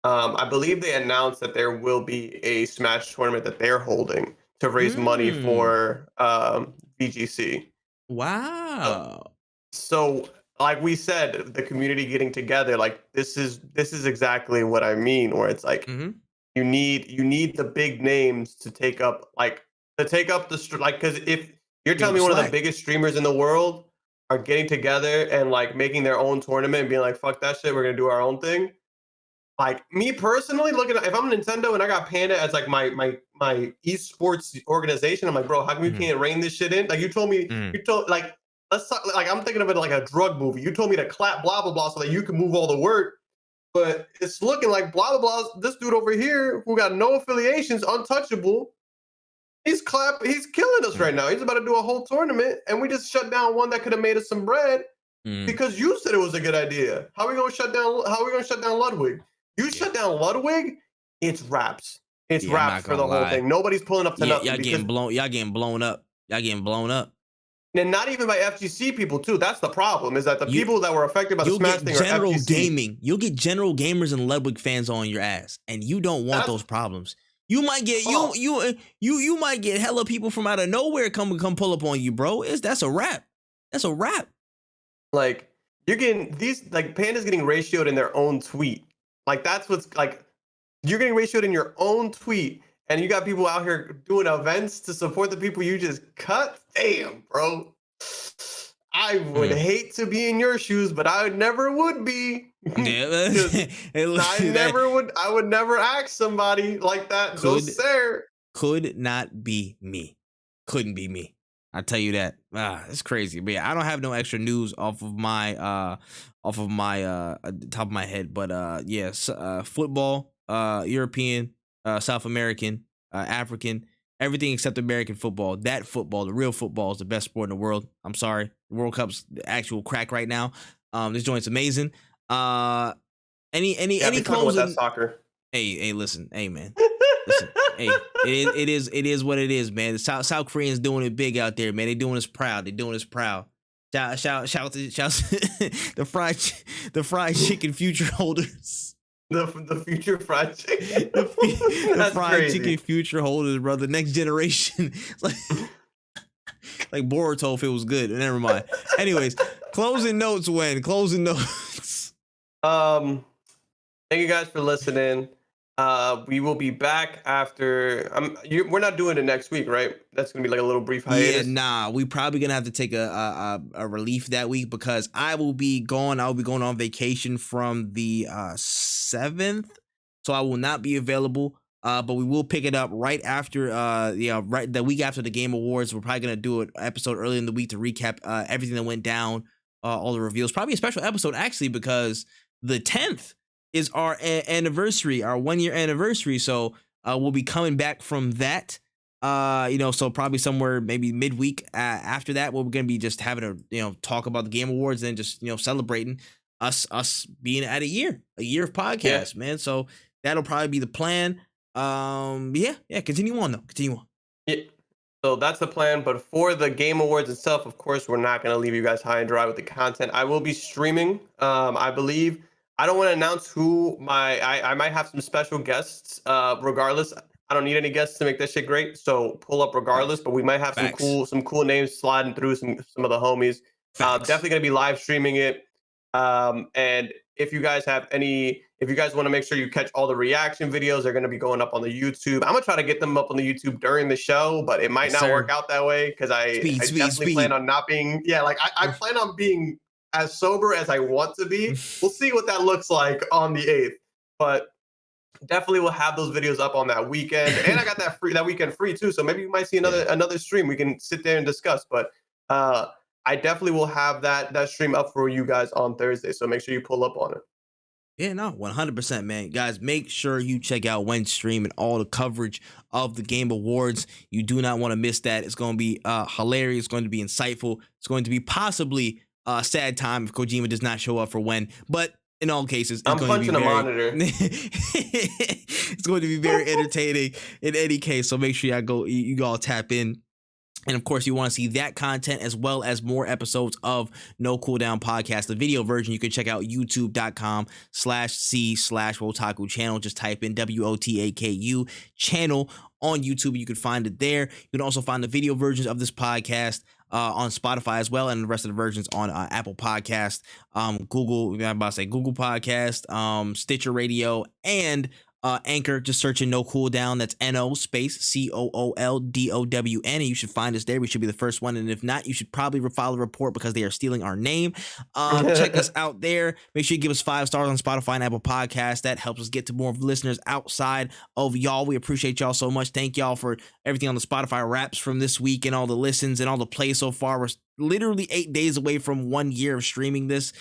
I believe they announced that there will be a Smash tournament that they're holding to raise money for VGC. Wow. So like we said, the community getting together, like this is exactly what I mean, where it's like you need the big names to take up the like, because if you're telling me one of the biggest streamers in the world are getting together and like making their own tournament and being like, fuck that shit, we're gonna do our own thing. Like me personally, looking at if I'm Nintendo and I got Panda as like my esports organization, I'm like, bro, how come you can't rein this shit in? Like you told me, like let's talk, like I'm thinking of it like a drug movie. You told me to clap blah blah blah so that you can move all the work, but it's looking like blah blah blah. This dude over here who got no affiliations, untouchable. He's killing us right now. He's about to do a whole tournament, and we just shut down one that could have made us some bread because you said it was a good idea. How are we gonna shut down Ludwig? You shut down Ludwig, it's raps. It's raps for the whole thing. Nobody's pulling up to nothing. Y'all getting blown up. And not even by FGC people too. That's the problem. Is that the people that were affected by the Smash thing are FGC. Gaming. You'll get general gamers and Ludwig fans on your ass, and you don't want those problems. You might get you might get hella people from out of nowhere come pull up on you, bro. That's a wrap. That's a wrap. Like you're getting these like Panda's getting ratioed in their own tweet. Like that's what's like you're getting ratioed in your own tweet, and you got people out here doing events to support the people you just cut. Damn, bro. I would hate to be in your shoes, but I never would be. I would never ask somebody like that. Could not be me. Couldn't be me. I tell you that. It's crazy. But yeah, I don't have no extra news off of my top of my head. But yes, football, European, South American, African, everything except American football. That football, the real football, is the best sport in the world. I'm sorry, the World Cup's the actual crack right now. This joint's amazing. Any closing? That soccer. Hey, listen, hey man. Listen, hey, it is what it is, man. The South Koreans doing it big out there, man. They doing us proud. Shout to the fried chicken future holders. The future fried chicken. the fried chicken future holders, bro. The next generation. like Boruto if it was good. Never mind. Anyways, closing notes. Closing notes. Thank you guys for listening. We will be back after. We're not doing it next week, right? That's gonna be like a little brief hiatus. Yeah, nah. We probably gonna have to take a relief that week because I will be gone. I'll be going on vacation from the 7th, so I will not be available. But we will pick it up right after. Right the week after the Game Awards. We're probably gonna do an episode early in the week to recap everything that went down, all the reveals. Probably a special episode actually because the 10th is our anniversary, our 1 year anniversary. So we'll be coming back from that. So probably somewhere maybe midweek after that, where we're gonna be just having a talk about the Game Awards and just celebrating us being at a year of Yeah. podcast, man. So that'll probably be the plan. Yeah. Continue on though. Continue on. Yeah. So that's the plan. But for the Game Awards itself, of course, we're not going to leave you guys high and dry with the content. I will be streaming. I believe. I don't want to announce who I might have some special guests. Regardless, I don't need any guests to make that shit great. So pull up regardless. Facts. But we might have Facts. some cool names sliding through some of the homies. Facts. Definitely going to be live streaming it. And if you guys want to make sure you catch all the reaction videos, they're going to be going up on the YouTube. I'm going to try to get them up on the YouTube during the show, but it might Yes, not sir. work out that way because I definitely plan on not being, I plan on being as sober as I want to be. We'll see what that looks like on the 8th, but definitely we'll have those videos up on that weekend. And I got that weekend free too. So maybe you might see another stream we can sit there and discuss, but, I definitely will have that stream up for you guys on Thursday. So make sure you pull up on it. Yeah, no, 100%, man. Guys, make sure you check out Wen's stream and all the coverage of the Game Awards. You do not want to miss that. It's going to be hilarious. It's going to be insightful. It's going to be possibly a sad time if Kojima does not show up for Wen. But in all cases, I'm punching a monitor. It's going to be very entertaining in any case. So make sure you all tap in. And of course, you want to see that content as well as more episodes of No Cooldown Podcast. The video version, you can check out youtube.com/c/Wotaku channel. Just type in WOTAKU channel on YouTube. You can find it there. You can also find the video versions of this podcast on Spotify as well, and the rest of the versions on Apple Podcast, Google Podcast, Stitcher Radio, and Anchor. Just searching No Cooldown. That's NO space COOLDOWN, and you should find us there. We should be the first one, and if not, you should probably file a report because they are stealing our name. Check us out there. Make sure you give us 5 stars on Spotify and Apple Podcasts. That helps us get to more listeners outside of y'all. We appreciate y'all so much. Thank y'all for everything on the Spotify Wraps from this week and all the listens and all the plays so far. We're literally 8 days away from 1 year of streaming this.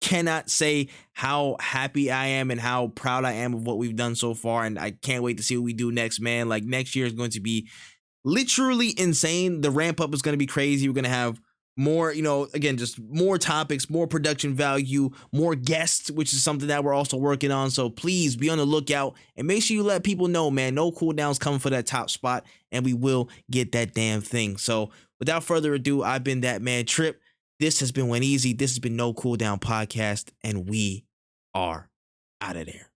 Cannot say how happy I am and how proud I am of what we've done so far, and I can't wait to see what we do next, man. Like, next year is going to be literally insane. The ramp up is going to be crazy. We're going to have more, again, just more topics, more production value, more guests, which is something that we're also working on. So please be on the lookout and make sure you let people know, man, No Cooldown's coming for that top spot, and we will get that damn thing. So without further ado, I've been ThatManTripp. This has been WenEazy. This has been No Cooldown Podcast, and we are out of there.